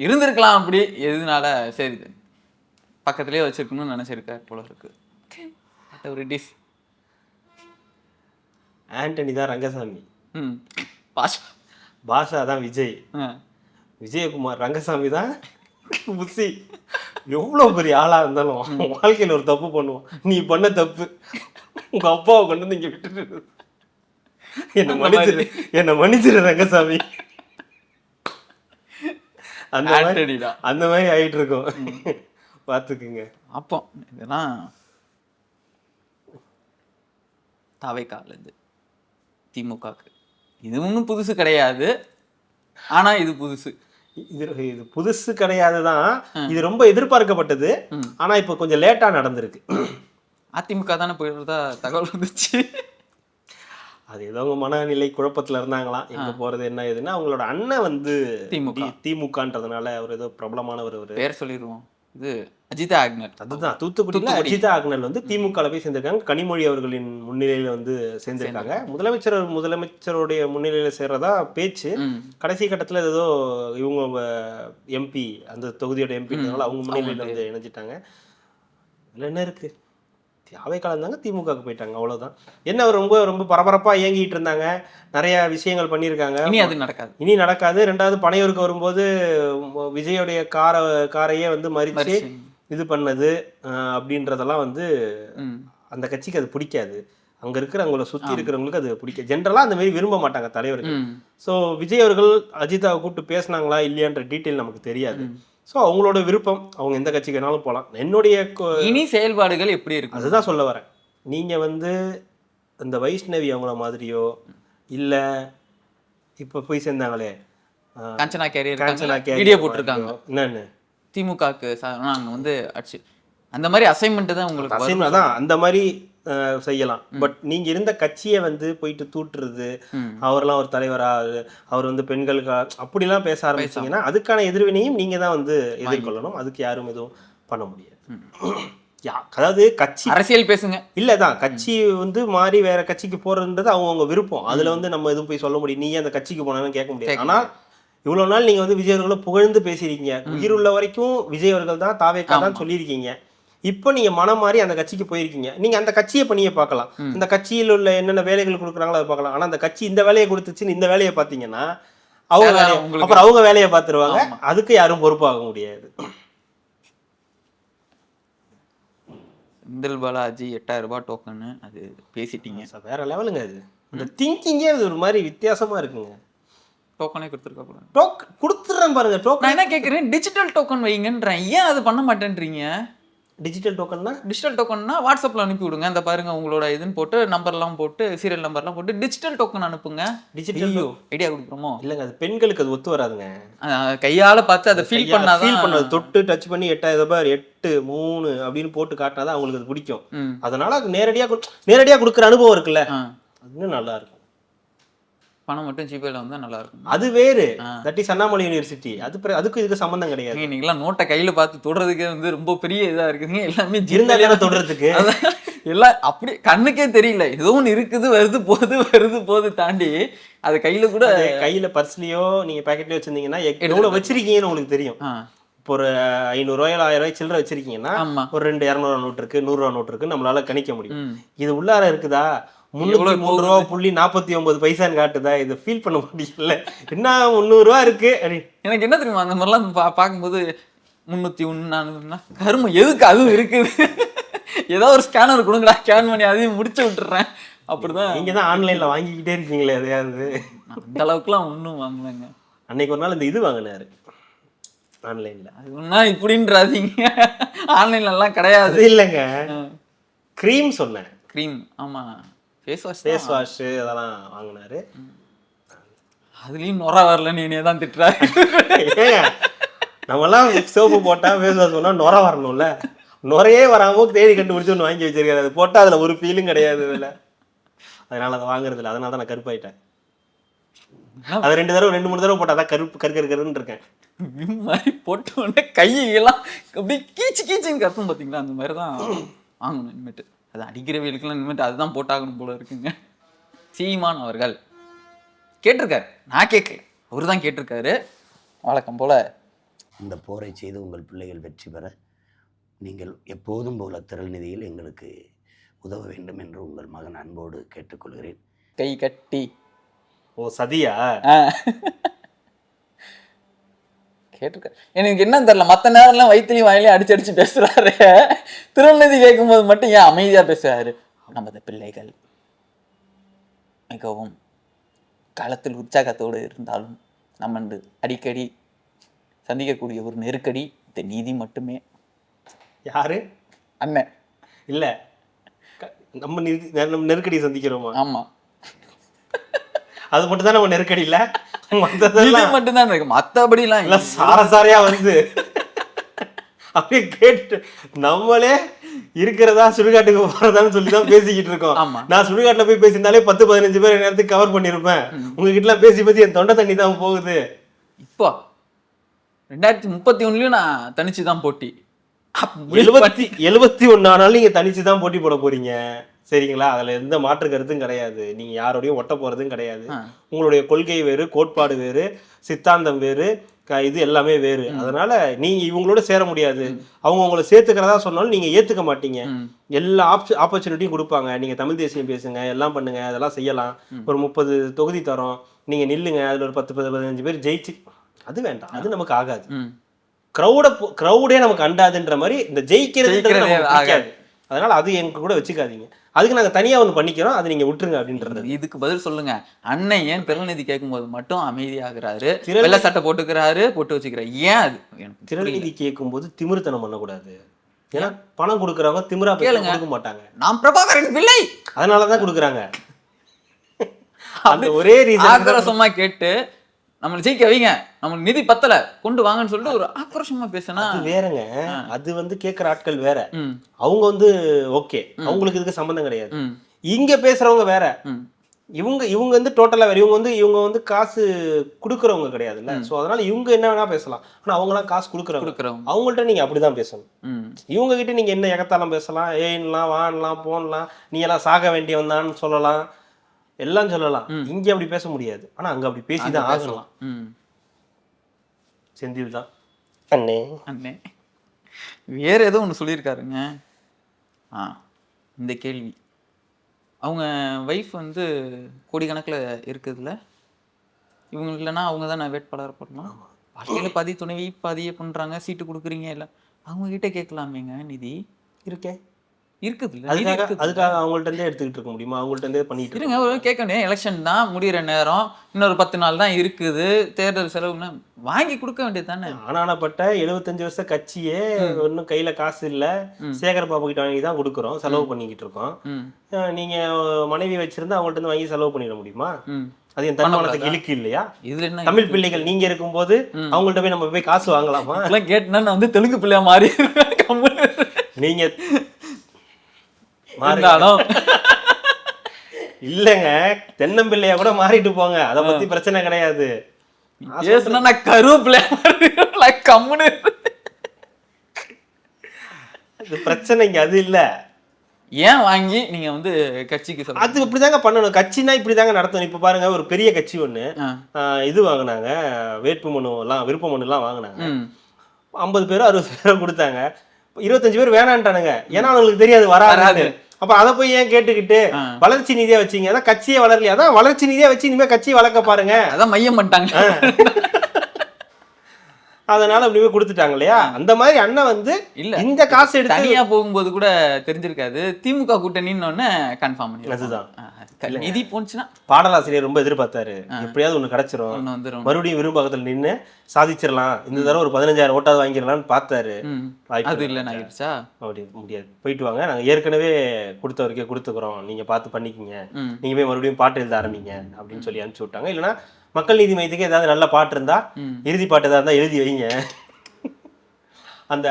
இருந்திருக்கலாம் அப்படி, எதுனால சரி பக்கத்துலேயே வச்சிருக்கணும்னு நினச்சிருக்காரு போல இருக்கு. ஒரு டிஸ் ஆண்டனி தான் ரங்கசாமி, பாஷா பாஷா தான் விஜய், விஜயகுமார் ரங்கசாமி தான் புசி. எவ்வளோ பெரிய ஆளாக இருந்தாலும் வாழ்க்கையில் ஒரு தப்பு பண்ணுவோம். நீ பண்ண தப்பு உங்க அப்பாவை கொண்டு வந்து இங்கே விட்டுட்டு என்ன மன்னிச்சிரு ரங்கசாமி. அந்த மாதிரி ஆயிட்டு இருக்கோம், பார்த்துக்குங்க. அப்போ இதெல்லாம் தாவேக்காலேருந்து திமுகக்கு இது ஒன்றும் புதுசு கிடையாது, ஆனா இது புதுசு. இது புதுசு கிடையாது தான், இது ரொம்ப எதிர்பார்க்கப்பட்டது. ஆனா இப்போ கொஞ்சம் லேட்டா நடந்திருக்கு. அதிமுக தானே போயிடுறதா தகவல் வந்துச்சு. அது ஏதோ அவங்க மனநிலை குழப்பத்துல இருந்தாங்களாம், எங்க போறது என்ன ஏதுன்னா. அவங்களோட அண்ணன் வந்து திமுகன்றதுனால அவர் ஏதோ பிரபலமான ஒரு பேர் சொல்லிடுவோம், இது அஜிதா ஆக்னல். அதுதான் தூத்துக்குடியில அஜிதா ஆக்னல் வந்து திமுக போய் சேர்ந்திருக்காங்க. கனிமொழி அவர்களின் முன்னிலையில வந்து சேர்ந்திருக்காங்க. முதலமைச்சருடைய முன்னிலையில சேர்றதா பேச்சு. கடைசி கட்டத்துல ஏதோ இவங்க எம்பி, அந்த தொகுதியோட எம்பி, அவங்க முன்னிலையில வந்து இணைஞ்சிட்டாங்க. இதுல என்ன இருக்கு, அவைக்காலம் இருந்தாங்க, திமுகவுக்கு போயிட்டாங்க, அவ்வளவுதான். என்ன ரொம்ப ரொம்ப பரபரப்பா இயங்கிட்டு இருந்தாங்க, நிறைய விஷயங்கள் பண்ணியிருக்காங்க. இனி அது நடக்காது, இனி நடக்காது. ரெண்டாவது பனையூருக்கு வரும்போது விஜயோடைய காரையே வந்து மறிச்சு இது பண்ணது அப்படின்றதெல்லாம் வந்து அந்த கட்சிக்கு அது பிடிக்காது. அங்க இருக்கிற அவங்கள சுத்தி இருக்கிறவங்களுக்கு அது பிடிக்காது. ஜென்ரலா அந்த மாதிரி விரும்ப மாட்டாங்க தலைவர்கள். ஸோ விஜய் அவர்கள் அஜிதாவை கூப்பிட்டு பேசினாங்களா இல்லையான்ற டீட்டெயில் நமக்கு தெரியாது. ஸோ அவங்களோட விருப்பம், அவங்க எந்த கட்சிக்கு வேணாலும் போகலாம். என்னுடைய இனி செயல்பாடுகள் எப்படி இருக்கு அதுதான் சொல்ல வரேன். நீங்கள் வந்து இந்த வைஷ்ணவி அவங்கள மாதிரியோ இல்லை இப்போ போய் சேர்ந்தாங்களே காஞ்சனா கேரியர் வீடியோ போட்டிருக்காங்க என்னன்னு திமுகக்கு நாங்கள் வந்து அடிச்சு அந்த மாதிரி அசைன்மெண்ட் தான் உங்களுக்கு அசைன்மெண்ட் தான், அந்த மாதிரி செய்யலாம். பட் நீங்க இருந்த கட்சியை வந்து போயிட்டு தூட்டுறது, அவரெல்லாம் ஒரு தலைவரா, அவர் வந்து பெண்களுக்கு அப்படிலாம் பேச ஆரம்பிச்சீங்கன்னா அதுக்கான எதிர்வினையும் நீங்க தான் வந்து எதிர்கொள்ளணும். அதுக்கு யாரும் எதுவும் பண்ண முடியாது. அதாவது கட்சி அரசியல் பேசுங்க இல்லதான், கட்சி வந்து மாறி வேற கட்சிக்கு போறதுன்றது அவங்க விருப்பம். அதுல வந்து நம்ம எதுவும் போய் சொல்ல முடியும், நீ அந்த கட்சிக்கு போனாலும் கேட்க முடியாது. ஆனா இவ்வளவு நாள் நீங்க வந்து விஜய் அவர்களை புகழ்ந்து பேசியிருக்கீங்க, உயிர் உள்ள வரைக்கும் விஜய் அவர்கள் தான் தாவேக்கா தான் சொல்லியிருக்கீங்க. இப்போ நீங்க மனம் மாறி அந்த கட்சிக்கு போயிருக்கீங்க, நீங்க அந்த கட்சியை பணியை பார்க்கலாம், அந்த கட்சியில் உள்ள என்னென்ன வேலைகள் கொடுக்குறாங்களோ அதை பார்க்கலாம். ஆனா அந்த கட்சி இந்த வேலையை கொடுத்துச்சுன்னு இந்த வேலையை பார்த்தீங்கன்னா அவங்க அப்புறம் அவங்க வேலையை பார்த்துருவாங்க, அதுக்கு யாரும் பொறுப்பாக முடியாது. செந்தில் பாலாஜி 8000 ரூபாய் டோக்கன் அது பேசிட்டீங்க, வேற லெவலுங்க. அது இந்த திங்கிங்கே அது ஒரு மாதிரி வித்தியாசமா இருக்குங்க. டோக்கனே கொடுத்துருக்க கூடாது, கொடுத்துட்றேன் பாருங்க டோக்கன். நான் என்ன கேட்குறேன், டிஜிட்டல் டோக்கன் வைங்கன்றேன், ஏன் அது பண்ண மாட்டேன்றீங்க? டிஜிட்டல் டோக்கன்னா டிஜிட்டல் டோக்கன்னா வாட்ஸ்அப்பில் அனுப்பி விடுங்க, அந்த பாருங்க உங்களோட இதுன்னு போட்டு நம்பர்லாம் போட்டு சீரியல் நம்பர்லாம் போட்டு டிஜிட்டல் டோக்கன் அனுப்புங்க. டிஜிட்டல் ஐடியா கொடுக்குறோமோ இல்லைங்க, அது பெண்களுக்கு அது ஒத்து வராதுங்க. கையால் பார்த்து அதை ஃபீல் பண்ணது தொட்டு டச் பண்ணி 8000 ரூபாய் 8 3 அப்படின்னு போட்டு காட்டினாதான் அவங்களுக்கு அது பிடிக்கும். அதனால நேரடியாக கொடுக்குற அனுபவம் இருக்குல்ல, அது நல்லா இருக்கும். பணம் மட்டும் ஜிபேல வந்தா நல்லா இருக்கும், அது வேறு. That is Annamalai university. அதுக்கு இதுக்கு சம்பந்தம் கிடையாது. நீங்களாம் நோட்டை கையில பார்த்து தொடுறதுக்கே வந்து ரொம்ப பெரிய இதா இருக்குங்க. எல்லாமே ஜிருந்தாலே தொடுறதுக்கு எல்லாம் அப்படி கண்ணுக்கே தெரியல, ஏதோ ஒன்று இருக்குது, வருது போகுது தாண்டி அது கையில கூட கையில பர்ஸ்லயோ நீங்க பாக்கெட்லயோ வச்சிருந்தீங்கன்னா எவ்வளவு வச்சிருக்கீங்கன்னு உங்களுக்கு தெரியும். இப்போ ஒரு 500 ரூபாய் 1000 ரூபாய் சில்லறை வச்சிருக்கீங்கன்னா ஒரு 2 200 நோட்டு இருக்கு, 100 ரூபா நோட்டு இருக்கு, நம்மளால கணிக்க முடியும். இது உள்ளார இருக்குதா 303 ரூபா புள்ளி 49 பைசான்னு காட்டுதா, இதை ஃபீல் பண்ண முடியல. என்ன 300 ரூபா இருக்கு எனக்கு என்ன தெரியுமா, அந்த மாதிரிலாம் பார்க்கும்போது 301 கருமம் எதுக்கு அதுவும் இருக்குது, ஏதோ ஒரு ஸ்கேனர் கொடுங்கடா, ஸ்கேன் பண்ணி அதையும் முடிச்சு விட்டுறேன். அப்படிதான் நீங்க தான் ஆன்லைன்ல வாங்கிக்கிட்டே இருக்கீங்களே எதையாவது. அந்த அளவுக்குலாம் ஒன்றும் வாங்கலைங்க. அன்னைக்கு ஒரு நாள் இந்த இது வாங்கினாரு ஆன்லைன்ல, அது ஒன்றா இப்படின்றாதீங்க, ஆன்லைன்ல எல்லாம் கிடையாது. இல்லைங்க, க்ரீம் சொன்னேன், க்ரீம். ஆமா, ஃபேஸ் வாஷ் அதெல்லாம் வாங்கினாரு. அதுலயும் நொற வரலன்னு என்னைய தான் திட்டுறாரு. நம்மலாம் சோப்பு போட்டா ஃபேஸ் வாஷ் பண்ணா நொற வரணும்ல, நுறையே வராம தேடி கண்டுபிடிச்சு ஒன்று வாங்கி வச்சிருக்காரு. அது போட்டா அதுல ஒரு ஃபீலும் கிடையாது இதுல, அதனால அதை வாங்குறது இல்லை. அதனால தான் நான் கருப்பாயிட்டேன். அது 2 3 தடவை போட்டாதான் கருன்னு இருக்கேன். மாதிரி போட்ட உடனே கையெல்லாம் அப்படியே கீச்சுன்னு கத்தும் பார்த்தீங்களா, அந்த மாதிரி தான் வாங்கணும் இனிமேட்டு. அது அடிக்கிறவர்களுக்கெல்லாம் இனிமேட்டு அதுதான் போட்டாகணும் போல இருக்குங்க. சீமான் அவர்கள் கேட்டிருக்காரு, நான் கேட்கல, அவரு தான் கேட்டிருக்காரு. வழக்கம் போல இந்த போரை செய்து உங்கள் பிள்ளைகள் வெற்றி பெற நீங்கள் எப்போதும் போல திரள் நிதியில் எங்களுக்கு உதவ வேண்டும் என்று உங்கள் மகன் அன்போடு கேட்டுக்கொள்கிறேன். கை கட்டி. ஓ சதியா? கேட்டிருக்க. எனக்கு என்ன தெரியல, மற்ற நேரம்லாம் வயிற்றுலையும் வாயிலையும் அடிச்சு பேசுறாரு. திருநெல்வேலி கேட்கும்போது மட்டும் ஏன் அமைதியா பேசுறாரு? நமது பிள்ளைகள் மிகவும் களத்தில் உற்சாகத்தோடு இருந்தாலும் நம்ம அடிக்கடி சந்திக்கக்கூடிய ஒரு நெருக்கடி இந்த நீதி மட்டுமே. யாரு? அண்ணன். இல்ல நம்ம நெருக்கடி சந்திக்கிறோமா? ஆமா, அது மட்டும் தான் நம்ம நெருக்கடி இல்ல, மட்டும் தான் இருக்கு. மத்தபடி எல்லாம் சாரசாரையா வந்து அப்படியே கேட்டு நம்மளே இருக்கிறதா சுடுகாட்டுக்கு போறதான்னு சொல்லிதான் பேசிக்கிட்டு இருக்கோம். நான் சுடுகாட்டுல போய் பேசியிருந்தாலே 10-15 பேர் நேரத்துக்கு கவர் பண்ணிருப்பேன். உங்ககிட்ட எல்லாம் பேசி என் தொண்டை தண்ணி தான் போகுது. இப்போ 2031லயும் நான் தனிச்சுதான் போட்டி. 71 ஆனாலும் நீங்க தனிச்சுதான் போட்டி போட போறீங்க, சரிங்களா? அதுல எந்த மாற்று கருத்தும் கிடையாது. நீங்க யாரோடையும் ஒட்ட போறதும் கிடையாது. உங்களுடைய கொள்கை வேறு, கோட்பாடு வேறு, சித்தாந்தம் வேறு, இது எல்லாமே வேறு. அதனால நீங்க இவங்களோட சேர முடியாது. அவங்க உங்களை சேர்த்துக்கிறதா சொன்னாலும் நீங்க ஏத்துக்க மாட்டீங்க. எல்லா ஆப்பர்ச்சுனிட்டியும் கொடுப்பாங்க. நீங்க தமிழ் தேசியம் பேசுங்க, எல்லாம் பண்ணுங்க, அதெல்லாம் செய்யலாம். ஒரு 30 தொகுதி தரோம், நீங்க நில்லுங்க, அதுல ஒரு 10-15 பேர் ஜெயிச்சு, அது வேண்டாம், அது நமக்கு ஆகாது. க்ரௌடே நமக்கு அண்டாதுன்ற மாதிரி இந்த ஜெயிக்கிறது. அதனால அது எங்க கூட வச்சுக்காதீங்க. அதுக்கு நாங்க தனியா ஒண்ணு பண்ணிக்கிறோம், அது நீங்க விட்டுருங்க அப்படின்றது. இதுக்கு பதில் சொல்லுங்க. அண்ணன் ஏன் திரள்நிதி கேட்கும்போது மட்டும் அமைதியாகிறாரு, வெள்ளை சட்டை போட்டுக்கிறாரு, போட்டு வச்சுக்கிறாரு? ஏன் அது எனக்கு திரள்நிதி கேட்கும்போது திமிருத்தனம் பண்ணக்கூடாது. ஏன்னா பணம் கொடுக்குறவங்க திமிரா கொடுக்க மாட்டாங்க. நாம் பிரபாகரன் பிள்ளை, அதனாலதான் கொடுக்குறாங்க. அந்த ஒரே ரீசன் ஆக்ரோஷமா கேட்டு நம்மளை ஜெயிக்க வைங்க, நம்மளுக்கு நிதி பத்தல கொண்டு வாங்கன்னு சொல்லிட்டு ஒரு ஆக்ரோஷமா பேசினா அது வேறங்க. அது வந்து கேட்கிற ஆட்கள் வேற, அவங்க ஓகே, அவங்களுக்கு இதுக்கு சம்பந்தம் கிடையாது. இங்க பேசுறவங்க வேற, இவங்க வந்து டோட்டலா வேற. இவங்க வந்து காசு கொடுக்கறவங்க கிடையாதுல்ல. சோ அதனால இவங்க என்ன வேணா பேசலாம். ஆனா அவங்க எல்லாம் காசு கொடுக்கறவங்க, அவங்கள்ட்ட நீங்க அப்படிதான் பேசணும். இவங்க கிட்ட நீங்க என்ன எகத்தாலும் பேசலாம், ஏன்லாம் வானலாம் போனலாம், நீ எல்லாம் சாக வேண்டியவன்தான்னு சொல்லலாம், எல்லாம் சொல்லலாம். இங்க அப்படி பேச முடியாது. ஆனா அங்க அப்படி பேசிதான் ஆகலாம். செந்தில் தான் அண்ணே. அண்ணே வேற ஏதோ ஒன்று சொல்லியிருக்காருங்க. இந்த கேள்வி, அவங்க வைஃப் வந்து கோடிக்கணக்கில் இருக்குதுல்ல, இவங்க இல்லைன்னா அவங்க தான் நான் வேட்பாளர் போடலாம். வாழ்க்கையில் பாதி துணைவி பாதியே பண்ணுறாங்க, சீட்டு கொடுக்குறீங்க, இல்லை அவங்க கிட்ட கேட்கலாமேங்க நிதி இருக்கேன் இருக்குது. அதுக்காக அவங்கள்ட்ட இருந்தே எடுத்துக்கிட்டு இருக்க முடியுமா? அவங்கள்ட்ட இருந்தே பண்ணிட்டு இருங்க. கேட்க வேண்டிய எலெக்ஷன் தான் முடிகிற நேரம், இன்னொரு 10 நாள் தான் இருக்குது, தேர்தல் செலவுன்னு வாங்கி கொடுக்க வேண்டியது தானே. ஆனானப்பட்ட 75 வருஷ கட்சியே ஒன்றும் கையில காசு இல்ல, சேகர் பாபு கிட்ட வாங்கி தான் கொடுக்குறோம், செலவு பண்ணிக்கிட்டு இருக்கோம். நீங்க மனைவி வச்சிருந்தா அவங்கள்ட்ட இருந்து வாங்கி செலவு பண்ணிட முடியுமா? அது என் தன்மானத்துக்கு இழுக்கு இல்லையா? இதுல என்ன தமிழ் பிள்ளைகள் நீங்க இருக்கும்போது அவங்கள்ட்ட போய் நம்ம போய் காசு வாங்கலாமா? கேட்டா நான் வந்து தெலுங்கு பிள்ளையா மாறி நீங்க இல்லங்க, தென்னம்பிள்ளையா கூட மாறிட்டு போங்க, அத பத்தி பிரச்சனை கிடையாது. பிரச்சனை இங்க அது இல்ல. ஏன் வாங்கி நீங்க வந்து கட்சிக்கு அது இப்படிதாங்க பண்ணணும். கட்சினா இப்படிதாங்க நடத்தணும். இப்ப பாருங்க, ஒரு பெரிய கட்சி ஒண்ணு இது வாங்கினாங்க, வேட்புமனு எல்லாம் விருப்ப மனு எல்லாம் வாங்கினாங்க. 50 பேரோ 60 பேரோ கொடுத்தாங்க. 25 பேர் வேணான்ட்டானுங்க. ஏன்னா அவங்களுக்கு தெரியாது வராது. அப்ப அதை போய் ஏன் கேட்டுக்கிட்டு வளர்ச்சி நிதியா வச்சீங்க? அதான் கட்சியே வளரலையா? அதான் வளர்ச்சி நிதியா வச்சு இனிமே கட்சியை வளர்க்க பாருங்க. அதான் மையம் பண்ணிட்டாங்க. அதனால அப்படி போய் கொடுத்துட்டாங்க இல்லையா? அந்த மாதிரி அண்ணன் வந்து இல்ல இந்த காசு எடுத்து தனியா போகும்போது கூட தெரிஞ்சிருக்காது. திமுக கூட்டணின்னு கன்ஃபார்ம் பண்ணி அதுதான் நிதி போச்சுன்னா பாடலாசிரியர் ரொம்ப எதிர்பார்த்தாரு, எப்படியாவது ஒண்ணு கிடைச்சிரும், மறுபடியும் விரும்பகத்துல நின்று சாதிச்சிடலாம், இந்த தடவை ஒரு 15,000 ஓட்டாவது வாங்கிடலாம்னு பார்த்தாரு. அது இல்லைன்னு ஆயிடுச்சா? அப்படி முடியாது, போயிட்டு வாங்க, நாங்க ஏற்கனவே கொடுத்தவருக்கே கொடுத்துக்கிறோம், நீங்க பார்த்து பண்ணிக்கிங்க, நீங்க போய் மறுபடியும் பாட்டு எழுத ஆரம்பிங்க அப்படின்னு சொல்லி அனுப்பிச்சு விட்டாங்க. இல்லைன்னா மக்கள் நீதி மையத்துக்கு ஏதாவது நல்ல பாட்டு இருந்தா, இறுதி பாட்டு ஏதாவது இருந்தா எழுதி வைங்க. அந்த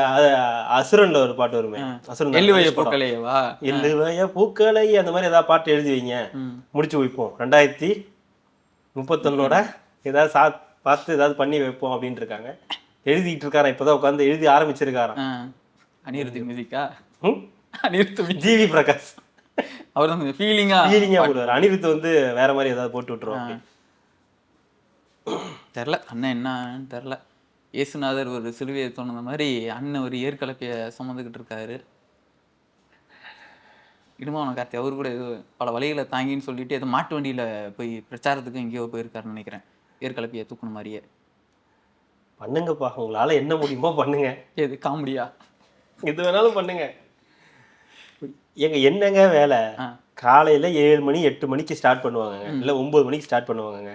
அசுரன்ல ஒரு பாட்டு வருமே, அசுரன் எள்ளுவய பூக்களை, அந்த மாதிரி ஏதாவது பாட்டு எழுதி வைங்க, முடிச்சு வைப்போம். 2031 ஏதாவது பார்த்து ஏதாவது பண்ணி வைப்போம் அப்படின்னு இருக்காங்க. எழுதிட்டு இருக்காரா, இப்பதான் உட்காந்து எழுதி ஆரம்பிச்சிருக்காராம். அனிருத் மியூசிக்கா? ஜிவி பிரகாஷ் அவர் தான் ஃபீலிங்கா போடுவார். அனிருத் வந்து வேற மாதிரி ஏதாவது போட்டு விட்டுருவோம். தெரில அண்ணன் என்னன்னு தெரில. இயேசுநாதர் ஒரு சிலுவையை சொன்ன மாதிரி அண்ணன் ஒரு ஏற்கலப்பைய சுமந்துக்கிட்டு இருக்காரு. இடுமாவன கார்த்தி அவரு கூட ஏதோ பல வழிகளை தாங்கின்னு சொல்லிட்டு ஏதோ மாட்டு வண்டியில போய் பிரச்சாரத்துக்கு எங்கேயோ போயிருக்காருன்னு நினைக்கிறேன். ஏற்கலப்பைய தூக்குன மாதிரியே. பண்ணுங்கப்பா, உங்களால என்ன முடியுமோ பண்ணுங்க. எது காமெடியா? எது வேணாலும் பண்ணுங்க. என்னங்க வேலை? ஆ. காலையில 7 மணி 8 மணிக்கு ஸ்டார்ட் பண்ணுவாங்க, இல்ல 9 மணிக்கு ஸ்டார்ட் பண்ணுவாங்க.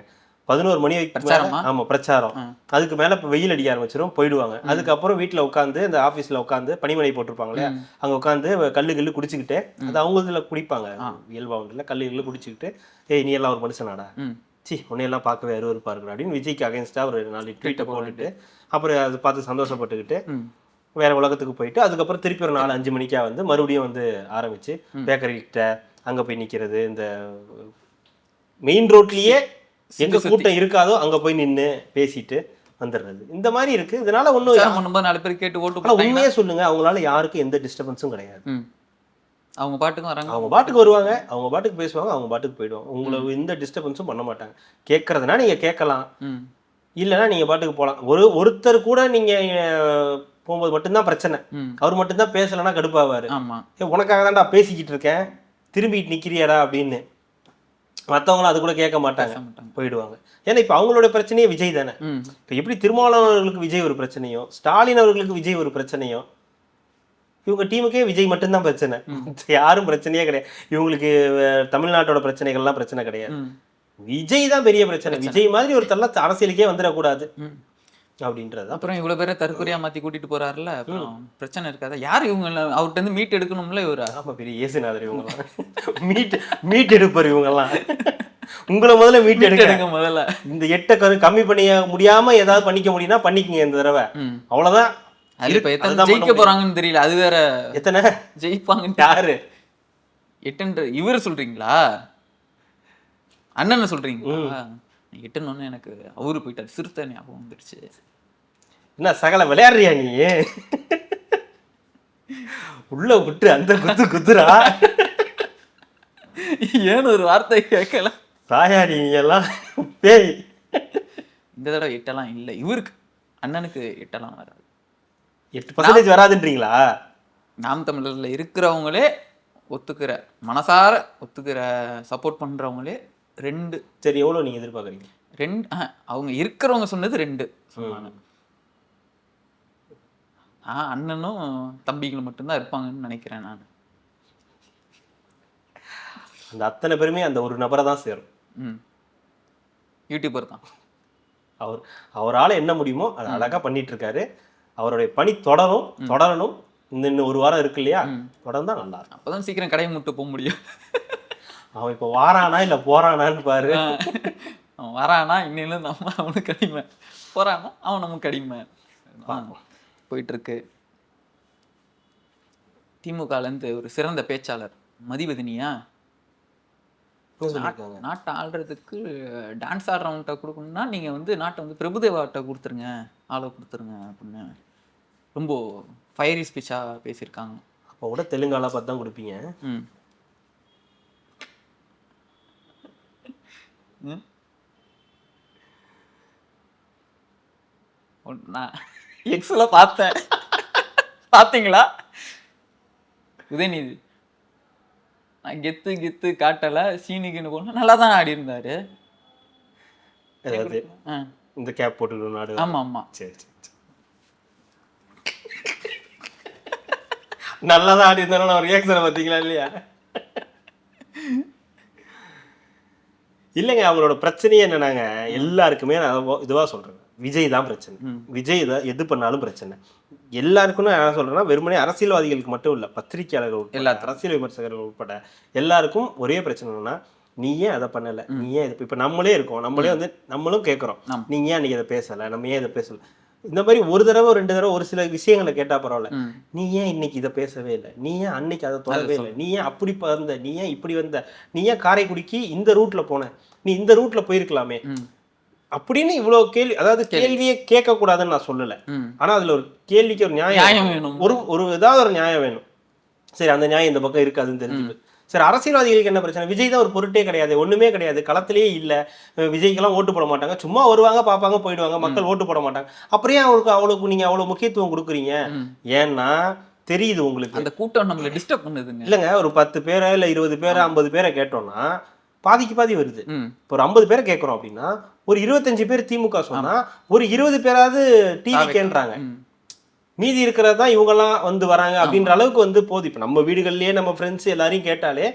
11 மணி பிரச்சாரமா? ஆமா பிரச்சாரம். அதுக்கு மேல இப்ப வெயில் அடிக்க ஆரம்பிச்சிடும், போயிடுவாங்க. அதுக்கப்புறம் வீட்டுல உட்காந்து இந்த ஆபீஸ்ல உட்காந்து பனிமனை போட்டிருப்பாங்களே, அங்க உட்காந்து கல்லு குடிச்சுக்கிட்டு, அது அவங்களதுல குடிப்பாங்க இயல்பா உண்டுல, கல்லு குடிச்சுக்கிட்டு, ஏய் நீ எல்லாம் ஒரு மனுஷனாடா, சி உன்னையெல்லாம் பார்க்கவே அருவருப்பா இருக்கிற அப்படின்னு விஜய்க்கு அகைன்ஸ்டா ஒரு 4 ட்வீட்டை போட்டுட்டு, அப்புறம் அதை பார்த்து சந்தோஷப்பட்டுக்கிட்டு வேற உலகத்துக்கு போயிட்டு, அதுக்கப்புறம் திருப்பி ஒரு 4-5 மணிக்கா வந்து மறுபடியும் வந்து ஆரம்பிச்சு பேக்கரி கிட்ட அங்க போய் நிக்கிறது, இந்த மெயின் ரோட்லயே எங்க கூட்டம் இருக்காதோ அங்க போய் நின்று பேசிட்டு வந்துடுறது. இந்த மாதிரி இருக்கு. இதனால ஒன்றும் 4 பேர் கேட்டு ஓட்டு ஆனால் உண்மையே சொல்லுங்க, அவங்களால யாருக்கும் எந்த டிஸ்டர்பன்ஸும் கிடையாது. அவங்க பாட்டுக்கு வராங்க, அவங்க பாட்டுக்கு வருவாங்க, அவங்க பாட்டுக்கு பேசுவாங்க, அவங்க பாட்டுக்கு போயிடுவாங்க. உங்களை எந்த டிஸ்டர்பன்ஸும் பண்ண மாட்டாங்க. கேட்கறதுனா நீங்க கேட்கலாம், இல்லைன்னா நீங்க பாட்டுக்கு போகலாம். ஒருத்தர் கூட நீங்க போகும்போது மட்டும்தான் பிரச்சனை. அவர் மட்டும்தான் பேசலைன்னா கடுப்பாவாரு. உனக்காக தான்டா பேசிக்கிட்டு இருக்கேன், திரும்பிட்டு நிக்கிறியாடா அப்படின்னு. மற்றவங்களும் அது கூட கேட்க மாட்டாங்க, போயிடுவாங்க. ஏன்னா இப்ப அவங்களோட பிரச்சனையே விஜய் தானே. இப்ப எப்படி திருமாவளவன் அவர்களுக்கு விஜய் ஒரு பிரச்சனையோ, ஸ்டாலின் அவர்களுக்கு விஜய் ஒரு பிரச்சனையோ, இவங்க டீமுக்கே விஜய் மட்டும்தான் பிரச்சனை. யாரும் பிரச்சனையே கிடையாது. இவங்களுக்கு தமிழ்நாட்டோட பிரச்சனைகள்லாம் பிரச்சனை கிடையாது. விஜய் தான் பெரிய பிரச்சனை. விஜய் மாதிரி ஒரு தள்ள அரசியலுக்கே வந்துடக்கூடாது அப்படின்றது. அப்புறம் இவ்வளவு பேரை தற்கொலையா மாத்தி கூட்டிட்டு போறாருல, அப்புறம் பிரச்சனை இருக்காது. யாரு இவங்க அவர்கிட்ட இருந்து மீட் எடுக்கணும்ல இவரு? ஆமா, பெரிய இயேசுநாதர் இவங்கெல்லாம் மீட் எடுப்பார். இவங்கெல்லாம் உங்களை முதல்ல மீட் எடுக்க முதல்ல இந்த 8 கம்மி பண்ணி முடியாம ஏதாவது பண்ணிக்க முடியும்னா பண்ணிக்கங்க இந்த தடவை, அவ்வளவுதான். ஜெயிக்க போறாங்கன்னு தெரியல, அது வேற. எத்தனை ஜெயிப்பாங்க யாரு? 8 இவரு சொல்றீங்களா, அண்ணன் சொல்றீங்களா? 8 எனக்கு அவரு போயிட்டாரு, சிறுத்தை ஞாபகம் வந்துருச்சு. என்ன சகல விளையாடுறியா நீ? உள்ள விட்டு அந்த குத்துறா. ஏன்னு ஒரு வார்த்தை கேட்கல. சாயாடி எல்லாம் பேய். இந்த தடவை 8 இல்ல, இவருக்கு அண்ணனுக்கு 8 வராது. 8% வராதுன்றீங்களா? நாம் தமிழர்ல இருக்கிறவங்களே ஒத்துக்கிற, மனசார ஒத்துக்கிற, சப்போர்ட் பண்றவங்களே 2. சரி, எவ்வளவு நீங்க எதிர்பார்க்குறீங்க? 2. அவங்க இருக்கிறவங்க சொன்னது 2 சொன்னாங்க. அண்ணனும் தம்பிகளும் மட்டும்தான் இருப்பாங்கன்னு நினைக்கிறேன் நான். அந்த அத்தனை பேருமே அந்த ஒரு நபரை தான் சேரும். யூடியூபர் தான் அவரால் என்ன முடியுமோ அதை அழகா பண்ணிட்டு இருக்காரு. அவருடைய பணி தொடரணும். இன்னும் ஒரு வாரம் இருக்கு இல்லையா, தொடர்ந்தா நல்லா இருக்கும். அப்பதான் சீக்கிரம் கடையை முட்டு போக முடியும். அவன் இப்போ வாரானா இல்ல போறானான்னு பாரு. அவன் வரானா இன்னில நம்ம அவனுக்கு அடிமை, போறானா அவன் நமக்கு அடிமை. போயிட்டு இருக்கு. திமுகலேருந்து ஒரு சிறந்த பேச்சாளர் மதிவதனியா, நாட்டை ஆள்றதுக்கு டான்ஸ் ஆடுறவன்கிட்ட கொடுக்கணும்னா நீங்க வந்து நாட்டை வந்து பிரபுதேவாட்ட கொடுத்துருங்க, ஆளை கொடுத்துருங்க அப்படின்னு ரொம்ப ஃபயரி ஸ்பீச்சா பேசியிருக்காங்க. அப்போ கூட தெலுங்கானா பார்த்து தான் கொடுப்பீங்க. நான் எக்ஸ்ல பார்த்தேன், பார்த்தீங்களா? உதயநிதி நான் கெத்து காட்டல, சீனிக்குன்னு போனா நல்லா தான் ஆடி இருந்தாரு. இந்த கேப் போட்டுக்கணும் நாடு. ஆமா. சரி நல்லா தான் ஆடி இருந்தாலும் ஒரு ரியாக்ஷனை பார்த்தீங்களா இல்லையா? இல்லைங்க, அவங்களோட பிரச்சனையே என்னன்னாங்க, எல்லாருக்குமே நான் இதுவாக சொல்றேன், விஜய் தான் பிரச்சனை. விஜய் தான் எது பண்ணாலும் பிரச்சனை. எல்லாருக்கும் நான் என்ன சொல்றேன்னா, வெறுமனே அரசியல்வாதிகளுக்கு மட்டும் இல்லை, பத்திரிகையாளர்கள் உட்பட, அரசியல் விமர்சகர்கள் உட்பட எல்லாருக்கும் ஒரே பிரச்சனை என்னன்னா, நீ ஏன் அதை பண்ணலை, நீ ஏன் இது, இப்போ நம்மளே இருக்கோம், நம்மளும் கேட்குறோம், நீங்க ஏன் அன்னைக்கு இதை பேசலை, நம்ம ஏன் இதை பேசலை. இந்த மாதிரி ஒரு தடவை 2 தடவை ஒரு சில விஷயங்களை கேட்டா பரவாயில்ல. நீ ஏன் இன்னைக்கு இதை பேசவே இல்லை, நீ ஏன் அன்னைக்கு அதை தொடவே இல்லை, நீ ஏன் அப்படி வந்த, நீ ஏன் இப்படி வந்த, நீ ஏன் காரைக்குடிக்கு இந்த ரூட்ல போன, நீ இந்த ரூட்ல போயிருக்கலாமே அப்படின்னு இவ்வளவு கேள்வி. அதாவது கேள்வியே கேட்க கூடாதுன்னு நான் சொல்லல, ஆனா அதுல ஒரு கேள்விக்கு ஒரு நியாயம் வேணும், ஒரு ஏதாவது ஒரு நியாயம் வேணும். சரி, அந்த நியாயம் இந்த பக்கம் இருக்காதுன்னு தெரிஞ்சுது, சரி, அரசியல்வாதிகளுக்கு என்ன பிரச்சனை? விஜய் தான் ஒரு பொருட்டே கிடையாது, ஒண்ணுமே கிடையாது, களத்திலேயே இல்ல, விஜய்க்கெல்லாம் ஓட்டு போட மாட்டாங்க, சும்மா வருவாங்க பார்ப்பாங்க போயிடுவாங்க, மக்கள் ஓட்டு போட மாட்டாங்க. அப்புறம் ஏன் அவளுக்கு நீங்க அவ்வளவு முக்கியத்துவம் கொடுக்குறீங்க? ஏன்னா தெரியுது உங்களுக்கு அந்த கூட்டம் நம்மள டிஸ்டர்ப் பண்ணுதுங்க. இல்லங்க, ஒரு 10 பேரை இல்ல 20 பேரை 50 பேரை கேட்டோம்னா பாதிக்கு பாதி வருது. இப்போ ஒரு 50 பேரை கேட்கறோம் அப்படின்னா ஒரு 25 பேர் திமுக சொன்னா ஒரு 20 பேராவது டிவி கேன்றாங்க. மீதி இருக்கிறது தான் இவங்கெல்லாம் வந்து வராங்க அப்படின்ற அளவுக்கு வந்து போகுது. இப்போ நம்ம வீடுகள்லயே நம்ம ஃப்ரெண்ட்ஸ் எல்லாரையும் கேட்டாலே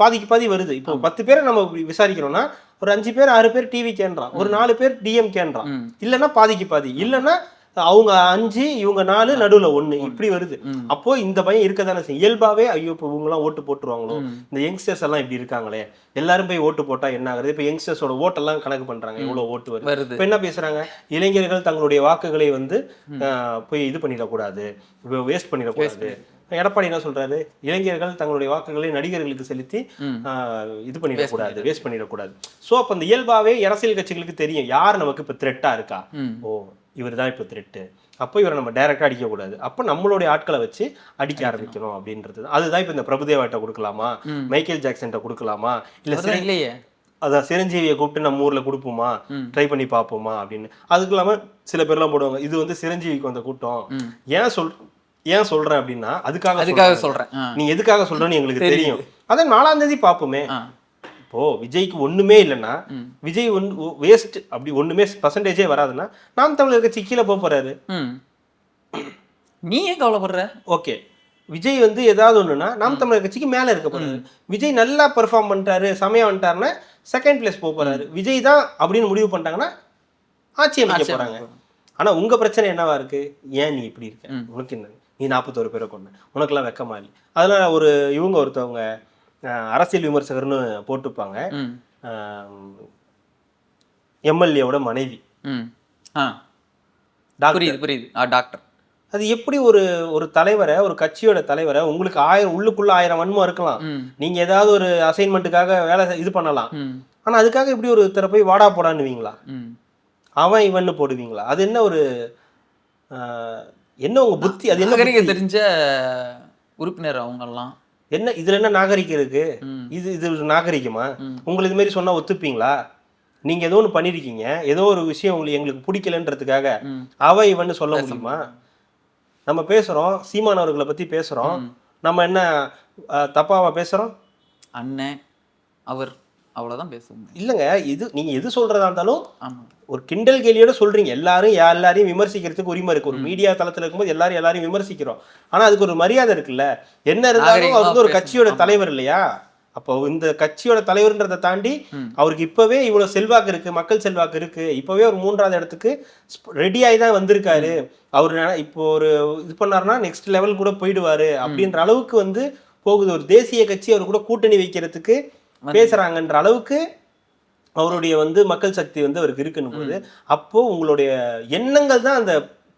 பாதிக்கு பாதி வருது. இப்போ 10 பேரை நம்ம விசாரிக்கிறோம்னா ஒரு 5 பேர் 6 பேர் டிவி கேன்றான், ஒரு 4 பேர் டிஎம் கேன்றான், இல்லைன்னா பாதிக்கு பாதி, இல்லைன்னா அவங்க 5 இவங்க 4 நடுவுல 1 இப்படி வருது. அப்போ இந்த பையன் இருக்க தானே செய்யும். இயல்பாவே ஐயோ இப்போ இவங்கெல்லாம் ஓட்டு போட்டுருவாங்களோ, இந்த யங்ஸ்டர்ஸ் எல்லாம் இப்படி இருக்காங்களே, எல்லாரும் போய் ஓட்டு போட்டா என்ன ஆகுது? இப்போ யங்ஸ்டர்ஸோட ஓட்டெல்லாம் கணக்கு பண்றாங்க, எவ்வளவு ஓட்டு வருது. இப்போ என்ன பேசுறாங்க? இளைஞர்கள் தங்களுடைய வாக்குகளை வந்து போய் இது பண்ணிடக்கூடாது, வேஸ்ட் பண்ணிடக்கூடாது. எடப்பாடி என்ன சொல்றாரு? இளைஞர்கள் தங்களுடைய வாக்குகளை நடிகர்களுக்கு செலுத்தி இது பண்ணிடக்கூடாது, வேஸ்ட் பண்ணிடக்கூடாது. ஸோ அப்போ அந்த இயல்பாவே அரசியல் கட்சிகளுக்கு தெரியும் யார் நமக்கு இப்போ த்ரெட்டா இருக்கா. ஓ, இவர் தான் இப்போ த்ரெட்டு, அப்போ இவரை நம்ம டைரக்டா அடிக்கக்கூடாது, அப்போ நம்மளுடைய ஆட்களை வச்சு அடிக்க ஆரம்பிக்கணும் அப்படின்றது. அதுதான் இப்போ இந்த பிரபுதேவாட்ட கொடுக்கலாமா, மைக்கேல் ஜாக்சன்ட்ட கொடுக்கலாமா, இல்லையே அதான் சிரஞ்சீவியை கூப்பிட்டு நம்ம ஊர்ல கொடுப்போமா, ட்ரை பண்ணி பார்ப்போமா அப்படின்னு. அதுக்கு இல்லாம சில பேர்லாம் போடுவாங்க, இது வந்து சிரஞ்சீவிக்கு வந்த கூட்டம். ஏன் சொல்றேன் அப்படின்னா அதுக்காக சொல்றேன். நீ எதுக்காக சொல்றேன்னு எங்களுக்கு தெரியும். அதான் 4ஆம் தேதி பார்ப்போமே. இப்போ விஜய்க்கு ஒண்ணுமே இல்லைன்னா, விஜய் வேஸ்ட் அப்படி ஒண்ணுமே பர்சன்டேஜே வராதுன்னா நாம் தமிழர் கட்சி கீழே போறாரு. நீ ஏன் கவலைப்படுற? ஓகே, விஜய் வந்து ஏதாவது ஒண்ணுன்னா நாம் தமிழர் கட்சிக்கு மேல இருக்க போறாரு. விஜய் நல்லா பெர்ஃபார்ம் பண்ணிட்டாரு, சமயம் வந்துட்டாருன்னா 2nd பிளேஸ் போறாரு. விஜய் தான் அப்படின்னு முடிவு பண்ணிட்டாங்கன்னா ஆட்சி அமைக்க போறாங்க. ஆனா உங்க பிரச்சனை என்னவா இருக்கு? ஏன் நீ இப்படி இருக்க? உனக்கு என்ன, நீ 41 பேரை கொண்ட, உனக்கெல்லாம் வெக்கமா இல்லை? அதனால ஒருத்தவங்க அரசியல் விமர்சகர்னு போட்டுப்பாங்க, எம்எல்ஏவோட மனைவி டாக்டர். அது எப்படி ஒரு தலைவரை, ஒரு கட்சியோட தலைவரை, உங்களுக்கு 1000 உள்ளுக்குள்ள 1000 வன்மம் இருக்கலாம், நீங்க ஏதாவது ஒரு அசைன்மெண்ட்டுக்காக வேலை இது பண்ணலாம், ஆனா அதுக்காக இப்படி ஒரு தர போய் வாடா போடான்னுவீங்களா, அவன் இவன்னு போடுவீங்களா? அது என்ன ஒரு என்ன உங்க புத்தி? அது என்ன தெரிஞ்ச உறுப்பினர் அவங்க எல்லாம் என்ன இதுல என்ன நாகரிகம் இருக்கு? இது நாகரிகமா? உங்களுக்கு இது மாதிரி சொன்னா ஒத்துப்பீங்களா? நீங்க ஏதோ ஒன்று பண்ணிருக்கீங்க, ஏதோ ஒரு விஷயம் உங்களுக்கு எங்களுக்கு பிடிக்கலன்றதுக்காக அவ இவன்னு சொல்ல முடியுமா? நம்ம பேசுறோம், சீமான் அவர்களை பத்தி பேசுறோம், நம்ம என்ன தப்பாவா பேசுறோம்? அண்ணன் அவர் அவ்வளவுதான் பேசுவோம் இல்லைங்க. நீங்க எது சொல்றதா இருந்தாலும் ஒரு கிண்டல் கேலியோட சொல்றீங்க. எல்லாரையும் விமர்சிக்கிறதுக்கு உரிமை இருக்கு. ஒரு மீடியா தளத்துல இருக்கும்போது எல்லாரையும் விமர்சிக்கிறோம். ஆனா அதுக்கு ஒரு மரியாதை இருக்குல்ல. என்ன இருந்தாலும் அவர் வந்து ஒரு கட்சியோட தலைவர் இல்லையா? அப்போ இந்த கட்சியோட தலைவர்ன்றதை தாண்டி அவருக்கு இப்பவே இவ்வளவு செல்வாக்கு இருக்கு, மக்கள் செல்வாக்கு இருக்கு, இப்பவே ஒரு 3ஆவது இடத்துக்கு ரெடி ஆகி தான் வந்திருக்காரு. அவரு இப்போ ஒரு இது பண்ணாருன்னா நெக்ஸ்ட் லெவல் கூட போயிடுவாரு அப்படின்ற அளவுக்கு வந்து போகுது. ஒரு தேசிய கட்சி அவர் கூட கூட்டணி வைக்கிறதுக்கு பேசுறாங்கன்ற அளவுக்கு அவருடைய வந்து மக்கள் சக்தி வந்து அவருக்கு இருக்குன்னு போது, அப்போ உங்களுடைய எண்ணங்கள் தான் அந்த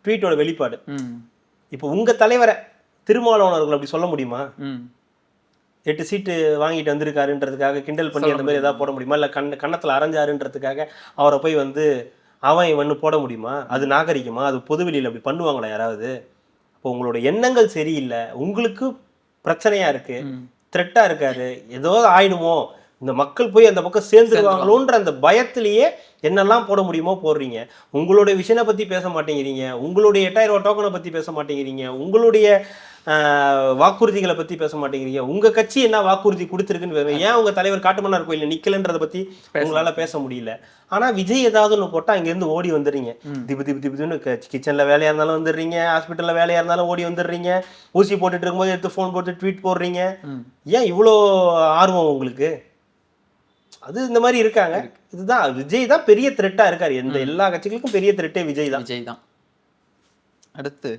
ட்வீட்டோட வெளிப்பாடு. இப்போ உங்க தலைவரை திருமாவளவன் அவர்கள் அப்படி சொல்ல முடியுமா? 8 சீட்டு வாங்கிட்டு வந்திருக்காருன்றதுக்காக கிண்டல் பண்ணி அந்த மாதிரி ஏதாவது போட முடியுமா? இல்லை கன்னத்தில் அரைஞ்சாருன்றதுக்காக அவரை போய் வந்து அவன் இவன்னு போட முடியுமா? அது நாகரிகமா? அது பொதுவெளியில் அப்படி பண்ணுவாங்களா யாராவது? அப்போ உங்களோட எண்ணங்கள் சரியில்லை, உங்களுக்கு பிரச்சனையா இருக்கு, த்ரெட்டா இருக்காரு, ஏதோ ஆயிடுமோ, இந்த மக்கள் போய் அந்த பக்கம் சேர்ந்துருவாங்களோன்ற அந்த பயத்திலேயே என்னெல்லாம் போட முடியுமோ போடுறீங்க. உங்களுடைய விஷனை பத்தி பேச மாட்டேங்கிறீங்க, உங்களுடைய 8000 ரூபா டோக்கனை பத்தி பேச மாட்டேங்கிறீங்க, உங்களுடைய வாக்குறுதிகளை பத்தி பேச மாட்டேங்கிறீங்க. உங்க கட்சி என்ன வாக்குறுதி கொடுத்துருக்குன்னு ஏன் உங்க தலைவர் காட்டுமன்னார் கோயில நிக்கலன்றதை பத்தி உங்களால பேச முடியல. ஆனா விஜய் ஏதாவது ஒன்று போட்டா அங்க இருந்து ஓடி வந்துடுறீங்க. திபுன்னு கிச்சன்ல வேலையா இருந்தாலும் வந்துடுறீங்க, ஹாஸ்பிட்டல்ல வேலையா இருந்தாலும் ஓடி வந்துடுறீங்க, ஊசி போட்டுட்டு இருக்கும்போது எடுத்து போன் போட்டு ட்வீட் போடுறீங்க. ஏன் இவ்வளோ ஆர்வம் உங்களுக்கு? அது இந்த மாதிரி இருக்காங்க. இதுதான் விஜய் தான் பெரிய த்ரெட்டா இருக்காரு. எல்லா கட்சிகளுக்கும் பெரிய த்ரெட்டே விஜய் தான். அடுத்து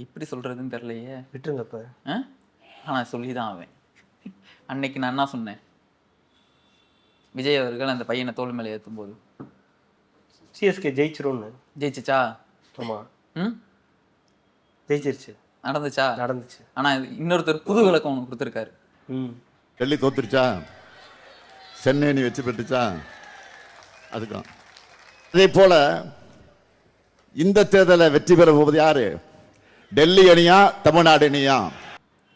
எப்படி சொல்றதுன்னு தெரியலையே, விட்டுருங்க. இப்ப ஆனா சொல்லிதான் அவன். அன்னைக்கு நான் என்ன சொன்னேன், விஜய் அவர்கள் அந்த பையனை தோல் மேலே ஏற்றும் போது சிஎஸ்கே ஜெயிச்சிரும்னு. ஜெயிச்சிச்சா? ஆமா, ஜெயிச்சிருச்சு. நடந்துச்சு. ஆனா இன்னொருத்தர் புது விளக்கம் ஒன்று கொடுத்துருக்காரு. டெல்லி தோத்துருச்சா, சென்னை நீ வச்சு பெற்றுச்சா, அதுக்கும் அதே போல இந்த தேர்தலை வெற்றி பெற போவது யாரு? டெல்லி அணியா தமிழ்நாடு அணியா?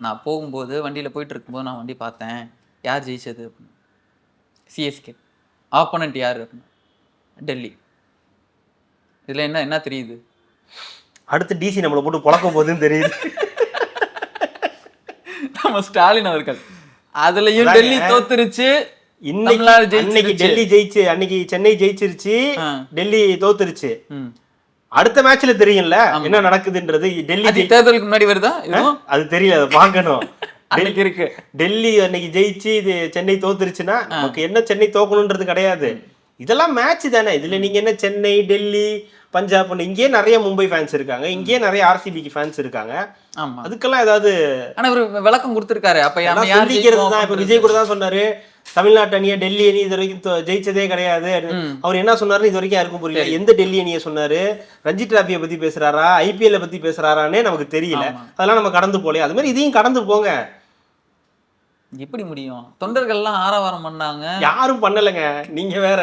நான் போகும்போது வண்டியில் போயிட்டு இருக்கும்போது நான் வண்டி பார்த்தேன். யார் ஜெயிச்சது அப்படின்னு. சிஎஸ்கே. ஆப்போனண்ட் யார் அப்படின்னு. டெல்லி. இதில் என்ன தெரியுது? அடுத்து டிசி நம்மளை போட்டு புழக்க போகுதுன்னு தெரியுது. நம்ம ஸ்டாலின் அவர்கள் அதுலயும் டெல்லி தோத்துருச்சு. இன்னைக்கு டெல்லி ஜெயிச்சு, அன்னைக்கு சென்னை ஜெயிச்சிருச்சு, டெல்லி தோத்துருச்சு. அடுத்த மேட்ச்ல தெரியும்ல என்ன நடக்குதுன்றது. டெல்லி தேர்தலுக்கு முன்னாடி வருதா அது தெரியல, அதை பார்க்கணும். இருக்கு டெல்லி அன்னைக்கு ஜெயிச்சு இது சென்னை தோத்துருச்சுன்னா நமக்கு என்ன சென்னை தோக்கணும்ன்றது கிடையாது. இதெல்லாம் மேட்ச் தானே. இதுல நீங்க என்ன சென்னை, டெல்லி, பஞ்சாப், இங்கேயே நிறைய மும்பை ஃபேன்ஸ் இருக்காங்க, இங்கேயே நிறைய ஆர்சிபிக்கு ஃபேன்ஸ் இருக்காங்க. அதுக்கெல்லாம் ஏதாவது விளக்கம் கொடுத்திருக்காரு. அப்ப சொல்லிக்கிறது தான். இப்ப விஜய் கூட தான் சொன்னாரு, தமிழ்நாட்டு அணியை டெல்லி அணி இது வரைக்கும் ஜெயிச்சதே கிடையாது. அவர் என்ன சொன்னாருன்னு இது வரைக்கும் யாருக்கும் புரியல. எந்த டெல்லி அணியை சொன்னாரு? ரஞ்சி டிராபியை பத்தி பேசுறாரா, ஐபிஎல் பத்தி பேசுறாரானே நமக்கு தெரியல. அதெல்லாம் நம்ம கடந்து போல. அது மாதிரி இதையும் கடந்து போங்க. எப்படி முடியும்? தொண்டர்கள்லாம் ஆரவாரம் பண்ணாங்க. யாரும் பண்ணலைங்க, நீங்க வேற.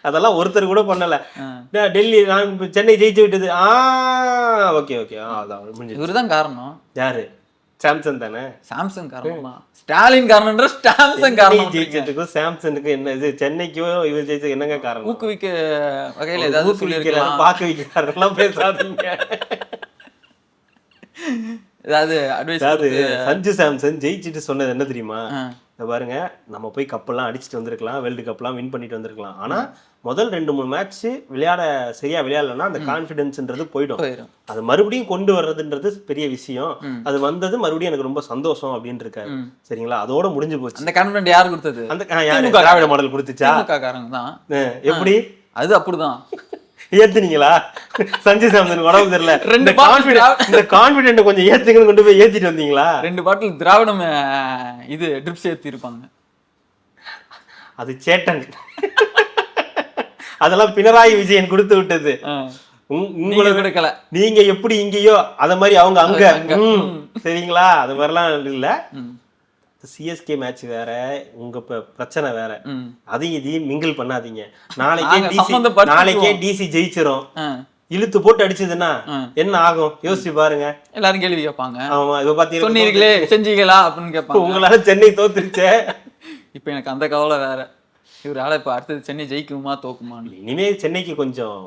அதெல்லாம் ஒருத்தர் கூட பண்ணல. டெல்லி சென்னை ஜெயிச்சு விட்டது. ஓகே ஓகே, அதான் இவருதான் காரணம். யாரு? சாம்சங் தானே. சாம்சங் காரணமா? ஸ்டாலின் காரணம்ன்ற சாம்சங் காரணம். ஜெயிச்சதுக்கும் சாம்சங்குக்கு என்ன இது? சென்னைக்கோ இவர் ஜெயிச்சது என்னங்க காரணம்? ஊக்குவிக்க வகையில ஏதாவது சொல்லிருக்கலாம். பாக்க வைக்கிறாரெல்லாம் பேசாதீங்க. ஏதாவது அட்வைஸ். சஞ்சு சாம்சன் ஜெயிச்சுட்டு சொன்னது என்ன தெரியுமா? பாருங்க, நம்ம போய் கப்பெல்லாம் அடிச்சுட்டு வந்திருக்கலாம், வேர்ல்டு கப்லாம் வின் பண்ணிட்டு வந்திருக்கலாம். ஆனா முதல் 2-3 மேட்ச் சரியா விளையாடலன்னா அந்த கான்ஃபிடன்ஸ்ன்றது போயிடும். அது மறுபடியும் கொண்டு வர்றதுன்றது பெரிய விஷயம். அது வந்தது மறுபடியும் எனக்கு ரொம்ப சந்தோஷம் அப்படின்னு இருக்காரு. சரிங்களா? அதோட முடிஞ்சு போச்சு. அந்த கான்ஃபிடன்ட் யார் கொடுத்தது? அந்த திராவிட மாடல் கொடுத்துச்சா? எப்படி? அது அப்படிதான் ஏத்துனீங்களா? சஞ்சய் சாம்சன் உடம்பு தெரியல, இந்த கான்ஃபிடென்ட் கொஞ்சம் ஏத்துங்கன்னு கொண்டு போய் ஏத்திட்டு வந்தீங்களா? 2 பாட்டில் திராவிடம் இது ட்ரிப்ஸ் ஏத்தி இருப்பாங்க. அது சேட்டன். அதெல்லாம் பினராயி விஜயன் கொடுத்து விட்டது. உங்களுக்கு கொடுக்கல. நீங்க எப்படி இங்கேயோ அத மாதிரி அவங்க அங்க. சரிங்களா? அது மாதிரிலாம் இல்ல. சிஎஸ்கே மேட்ச் வேற, உங்க பிரச்சனை வேற. அதையும் இதையும் மிங்கிள் பண்ணாதீங்க. நாளைக்கே டிசி ஜெயிச்சிரும். இழுத்து போட்டு அடிச்சதுன்னா என்ன ஆகும் யோசிச்சு பாருங்க. எல்லாரும் கேள்வி கேட்பாங்க. ஆமா, இப்ப பாத்தீங்கன்னா சொன்னீங்களே செஞ்சீங்களா அப்படின்னு கேட்பாங்க. உங்களால சென்னை தோத்துருச்சே. இப்ப எனக்கு அந்த கவலை வேற. இவரால இப்ப அடுத்தது சென்னை ஜெயிக்குமா தோக்குமா? இனிமே சென்னைக்கு கொஞ்சம்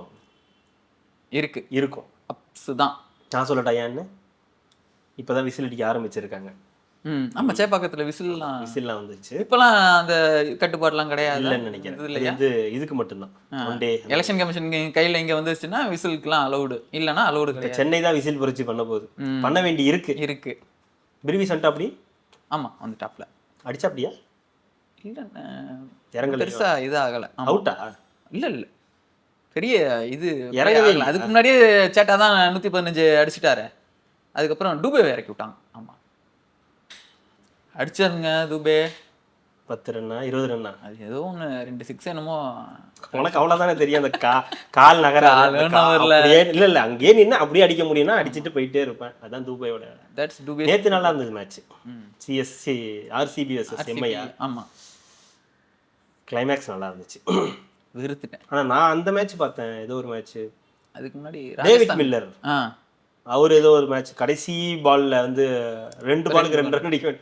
இருக்கும். அப்ஸ் தான். நான் சொல்லட்டா ஏன்னு? இப்பதான் விசில் அடிக்க ஆரம்பிச்சிருக்காங்க. ஆமா, சேப்பாக்கத்துல விசில்லாம் வந்துச்சு. இப்பெல்லாம் அந்த கட்டுப்பாடுலாம் கிடையாது இல்லைன்னு நினைக்கிறேன். இதுக்கு மட்டும்தான் எலெக்ஷன் கமிஷன் கையில இங்க வந்துச்சுன்னா விசிலுக்குலாம் அலௌடு, இல்லைன்னா அலௌடு கிடையாது. சென்னை தான் விசில் புரட்சி பண்ண போகுது. பண்ண வேண்டி இருக்கு. பிரிவி சண்டா அப்படி. ஆமா, வந்து டாப்ல அடிச்சா அப்படியா? இல்ல, இறங்கல, பெருசா இது ஆகல. அவுட்டா? இல்ல பெரிய இது இறங்கவே இல்லை. அதுக்கு முன்னாடியே சேட்டா தான் 115 அடிச்சுட்டாரு. அதுக்கப்புறம் டூபே இறக்கி விட்டாங்க. ஆமா, அடிச்சாருங்க தூபே. 10 ரன்னா 20 ரன்னா, அது ஏதோ ஒன்று 2 6 என்னமோ. உனக்கு அவ்வளோதானே தெரியும். அந்த கால் நகர இல்ல அங்கேயே நின்று அப்படியே அடிக்க முடியும்னா அடிச்சுட்டு போயிட்டே இருப்பேன். அதான் தூபையோட. நேற்று நல்லா இருந்தது மேட்ச். சிஎஸ்சி ஆர்சிபி வர்சஸ் எம்ஐயா. ஆமா, கிளைமேக்ஸ் நல்லா இருந்துச்சு. விருத்துட்டேன். ஆனா நான் அந்த மேட்ச் பார்த்தேன். ஏதோ ஒரு மேட்ச் அதுக்கு முன்னாடி டேவிட் மில்லர் அவர் ஏதோ ஒரு மேட்ச் கடைசி பால்ல வந்து 2 பாலுக்கு 2 ரன் அடிக்க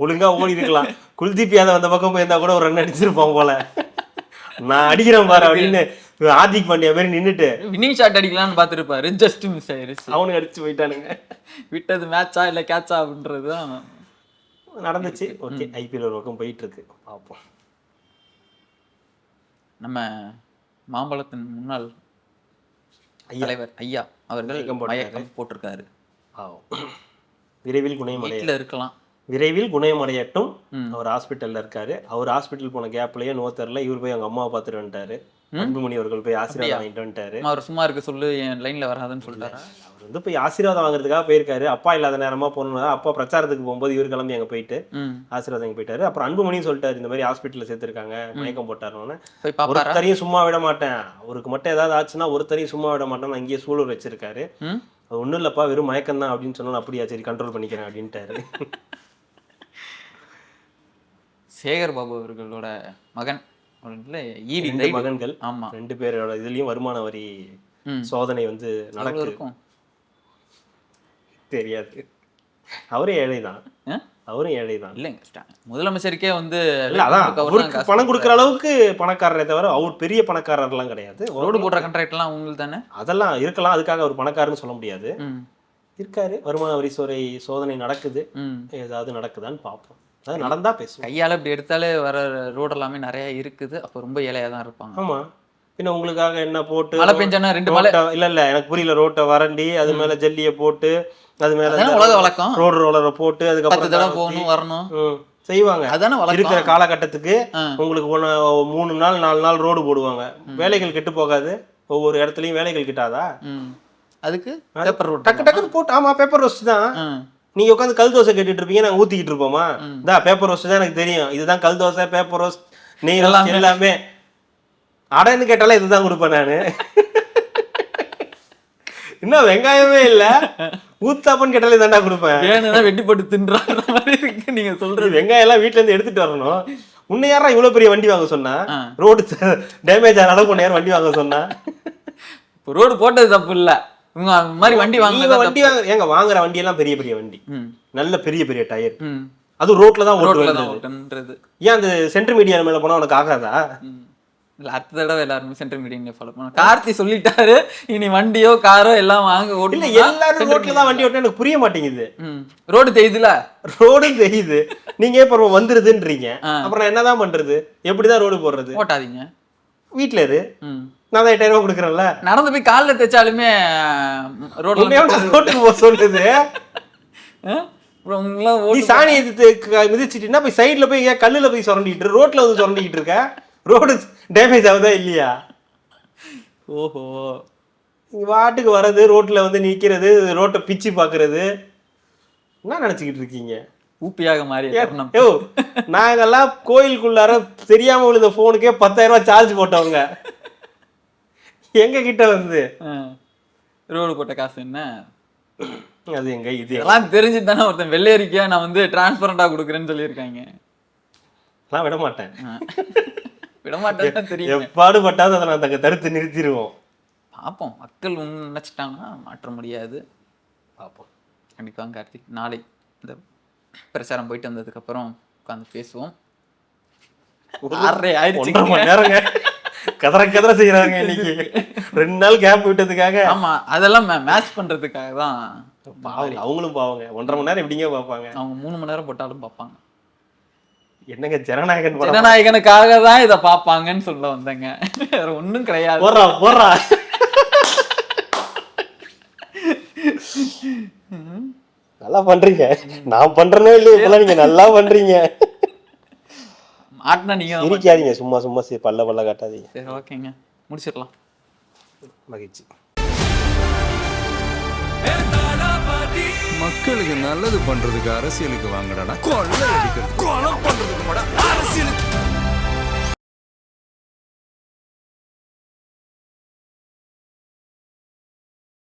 ஒழுங்கா ஓடி இருக்கலாம். குல்தீப் யாதவ் அந்த பக்கம் போயிருந்தா கூட ஒரு ரன் அடிச்சிருப்பான் போல. நான் அடிக்கிறேன் பாரு அப்படின்னு ஹார்திக் பாண்டியா மாதிரி நின்றுட்டு வின்னிங் ஷாட் அடிக்கலாம்னு பார்த்துருப்பாரு. ஜஸ்ட் மிஸ் ஆயிருச்சு. அவனுக்கு அடிச்சு போயிட்டானுங்க. விட்டது மேட்சா இல்லை கேட்சா அப்படின்றது தான் நடந்துச்சு. ஓகே, ஐபிஎல் ஒரு பக்கம் போயிட்டு இருக்கு, பார்ப்போம். நம்ம மாம்பழத்தின் முன்னாள் தலைவர் ஐயா அவர்கள் மயக்கம் போட்டிருக்காரு. விரைவில் குணமடைய இருக்கலாம். விரைவில் குணமடையட்டும். அவர் ஹாஸ்பிட்டல்ல இருக்காரு. அவர் ஹாஸ்பிட்டல் போன கேப்லயே நோத்தர்ல இவர் போய் அவங்க அம்மாவை பார்த்துட்டு வந்துட்டாரு. அன்புமணி அவர்கள் போய் ஆசீர்வாதம் வாங்கிட்டு வந்துட்டாரு. அவர் சும்மா இருக்க சொல்லு, என் லைன்ல வராதுன்னு சொல்லிட்டாரு. அவர் வந்து போய் ஆசீர்வாதம் வாங்குறதுக்காக போயிருக்காரு. அப்பா இல்லாத நேரமா போனதா அப்பா பிரச்சாரத்துக்கு போகும்போது இவர் கிளம்பி அங்க போயிட்டு ஆசீர்வாதம் போயிட்டாரு. அப்புறம் அன்புமணியும் சொல்லிட்டாரு, இந்த மாதிரி ஹாஸ்பிட்டல்ல சேர்த்திருக்காங்க, மயக்கம் போட்டாருன்னு. ஒருத்தரையும் சும்மா விட மாட்டேன், அவருக்கு மட்டும் ஏதாவது ஆச்சுன்னா ஒருத்தரையும் சும்மா விட மாட்டேன்னு அங்கேயே சூழல் வச்சிருக்காரு. அது ஒன்றும் இல்லப்பா, வெறும் மயக்கம் தான் அப்படின்னு சொன்னாலும் அப்படியா, சரி கண்ட்ரோல் பண்ணிக்கிறேன் அப்படின்ட்டாரு. சேகர் பாபு அவர்களோட மகன் மகன்கள். ஆமா, 2 பேரோட இதுலயும் வருமான வரி சோதனை வந்து நடக்கும். தெரியாது. அவரும் ஏழை தான். ஆ? அவரும் ஏழை தான். இல்லைங்க முதலமைச்சருக்கே வந்து இல்ல அதான் அவருக்கு அவருக்கு காசு பணம் கொடுக்குற அளவுக்கு பணக்காரரே தவிர அவர் பெரிய பணக்காரர்லாம் கிடையாது. ரோடு போடுற கான்ட்ராக்ட்லாம் உங்களுக்கு தானே. அதெல்லாம் இருக்கலாம், அதுக்காக அவர் பணக்காரன்னு சொல்ல முடியாது. ம் இருக்காரு. வருமான வரித்துறை சோதனை நடக்குது, ம் ஏதாவது நடக்குதான்னு பார்ப்போம். அது நடந்தா பேசுவோம். கையால் இப்படி எடுத்தாலே வர ரோடு எல்லாமே நிறைய இருக்குது. அப்போ ரொம்ப ஏழையாக தான் இருப்பாங்க. ஆமா, பின்ன உங்களுக்காக என்ன போட்டு மழை பெஞ்சானா 2 மழை இல்ல எனக்கு புரியல. ரோட்டை வறண்டி அது மேல ஜல்லியை போட்டு அது மேல அதானே உலக வழக்கம். ரோடு ரோலரை போட்டு 10 தடவை அதுக்கப்புறம் போகணும் வரணும் செய்வாங்க. அதானே இருக்கிற வழக்கம். காலகட்டத்துக்கு உங்களுக்கு 3 நாள் 4 நாள் ரோடு போடுவாங்க. வேலைகள் கெட்டு போகாது. ஒவ்வொரு இடத்துலயும் வேலைகள் கிட்டாதா? அதுக்கு பேப்பர் ரோட் டக்கு டக்குன்னு போட்டு. ஆமா, பேப்பர் ரோஸ்ட் தான். நீங்க உட்காந்து கல் தோசை கேட்டுட்டு இருப்பீங்க, நாங்க ஊத்திக்கிட்டு இருப்போமா? இந்த பேப்பர் ரோஸ்ட் தான் எனக்கு தெரியும். இதுதான் கல் தோசை, பேப்பர் ரோஸ்ட், நெய் ரோஸ்ட் எல்லாமே. அடன்னு கேட்டாலே இதுதான் கொடுப்பேன் நானு. இன்னும் வெங்காயமே இல்ல, ஊத்தாப்பன்னு கேட்டாலே தாண்டா கொடுப்பேன். ஏன்னா வெட்டி போட்டு தின்ற மாதிரி இருக்கு நீங்க சொல்றது. வெங்காயம் எல்லாம் வீட்டுல இருந்து எடுத்துட்டு வரணும். உன்னை யாரா இவ்வளவு பெரிய வண்டி வாங்க சொன்னா? ரோடு டேமேஜ் ஆன அளவுக்கு உன்னை யாரும் வண்டி வாங்க சொன்னா? ரோடு போட்டது தப்பு இல்ல, இவங்க அந்த மாதிரி வண்டி வாங்க. வண்டி வாங்க ஏங்க, வாங்குற வண்டி எல்லாம் பெரிய பெரிய வண்டி, நல்ல பெரிய பெரிய டயர். ம் அது ரோட்ல தான் ரோட்ல ஓட்டுறது. ஏன் அந்த சென்டர் மீடியா மேல போனா உனக்கு ஆகாதா? இல்ல அடுத்த தடவை எல்லாருமே சென்டர் மீட்டிங்ல ஃபாலோ பண்ணணும். கார்த்தி சொல்லிட்டாரு, இனி வண்டியோ காரோ எல்லாம் வாங்க ஓட்டு. இல்ல எல்லாரும் ரோட்ல தான் வண்டி ஓட்டுனா எனக்கு புரிய மாட்டேங்குது. ரோடு தெரியுதுல, ரோடும் தெரியுது, நீங்க இப்ப வந்துருதுன்றீங்க. அப்புறம் என்னதான் பண்றது? எப்படிதான் ரோடு போடுறது? ஓட்டாதீங்க, வீட்டுல இரு. நான் தான் 8000 ரூபாய் கொடுக்குறேன்ல. நடந்து போய் காலில் தைச்சாலுமே ரோட்ல ரோட்டுக்கு போக சொல்லுது. நீ சாணி மிதிச்சிட்டீங்கன்னா போய் சைட்ல போய் கல்லுல போய் சுரண்டிட்டு ரோட்ல வந்து சுரண்டிக்கிட்டு இருக்க. ரோடு டேமேஜ் ஆகுதா இல்லையா? ஓஹோ, நீங்க வாட்டுக்கு வர்றது, ரோட்ல வந்து நிக்கிறது, ரோட்டை பிச்சு பாக்குறது, என்ன நினைச்சுக்கிட்டு இருக்கீங்க? ஊப்பியாக மாறி. ஓ, நாங்கெல்லாம் கோயிலுக்குள்ளார தெரியாம விழுந்த போனுக்கே 10,000 ரூபாய் சார்ஜ் போட்டவங்க. எங்க கிட்ட வந்து ரோடு போட்ட காசு என்ன? அது எங்க இது எல்லாம் தெரிஞ்சுட்டு தானே ஒருத்தன் வெள்ளையரிக்கா நான் வந்து டிரான்ஸ்பரண்டா கொடுக்குறேன்னு சொல்லியிருக்காங்க. நான் விட மாட்டேன், விட மாட்டேன்னு தெரியும். எப்பாடுபட்டாவது அதை நான் தடுத்து நிறுத்திடுவோம். பார்ப்போம், மக்கள் நினைச்சிட்டாங்கன்னா மாற்ற முடியாது. பார்ப்போம் கண்டிப்பாக கார்த்திக், நாளை இந்த பிரச்சாரம் போயிட்டு வந்ததுக்கு அப்புறம் உட்காந்து பேசுவோம். 6:30 ஆயிடுச்சு. 1.5 மணி நேரங்க கதற செய்யறாங்க இன்னைக்கு. 2 நாள் கேப் விட்டதுக்காக. ஆமா, அதெல்லாம் மேட்ச் பண்றதுக்காக தான். அவங்களும் பாவாங்க, 1.5 மணி நேரம் எப்படிங்க பார்ப்பாங்க? அவங்க 3 மணி நேரம் போட்டாலும் பார்ப்பாங்க. என்னங்க ஜனநாயகன் ஜனநாயகனுக்காக தான் இதை பார்ப்பாங்கன்னு சொல்ல வந்தேங்க, வேற ஒன்றும் கிடையாது. போறா நல்லா பண்றீங்க. நான் பண்றேனே இல்லையே, இப்பெல்லாம் நீங்க நல்லா பண்றீங்க. மாட்டினா நீங்க சிரிக்காதீங்க, சும்மா பல்ல காட்டாதீங்க. சரி, ஓகேங்க, முடிச்சிடலாம். மகிழ்ச்சி. மக்களுக்கு நல்லது பண்றதுக்கு அரசியலுக்கு வாங்கடா. கொள்ளை அடிக்கிறது